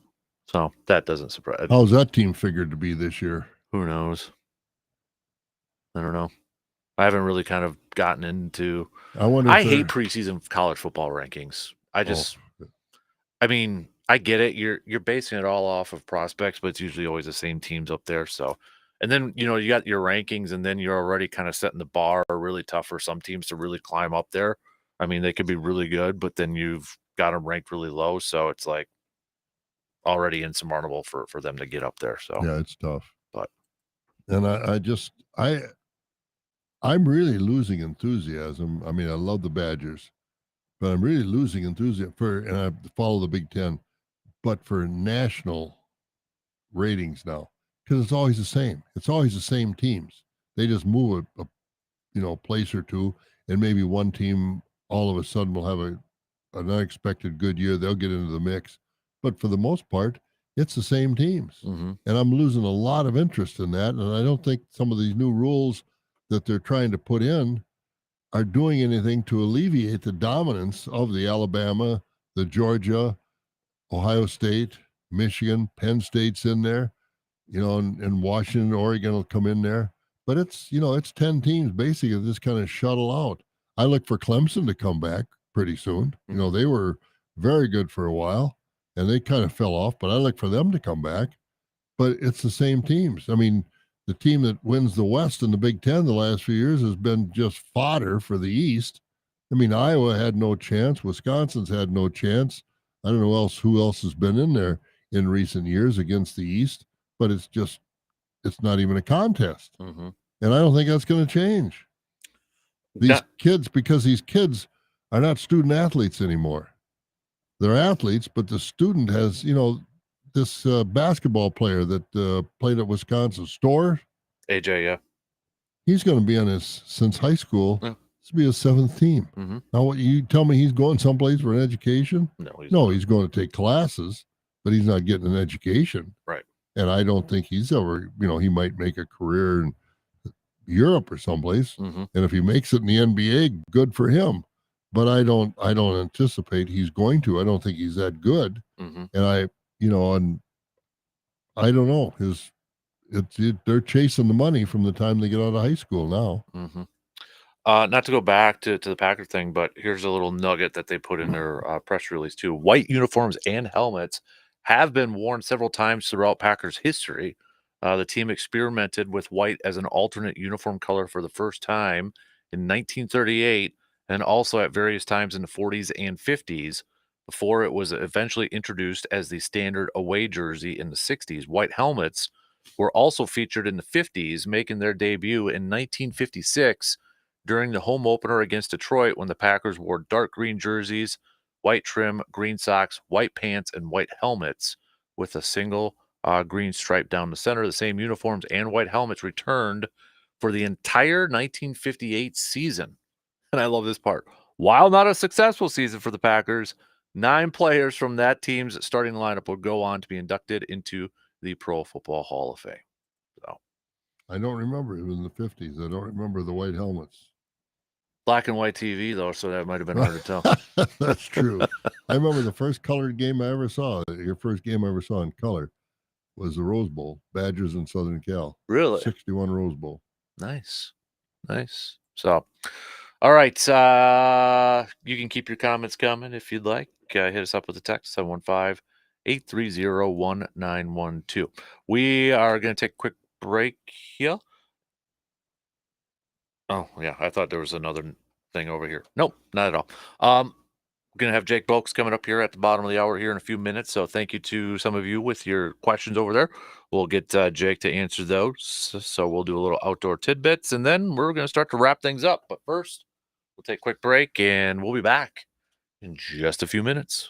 So that doesn't surprise. How's that team figured to be this year? Who knows? I don't know. I haven't really kind of gotten into. I wonder if I hate they're. preseason college football rankings. Oh, I mean, I get it. You're basing it all off of prospects, but it's usually always the same teams up there. So And then, you got your rankings, and then you're already kinda setting the bar really tough for some teams to really climb up there. I mean, they could be really good, but then you've got them ranked really low, so it's, like, already insurmountable for them to get up there, so Yeah, it's tough. but And I just I'm really losing enthusiasm. I mean, I love the Badgers, but I'm really losing enthusiasm for, and I follow the Big Ten, but for national ratings now, because it's always the same. It's always the same teams. They just move a place or two, and maybe one team all of a sudden will have an unexpected good year. They'll get into the mix, but for the most part, it's the same teams, Mhm. and I'm losing a lot of interest in that. And I don't think some of these new rules that they're trying to put in are doing anything to alleviate the dominance of the Alabama, the Georgia, Ohio State, Michigan, Penn State's in there, and Washington, Oregon will come in there. But it's 10 teams basically that just kind of shuttle out. I look for Clemson to come back pretty soon. Mhm. They were very good for a while and they kind of fell off, but I look for them to come back. But it's the same teams. I mean, the team that wins the West in the Big Ten the last few years has been just fodder for the East. I mean, Iowa had no chance. Wisconsin's had no chance. I don't know who else has been in there in recent years against the East, but it's not even a contest. Mhm. And I don't think that's going to change. These That kids, because these kids are not student athletes anymore. They're athletes, but the student has, this basketball player that played at Wisconsin Store. AJ, yeah. He's going to be on his since high school. Yeah. This will be his seventh team. Mhm. Now, what you tell me he's going someplace for an education? No, he's No, not. he's going to take classes, but he's not getting an education. Right. And I don't think he's ever, he might make a career in Europe or someplace. Mhm. And if he makes it in the NBA, good for him. But I don't anticipate he's going to. I don't think he's that good. Mhm. And and I don't know. They're chasing the money from the time they get out of high school now. Mhm. Not to go back to the Packer thing, but here's a little nugget that they put in their press release too. White uniforms and helmets have been worn several times throughout Packers history. The team experimented with white as an alternate uniform color for the first time in 1938, and also at various times in the 40s and 50s before it was eventually introduced as the standard away jersey in the 60s. White helmets were also featured in the 50s, making their debut in 1956 during the home opener against Detroit when the Packers wore dark green jerseys, white trim, green socks, white pants, and white helmets with a single green stripe down the center. The same uniforms and white helmets returned for the entire 1958 season. And I love this part. While not a successful season for the Packers, 9 players from that team's starting lineup would go on to be inducted into the Pro Football Hall of Fame. So I don't remember it was in the 50s. I don't remember the white helmets. black and white TV though, so that might have been hard to tell. That's true. I remember the first colored game I ever saw. Your first game I ever saw in color was the Rose Bowl, Badgers in Southern Cal, Really? 61 Rose Bowl. Nice. Nice. So, all right. You can keep your comments coming if you'd like. Hit us up with a text 715-830-1912. We are going to take a quick break here. Oh, yeah. I thought there was another thing over here. Nope, not at all. We're going to have Jake Bulks coming up here at the bottom of the hour here in a few minutes. So thank you to some of you with your questions over there. We'll get Jake to answer those. So we'll do a little outdoor tidbits and then we're going to start to wrap things up. But first, we'll take a quick break and we'll be back in just a few minutes.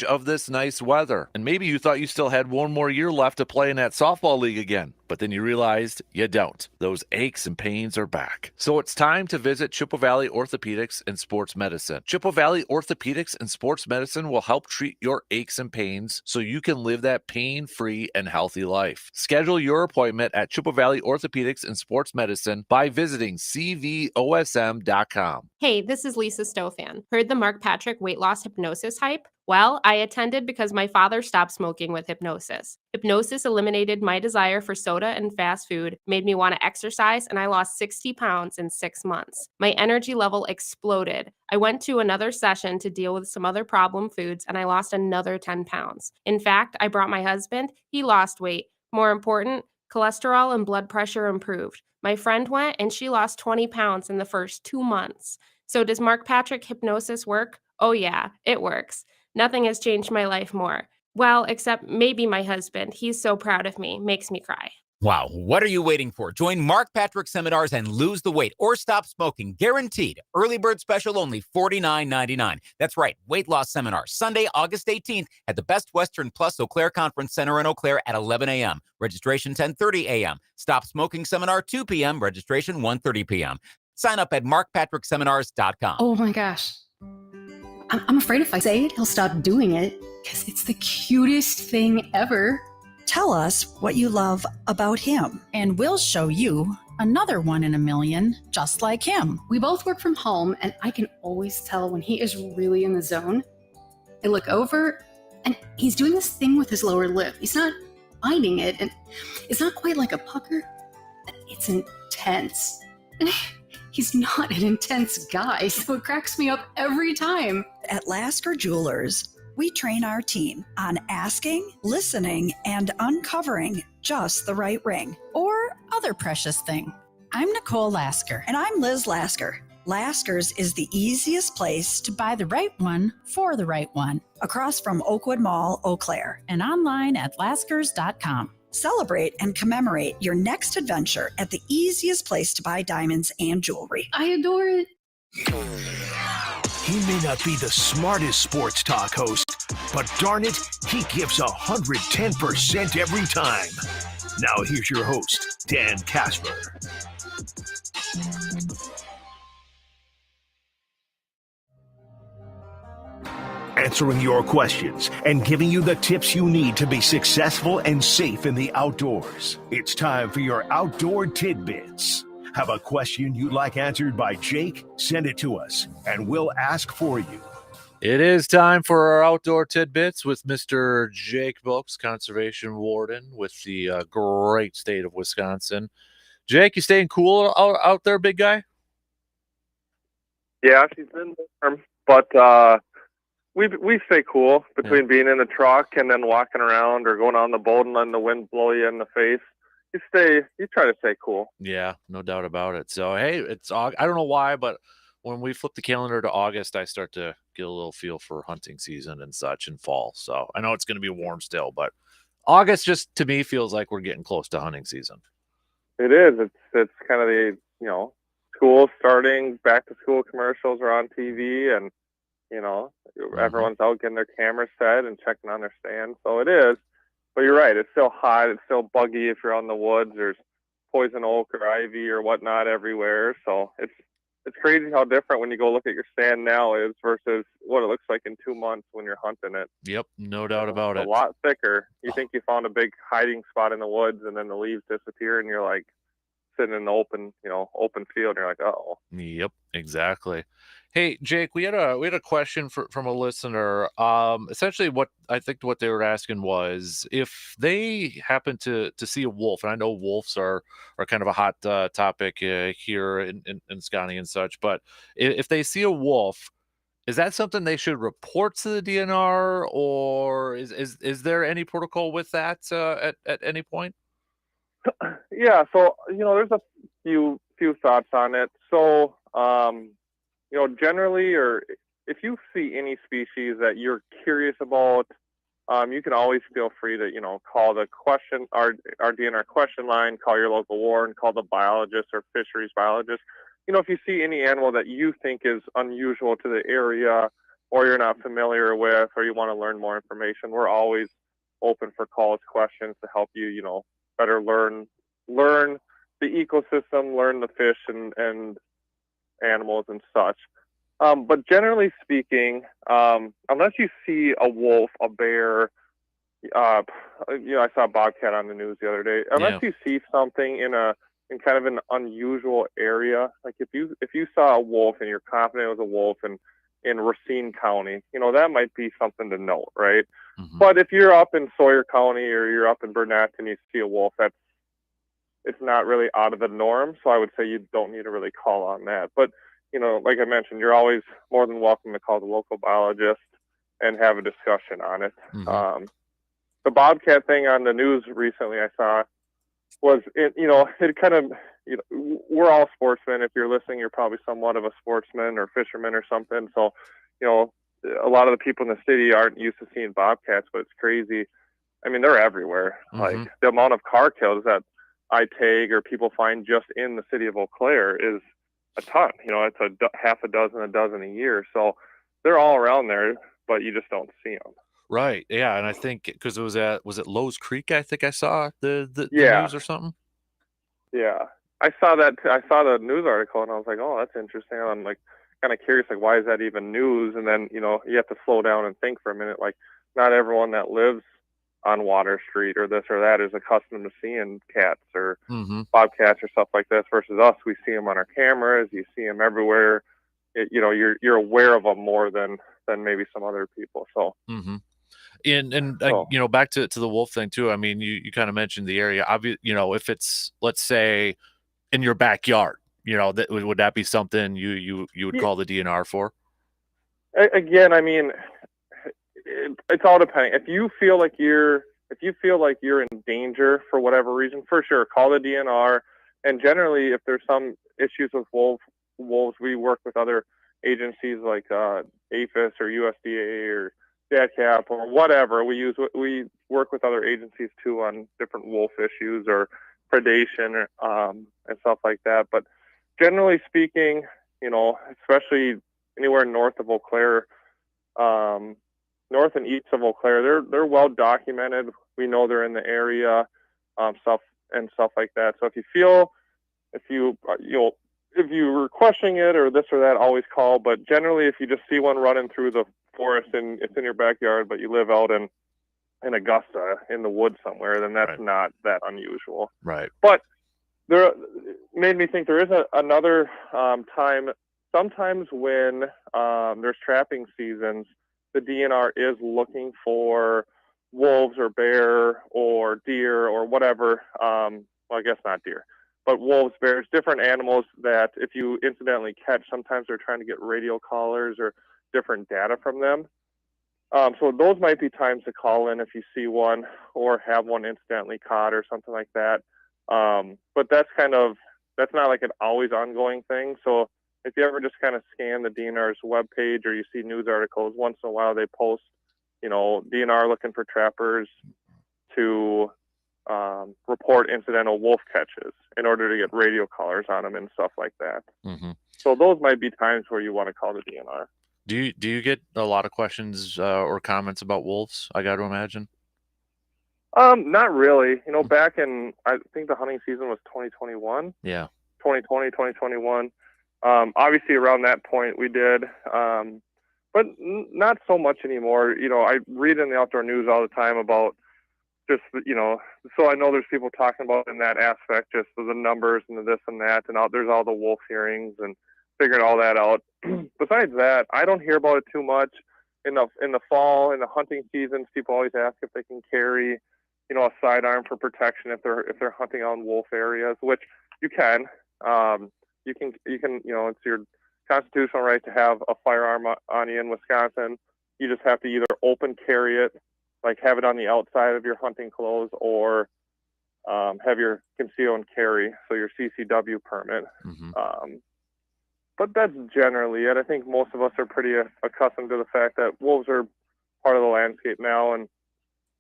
Of this nice weather. And maybe you thought you still had one more year left to play in that softball league again, but then you realized you don't. Those aches and pains are back. So it's time to visit Chippewa Valley Orthopedics and Sports Medicine. Chippewa Valley Orthopedics and Sports Medicine will help treat your aches and pains so you can live that pain-free and healthy life. Schedule your appointment at Chippewa Valley Orthopedics and Sports Medicine by visiting cvosm.com. Hey, this is Lisa Stofan. Heard the Mark Patrick weight loss hypnosis hype? Well, I attended because my father stopped smoking with hypnosis. Hypnosis eliminated my desire for soda and fast food, made me want to exercise, and I lost 60 pounds in 6 months. My energy level exploded. I went to another session to deal with some other problem foods, and I lost another 10 pounds. In fact, I brought my husband. He lost weight. More important, cholesterol and blood pressure improved. My friend went and she lost 20 pounds in the first 2 months. So does Mark Patrick hypnosis work? Oh yeah, it works. Nothing has changed my life more. Well, except maybe my husband. He's so proud of me, makes me cry. Wow, what are you waiting for? Join Mark Patrick Seminars and lose the weight or stop smoking, guaranteed. Early bird special only $49.99. That's right, weight loss seminar, Sunday, August 18th at the Best Western Plus Eau Claire Conference Center in Eau Claire at 11 a.m. Registration 10:30 a.m. Stop smoking seminar 2 p.m. Registration 1:30 p.m. Sign up at markpatrickseminars.com. Oh my gosh. I'm afraid if I say it, he'll stop doing it because it's the cutest thing ever. Tell us what you love about him, and we'll show you another one in a million just like him. We both work from home, and I can always tell when he is really in the zone. I look over, and he's doing this thing with his lower lip. He's not biting it, and it's not quite like a pucker. It's intense. He's not an intense guy, so it cracks me up every time. At Lasker Jewelers, we train our team on asking, listening, and uncovering just the right ring. Or other precious thing. I'm Nicole Lasker. And I'm Liz Lasker. Lasker's is the easiest place To buy the right one for the right one. across from Oakwood Mall, Eau Claire. And online at laskers.com. Celebrate and commemorate your next adventure at the easiest place to buy diamonds and jewelry. I adore it. He may not be the smartest sports talk host, but darn it, he gives 110% every time. Now here's your host, Dan Kasper. Answering your questions and giving you the tips you need to be successful and safe in the outdoors. It's time for your Outdoor Tidbits. Have a question you'd like answered by Jake? Send it to us, and we'll ask for you. It is time for our Outdoor Tidbits with Mr. Jake Bilks, Conservation Warden with the great state of Wisconsin. Jake, you staying cool out there, big guy? Yeah, she's been warm, but we stay cool between being in the truck and then walking around or going on the boat and letting the wind blow you in the face. You try to stay cool. Yeah, no doubt about it. So, hey, I don't know why, but when we flip the calendar to August, I start to get a little feel for hunting season and such in fall. So I know it's going to be warm still, but August just to me feels like we're getting close to hunting season. It is. It's kind of the, school starting, back to school commercials are on TV, and, everyone's out getting their cameras set and checking on their stand. So it is. But you're right. It's still hot. It's still buggy if you're out in the woods. There's poison oak or ivy or whatnot everywhere. So it's crazy how different when you go look at your stand now is versus what it looks like in 2 months when you're hunting it. Yep, no doubt about it. A lot thicker. You think you found a big hiding spot in the woods, and then the leaves disappear, and you're like sitting in the open field, and you're like, uh-oh. Yep, exactly. Hey, Jake, we had a question from a listener. Essentially, what they were asking was if they happen to see a wolf, and I know wolves are kind of a hot topic here in Scotty and such, but if they see a wolf, is that something they should report to the DNR, or is there any protocol with that at any point? Yeah, so there's a few thoughts on it. So generally, or if you see any species that you're curious about, you can always feel free to call our DNR question line, call your local warden, call the biologist or fisheries biologist. If you see any animal that you think is unusual to the area, or you're not familiar with, or you want to learn more information, we're always open for calls, questions to help you, you know, better learn the ecosystem, learn the fish and animals and such. But generally speaking, unless you see a wolf, a bear, you know, I saw a bobcat on the news the other day. Unless you see something in kind of an unusual area, like if you saw a wolf and you're confident it was a wolf in Racine County, you know, that might be something to note, right? But if you're up in Sawyer County or you're up in Burnett and you see a wolf, it's not really out of the norm. So I would say you don't need to really call on that. But, you know, like I mentioned, you're always more than welcome to call the local biologist and have a discussion on it. The bobcat thing on the news recently I saw was, it kind of, you know, we're all sportsmen. If you're listening, you're probably somewhat of a sportsman or fisherman or something. So, you know, a lot of the people in the city aren't used to seeing bobcats, but it's crazy. I mean, they're everywhere. Like the amount of car kills that I tag or people find just in the city of Eau Claire is a ton. You know, it's half a dozen a year. So they're all around there, but you just don't see them. Right. Yeah. And I think because was it Lowe's Creek? I think I saw the news or something. Yeah. I saw that. I saw the news article and I was like, oh, that's interesting. I'm like kind of curious, like, why is that even news? And then, you know, you have to slow down and think for a minute. Like, not everyone that lives on Water Street or this or that is accustomed to seeing cats or bobcats or stuff like this versus us. We see them on our cameras. You see them everywhere. You know, you're aware of them more than maybe some other people. So. And you know, back to the wolf thing too. I mean, you kind of mentioned the area. You know, if it's, let's say, in your backyard, you know, would that be something you would call the DNR for? Again, I mean, it's all depending. If you feel like you're in danger for whatever reason, for sure, call the DNR. And generally, if there's some issues with wolves, we work with other agencies like APHIS or USDA or DATCAP or whatever. We work with other agencies too on different wolf issues or predation and stuff like that. But generally speaking, you know, especially anywhere north of Eau Claire, north and east of Eau Claire, they're well documented. We know they're in the area, stuff like that. So if you're questioning it or this or that, always call. But generally, if you just see one running through the forest and it's in your backyard, but you live out in Augusta in the woods somewhere, then that's not that unusual. Right. But there made me think there is another time. Sometimes when there's trapping seasons, the DNR is looking for wolves or bear or deer or whatever. Well, I guess not deer, but wolves, bears, different animals that if you incidentally catch, sometimes they're trying to get radio collars or different data from them. So those might be times to call in if you see one or have one incidentally caught or something like that. But that's not like an always ongoing thing. So if you ever just kind of scan the DNR's webpage or you see news articles, once in a while they post, you know, DNR looking for trappers to report incidental wolf catches in order to get radio collars on them and stuff like that. So those might be times where you want to call the DNR. Do you get a lot of questions or comments about wolves? I got to imagine. Not really. You know, back in, I think the hunting season was 2021. Yeah. 2020, 2021. Obviously around that point we did, but not so much anymore. You know, I read in the outdoor news all the time about just, you know, so I know there's people talking about in that aspect, just the numbers and the this and that, and there's all the wolf hearings and figuring all that out. Besides that, I don't hear about it too much. In the fall, in the hunting seasons, people always ask if they can carry, you know, a sidearm for protection if they're hunting out in wolf areas, which you can. You can, you know, it's your constitutional right to have a firearm on you in Wisconsin. You just have to either open carry it, like have it on the outside of your hunting clothes, or have your conceal and carry, so your CCW permit. But that's generally it. I think most of us are pretty accustomed to the fact that wolves are part of the landscape now, and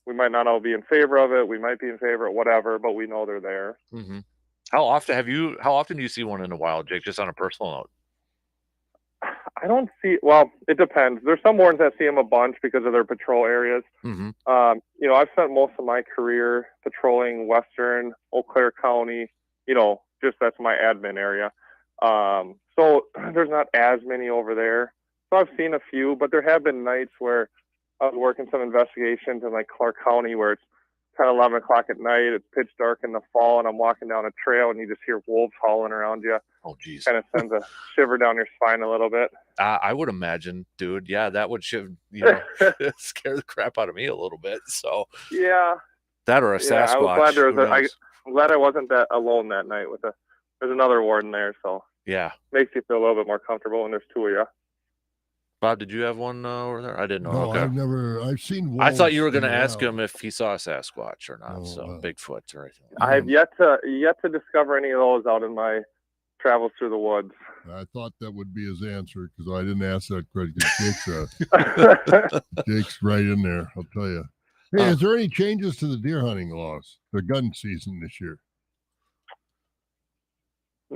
we might not all be in favor of it. We might be in favor of whatever, but we know they're there. How often do you see one in the wild, Jake, just on a personal note? I don't see. Well, it depends. There's some warrants that see them a bunch because of their patrol areas. Mm-hmm. I've spent most of my career patrolling Western Eau Claire County. Just that's my admin area. So there's not as many over there. So I've seen a few, but there have been nights where I was working some investigations in like Clark County where it's 10, 11 o'clock at night. It's pitch dark in the fall, and I'm walking down a trail, and you just hear wolves howling around you. Oh, geez. Kind of sends a shiver down your spine a little bit. I would imagine, dude. Yeah, that would scare the crap out of me a little bit. So yeah, that or a Sasquatch. I'm glad I wasn't that alone that night. There's another warden there, so yeah, makes you feel a little bit more comfortable when there's two of you. Bob, did you have one over there? I didn't know. No, okay. I've seen wolves. I thought you were going to ask him if he saw a Sasquatch or not. Bigfoot or anything. I have yet to discover any of those out in my travels through the woods. I thought that would be his answer because I didn't ask that question. Jake's right in there, I'll tell you. Hey, is there any changes to the deer hunting laws, the gun season this year?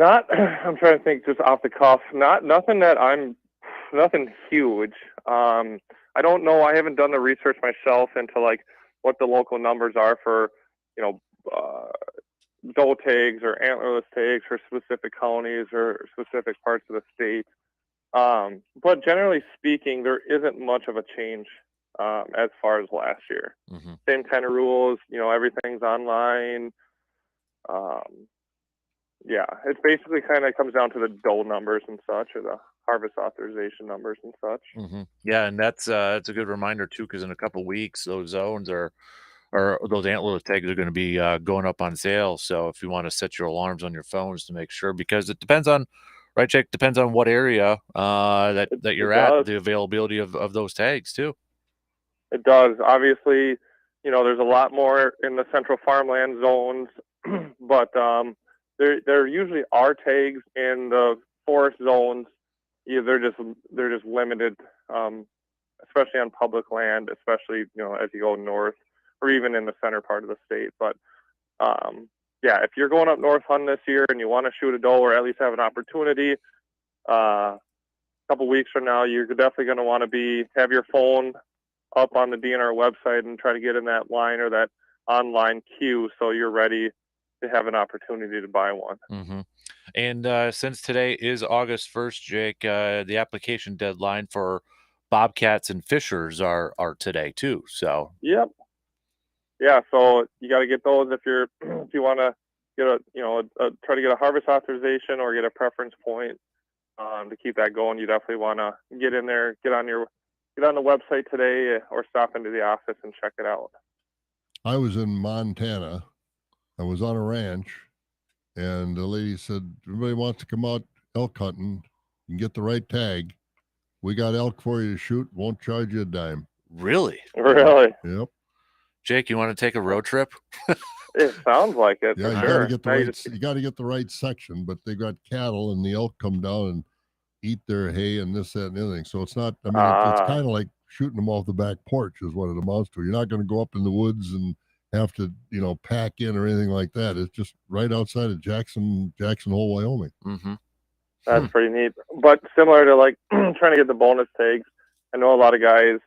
I'm trying to think just off the cuff. Nothing huge. I don't know. I haven't done the research myself into like what the local numbers are for, doe tags or antlerless tags for specific counties or specific parts of the state. But generally speaking, there isn't much of a change as far as last year. Mm-hmm. Same kind of rules. Everything's online. It basically kind of comes down to the doe numbers and such, or the harvest authorization numbers and such. Mm-hmm. Yeah, and that's a good reminder too, because in a couple of weeks, those zones or those antlerless tags are going to be going up on sale. So if you want to set your alarms on your phones to make sure, because it depends on, right, Jake? Depends on what area that you're at, the availability of those tags too. It does. Obviously, there's a lot more in the central farmland zones, but there usually are tags in the forest zones. Yeah, they're just limited, especially on public land, especially as you go north or even in the center part of the state. But if you're going up north hunting this year and you want to shoot a doe or at least have an opportunity, a couple weeks from now, you're definitely going to want to have your phone up on the DNR website and try to get in that line or that online queue so you're ready to have an opportunity to buy one. Mm-hmm. And since today is August 1st, Jake, the application deadline for bobcats and fishers are today too. So yep, yeah. So you got to get those if you want to get try to get a harvest authorization or get a preference point to keep that going. You definitely want to get in there, get on the website today, or stop into the office and check it out. I was in Montana. I was on a ranch. And the lady said, everybody wants to come out elk hunting and get the right tag. We got elk for you to shoot. Won't charge you a dime. Really? Really? Yep. Jake, you want to take a road trip? It sounds like it. Yeah, you got to get the right section, but they got cattle and the elk come down and eat their hay and this, that, and everything. So it's not, it's kind of like shooting them off the back porch is what it amounts to. You're not going to go up in the woods and have to, pack in or anything like that. It's just right outside of Jackson Hole, Wyoming. Mm-hmm. That's pretty neat. But similar to like trying to get the bonus tags, I know a lot of guys,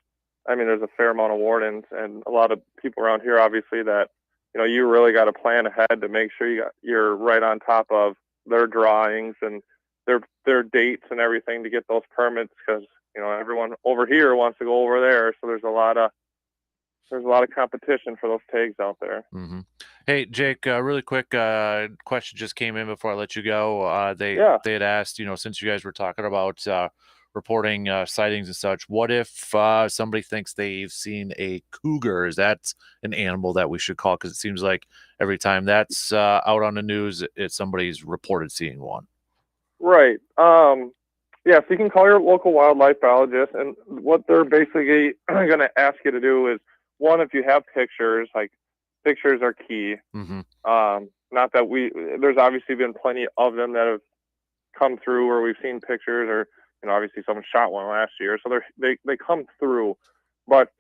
there's a fair amount of wardens and a lot of people around here, obviously, that, you really got to plan ahead to make sure you're right on top of their drawings and their dates and everything to get those permits, because, everyone over here wants to go over there. So there's a lot of competition for those tags out there. Mm-hmm. Hey, Jake, really quick question just came in before I let you go. They had asked, since you guys were talking about reporting sightings and such, what if somebody thinks they've seen a cougar? Is that an animal that we should call? Because it seems like every time that's out on the news, somebody's reported seeing one. Right. So you can call your local wildlife biologist, and what they're basically going to ask you to do is, one, if you have pictures, like pictures are key. Mm-hmm. Not that there's obviously been plenty of them that have come through where we've seen pictures, or, obviously someone shot one last year. So they come through, but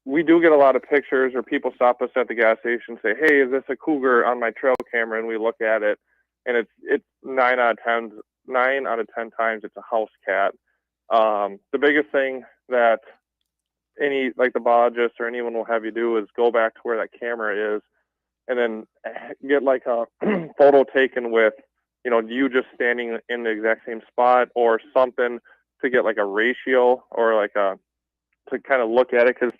we do get a lot of pictures, or people stop us at the gas station and say, hey, is this a cougar on my trail camera? And we look at it, and it's 9 out of 10 times it's a house cat. The biggest thing that the biologist or anyone will have you do is go back to where that camera is and then get like a photo taken with, you just standing in the exact same spot or something to get like a ratio or to kind of look at it. Because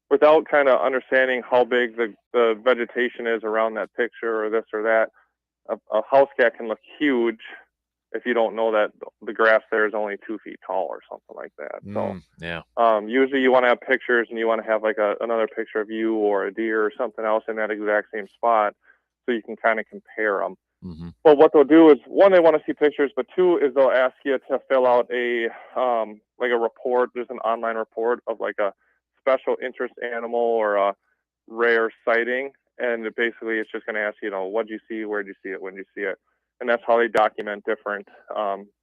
without kind of understanding how big the vegetation is around that picture or this or that, a house cat can look huge if you don't know that the grass there is only 2 feet tall or something like that. Usually you want to have pictures and you want to have like another picture of you or a deer or something else in that exact same spot so you can kind of compare them. Mm-hmm. But what they'll do is, one, they want to see pictures, but two is they'll ask you to fill out a report. There's an online report of like a special interest animal or a rare sighting. And basically it's just going to ask you, what'd you see, where'd you see it, when did you see it? And that's how they document different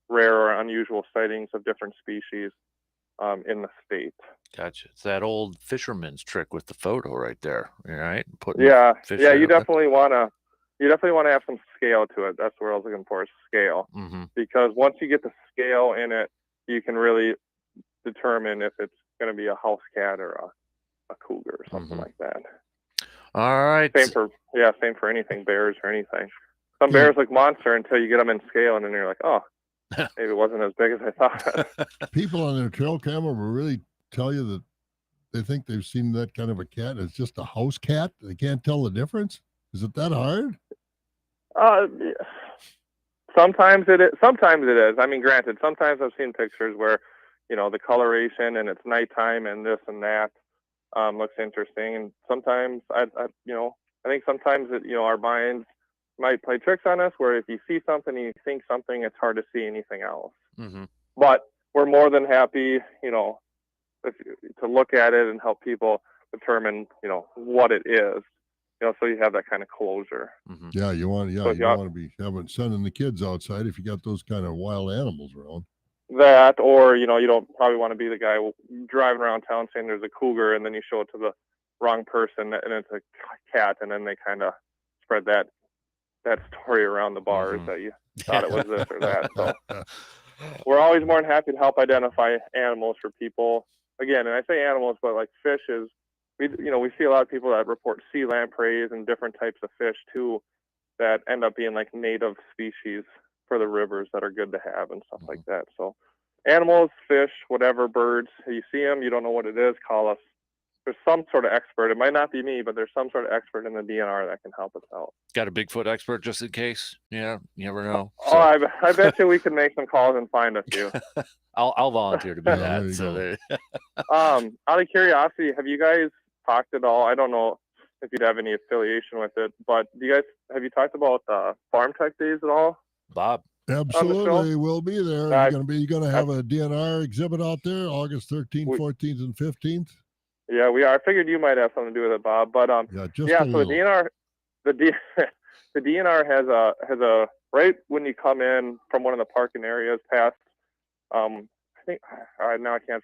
rare or unusual sightings of different species in the state. Gotcha. It's that old fisherman's trick with the photo right there, right? You definitely want to have some scale to it. That's what I was looking for, is scale. Mm-hmm. Because once you get the scale in it, you can really determine if it's going to be a house cat or a cougar or something like that. All right. Same for anything, bears or anything. Some bears look monster until you get them in scale, and then you're like, oh, maybe it wasn't as big as I thought. People on their trail camera will really tell you that they think they've seen that kind of a cat. It's just a house cat. They can't tell the difference. Is it that hard? Sometimes it is. Sometimes it is. I mean, granted, sometimes I've seen pictures where, the coloration and it's nighttime and this and that looks interesting. And sometimes I think sometimes our minds might play tricks on us where if you see something and you think something, it's hard to see anything else. Mm-hmm. But we're more than happy, to look at it and help people determine, what it is, so you have that kind of closure. Mm-hmm. Yeah, you want to be sending the kids outside if you got those kind of wild animals around. That, or, you don't probably want to be the guy driving around town saying there's a cougar and then you show it to the wrong person and it's a cat, and then they kind of spread that story around the bars that you thought it was this or that. So we're always more than happy to help identify animals for people. Again, and I say animals, but like fishes, we see a lot of people that report sea lampreys and different types of fish too that end up being like native species for the rivers that are good to have and stuff like that. So animals, fish, whatever, birds, you see them, you don't know what it is, call us. There's some sort of expert. It might not be me, but there's some sort of expert in the DNR that can help us out. Got a Bigfoot expert just in case? Yeah, you never know. So. Oh, I bet you we can make some calls and find a few. I'll volunteer to be that. Out of curiosity, have you guys talked at all? I don't know if you'd have any affiliation with it, but have you talked about Farm Tech Days at all? Bob? Absolutely, we'll be there. You're going to have a DNR exhibit out there August 13th, 14th, and 15th. Yeah, we are. I figured you might have something to do with it, Bob. But so the DNR has a right when you come in from one of the parking areas past. I think now I can't.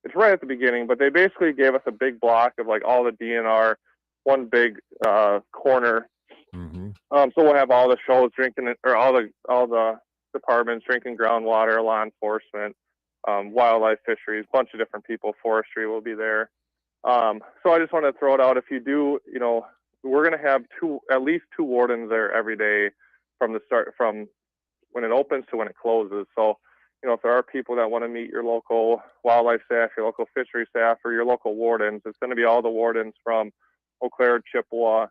It's right at the beginning, but they basically gave us a big block of like all the DNR, one big corner. Mm-hmm. So we'll have all the shows drinking, or all the departments drinking groundwater, law enforcement, wildlife, fisheries, bunch of different people, forestry will be there. So I just want to throw it out. If you do, we're going to have at least two wardens there every day from when it opens to when it closes. So, if there are people that want to meet your local wildlife staff, your local fishery staff, or your local wardens, it's going to be all the wardens from Eau Claire, Chippewa,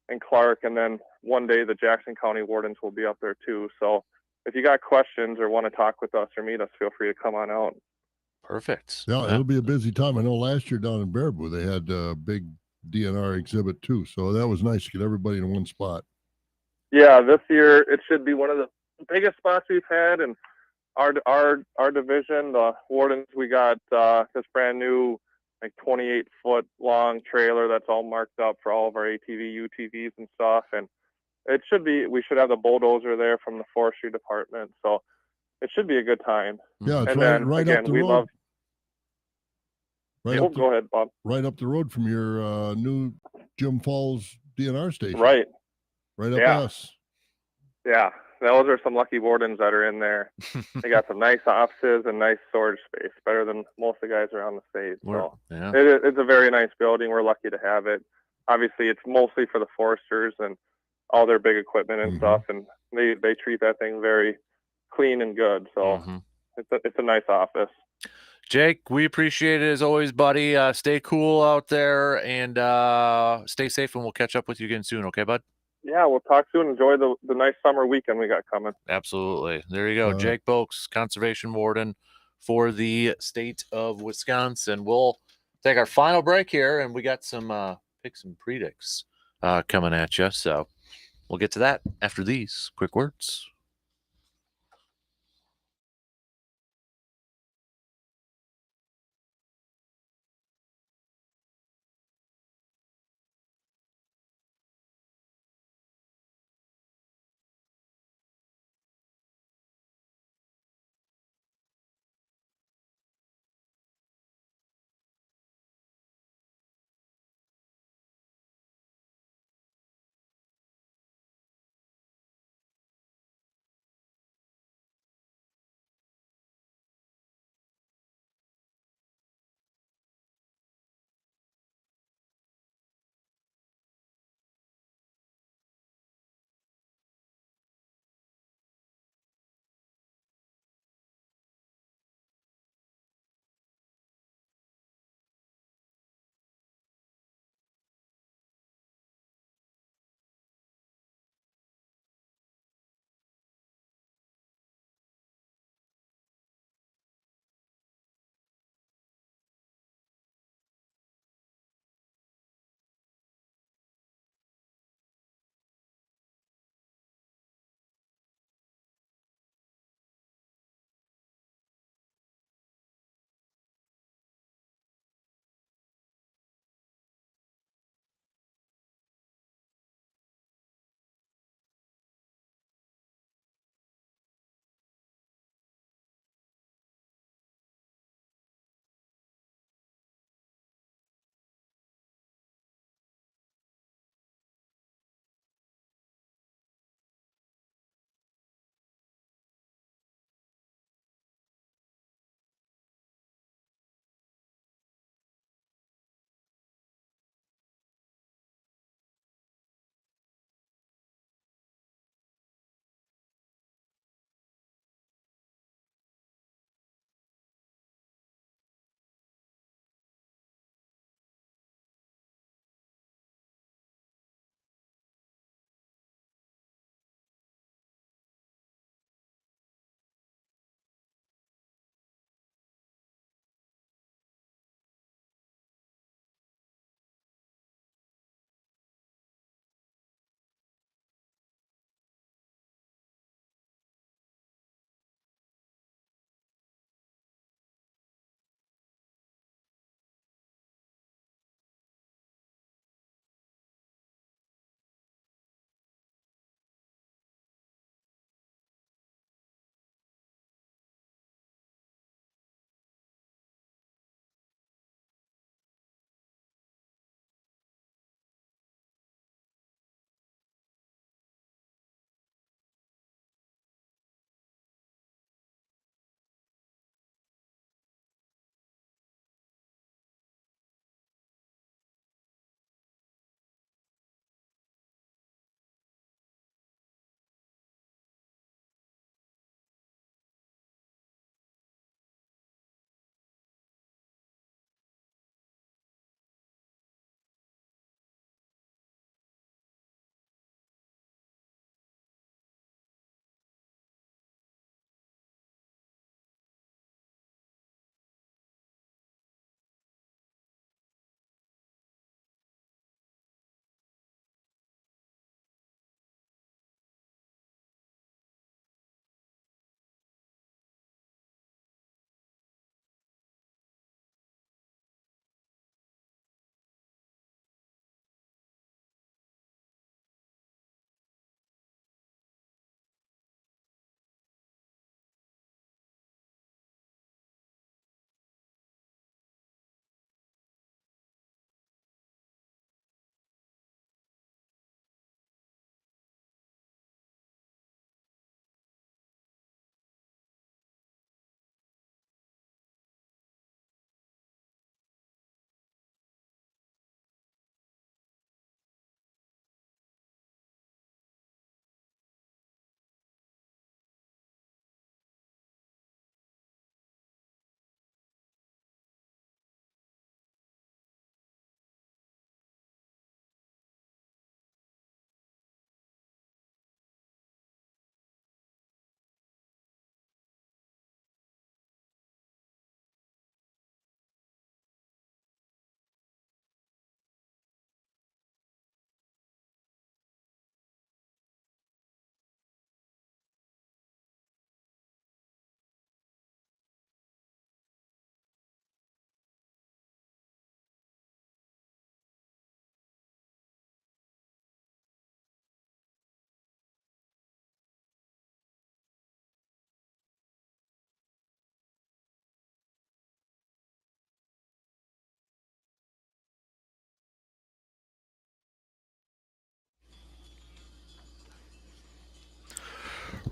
and Clark. And then one day the Jackson County wardens will be up there too. So if you got questions or want to talk with us or meet us, feel free to come on out. Perfect. Yeah, it'll be a busy time. I know last year down in Baraboo, they had a big DNR exhibit too. So that was nice to get everybody in one spot. Yeah, this year it should be one of the biggest spots we've had. And our division, the wardens, we got this brand new, like 28-foot long trailer that's all marked up for all of our ATV, UTVs and stuff. And we should have the bulldozer there from the forestry department. So it should be a good time. Yeah, it's and right up the road. Go ahead, Bob. Right up the road from your new Jim Falls DNR station. Right. Right up us. Yeah. those are some lucky wardens that are in there. They got some nice offices and nice storage space, better than most of the guys around the state. So Yeah. it's a very nice building. We're lucky to have it. Obviously, it's mostly for the foresters and all their big equipment and stuff, and they treat that thing very clean and good. So it's a nice office. Jake, we appreciate it as always, buddy. Stay cool out there and stay safe, and we'll catch up with you again soon. Okay, bud? Yeah, we'll talk soon. Enjoy the nice summer weekend we got coming. Absolutely. There you go. Jake Boakes, Conservation Warden for the state of Wisconsin. We'll take our final break here, and we got some picks and predicts coming at you. So we'll get to that after these quick words.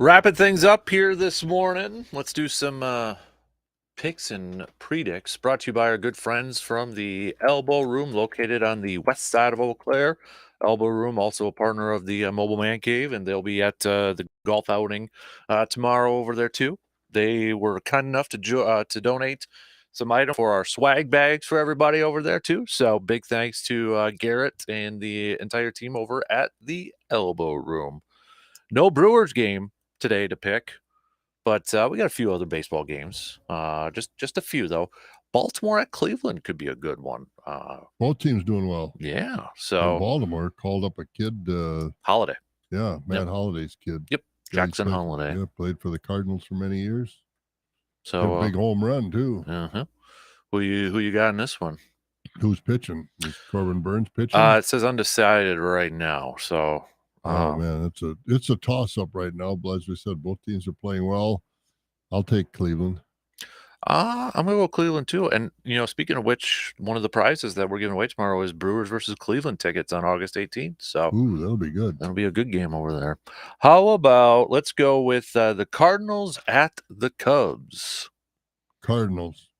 Wrapping things up here this morning. Let's do some picks and predicts brought to you by our good friends from the Elbow Room located on the west side of Eau Claire. Elbow Room, also a partner of the Mobile Man Cave, and they'll be at the golf outing tomorrow over there too. They were kind enough to donate some items for our swag bags for everybody over there too. So big thanks to Garrett and the entire team over at the Elbow Room. No Brewers game today to pick. But we got a few other baseball games. Just a few though. Baltimore at Cleveland could be a good one. Both teams doing well. Yeah. And So Baltimore called up a kid. Holiday. Yeah, Matt Holiday's kid. Yep. Yeah, he Jackson played- Holiday. Yeah, played for the Cardinals for many years. Hit So a big home run too. who you got in this one? Who's pitching? Is Corbin Burns pitching? It says undecided right now. So Oh man, it's a toss up right now. But as we said, both teams are playing well. I'll take Cleveland. I'm gonna go Cleveland too. And speaking of which, one of the prizes that we're giving away tomorrow is Brewers versus Cleveland tickets on August 18th. So Ooh, that'll be good. that'll be a good game over there. How about let's go with the Cardinals at the Cubs? Cardinals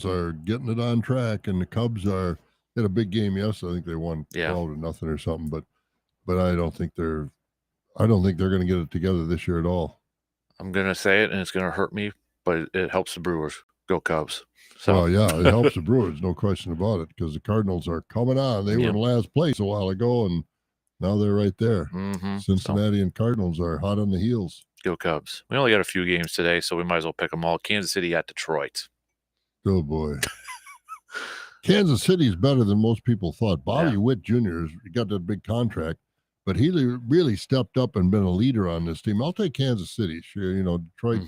are getting it on track, and the Cubs had a big game yesterday. I think they won 12-0 or something, but I don't think they're going to get it together this year at all. I'm gonna say it, and it's gonna hurt me, but it helps the Brewers. Go Cubs! So Well, yeah, it helps the Brewers, no question about it, because the Cardinals are coming on. They were in last place a while ago, and now they're right there. Cincinnati and Cardinals are hot on the heels. Go Cubs! We only got a few games today, so we might as well pick them all. Kansas City at Detroit. Oh boy. Kansas City is better than most people thought. Bobby Witt Jr. has got that big contract, but he really stepped up and been a leader on this team. I'll take Kansas City. Sure, Detroit,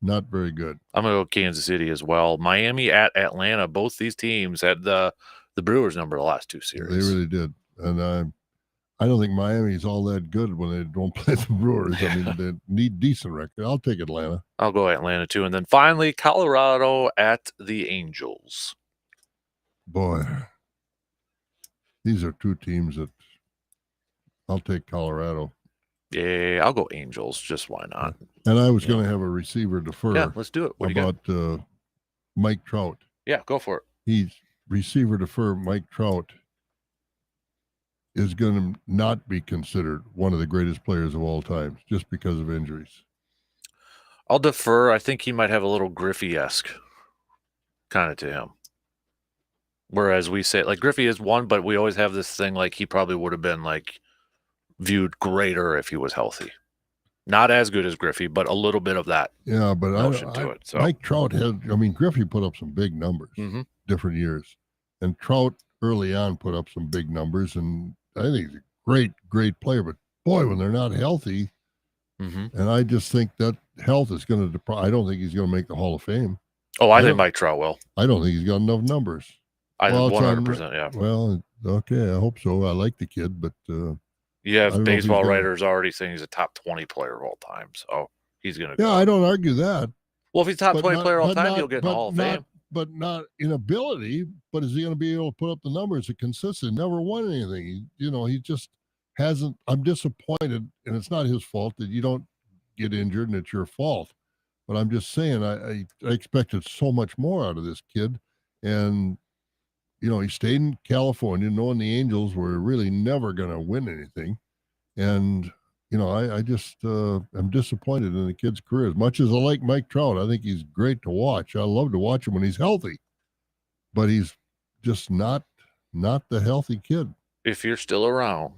not very good. I'm gonna go Kansas City as well. Miami at Atlanta. Both these teams had the Brewers number the last two series. They really did, and I don't think Miami's all that good when they don't play the Brewers. I mean, they need decent record. I'll take Atlanta. I'll go Atlanta too, and then finally Colorado at the Angels. Boy, these are two teams that I'll take Colorado. Yeah, I'll go Angels. Just why not? And I was going to have a receiver defer. Yeah, let's do it. What about do you got? Mike Trout. Yeah, go for it. He's receiver defer. Mike Trout is going to not be considered one of the greatest players of all time just because of injuries. I'll defer. I think he might have a little Griffey-esque kind of to him. Whereas we say, like, Griffey is one, but we always have this thing like he probably would have been, like, viewed greater if he was healthy. Not as good as Griffey, but a little bit of that notion to it. So Mike Trout Griffey put up some big numbers different years. And Trout early on put up some big numbers, and I think he's a great player. But, boy, when they're not healthy, and I just think that health is going to I don't think he's going to make the Hall of Fame. Oh, I think Mike Trout will. I don't think he's got enough numbers. I think 100%, yeah. Well, okay, I hope so. I like the kid, but you have baseball writers already saying he's a top 20 player of all time, so he's going to go. I don't argue that. Well, if he's top 20 player of all time, he'll get in the Hall of Fame. But not in ability, but is he going to be able to put up the numbers? It's consistent, never won anything. He just hasn't. I'm disappointed, and it's not his fault that you don't get injured, and it's your fault. But I'm just saying, I expected so much more out of this kid, and he stayed in California, knowing the Angels were really never going to win anything. And, I just am disappointed in the kid's career. As much as I like Mike Trout, I think he's great to watch. I love to watch him when he's healthy. But he's just not the healthy kid. If you're still around,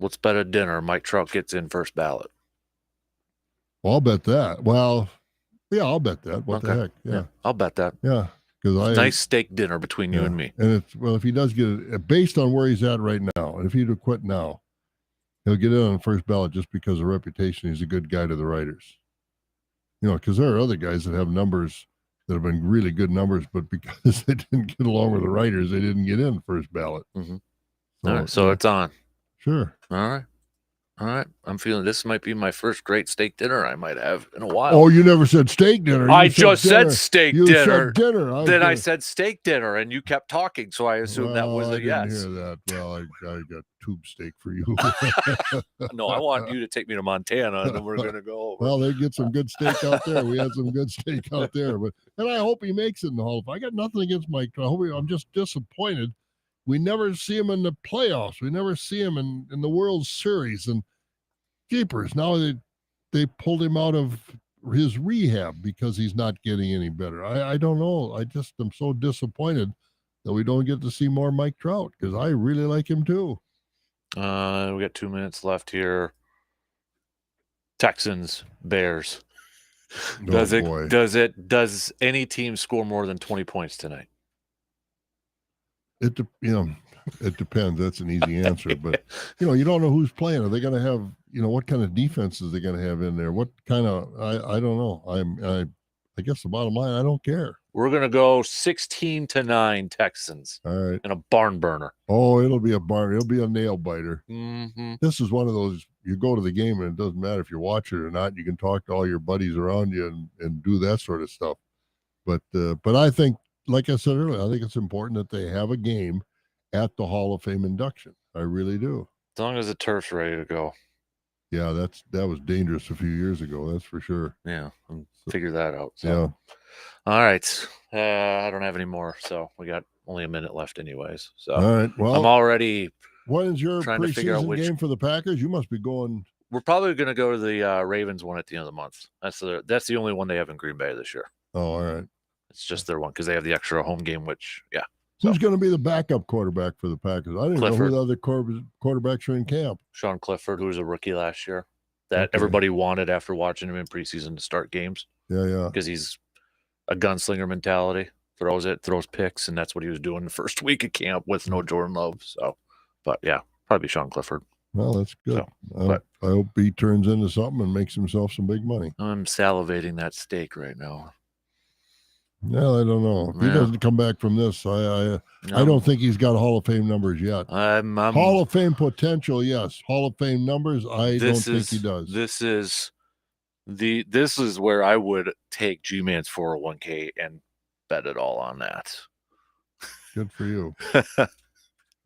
let's bet a dinner Mike Trout gets in first ballot. Well, I'll bet that. Well, yeah, I'll bet that. What the heck? Yeah. I'll bet that. Yeah. Nice steak dinner between you and me. And if he does get it, based on where he's at right now, and if he'd have quit now, he'll get in on the first ballot just because of reputation. He's a good guy to the writers. Because there are other guys that have numbers that have been really good numbers, but because they didn't get along with the writers, they didn't get in first ballot. All right, so it's on. Sure. All right. All right. I'm feeling this might be my first great steak dinner I might have in a while. Oh, you never said steak dinner. I just said steak you dinner. Said dinner. Then I said steak dinner, and you kept talking, so I assumed that was a yes. I didn't hear that. Well, I got tube steak for you. No, I want you to take me to Montana, and then we're going to go over. Well, they get some good steak out there. We had some good steak out there. And I hope he makes it in the Hall of Fame. I got nothing against Mike Trout. I'm just disappointed. We never see him in the playoffs. We never see him in the World Series. And keepers, now they pulled him out of his rehab because he's not getting any better. I don't know. I just am so disappointed that we don't get to see more Mike Trout because I really like him too. We got 2 minutes left here. Texans, Bears. Does any team score more than 20 points tonight? It depends. That's an easy answer, but you don't know who's playing. Are they going to have, what kind of defense is they going to have in there? What kind of, I don't know. I guess the bottom line, I don't care. We're going to go 16-9 Texans. All right. In a barn burner. Oh, it'll be a barn. It'll be a nail biter. Mm-hmm. This is one of those, you go to the game and it doesn't matter if you watch it or not. You can talk to all your buddies around you and do that sort of stuff. But I think, like I said earlier, I think it's important that they have a game at the Hall of Fame induction. I really do. As long as the turf's ready to go. Yeah, that was dangerous a few years ago. That's for sure. Yeah, figure that out. So. Yeah. All right. I don't have any more, so we got only a minute left anyways. So all right. Well, I'm already when is your trying to figure out which game for the Packers? You must be going. We're probably going to go to the Ravens one at the end of the month. That's the only one they have in Green Bay this year. Oh, all right. It's just their one because they have the extra home game, which, yeah. Who's going to be the backup quarterback for the Packers? I didn't know who the other quarterbacks are in camp. Sean Clifford, who was a rookie last year, that everybody wanted after watching him in preseason to start games. Yeah. Because he's a gunslinger mentality, throws picks, and that's what he was doing the first week of camp with no Jordan Love. So, but yeah, probably Sean Clifford. Well, that's good. So, I hope he turns into something and makes himself some big money. I'm salivating that steak right now. Well, I don't know. If he doesn't come back from this, I don't think he's got Hall of Fame numbers yet. Hall of Fame potential, yes. Hall of Fame numbers, I don't think he does. This is where I would take G-Man's 401k and bet it all on that. Good for you.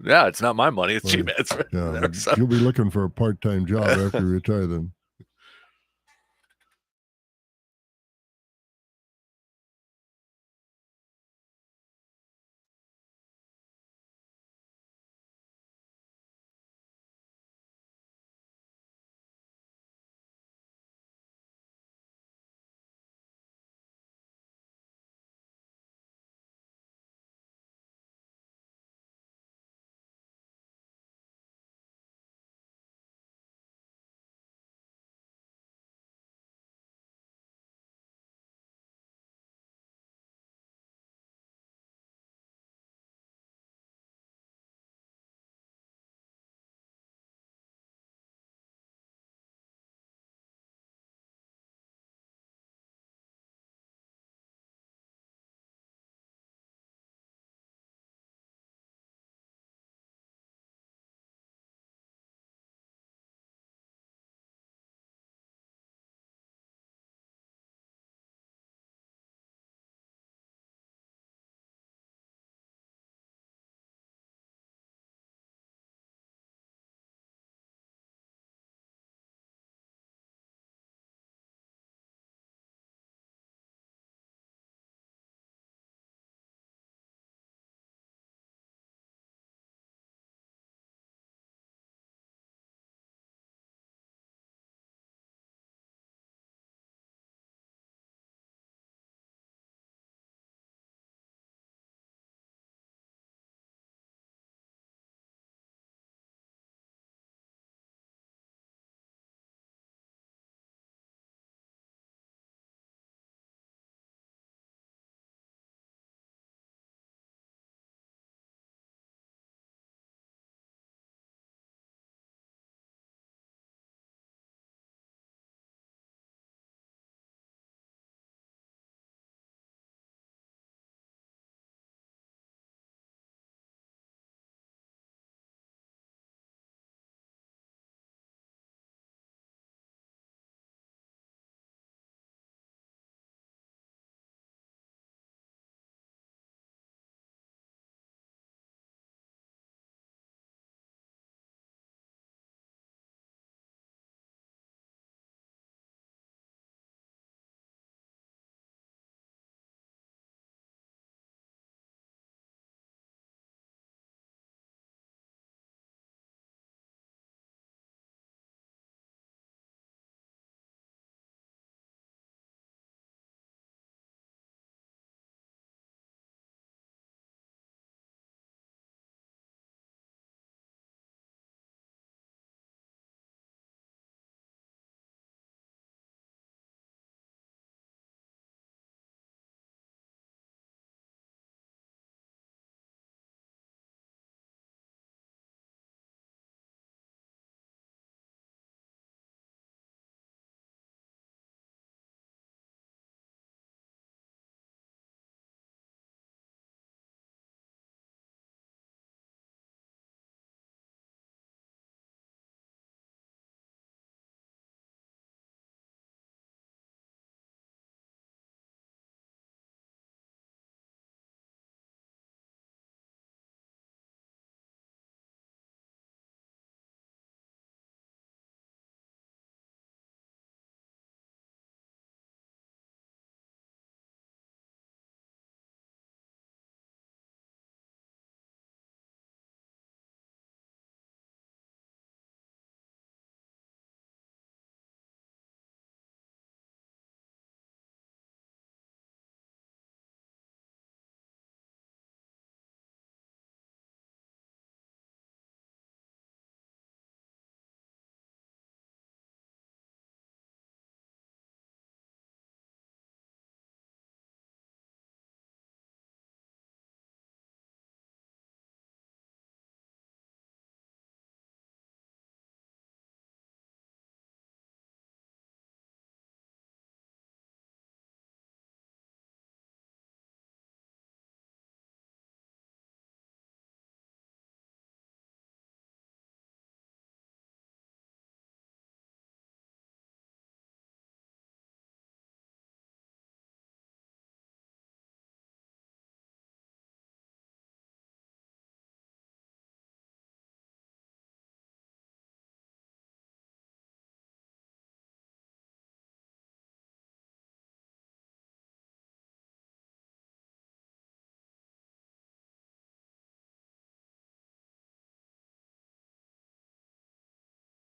Yeah, it's not my money. It's G-Man's. Yeah, you'll be looking for a part-time job after you retire then.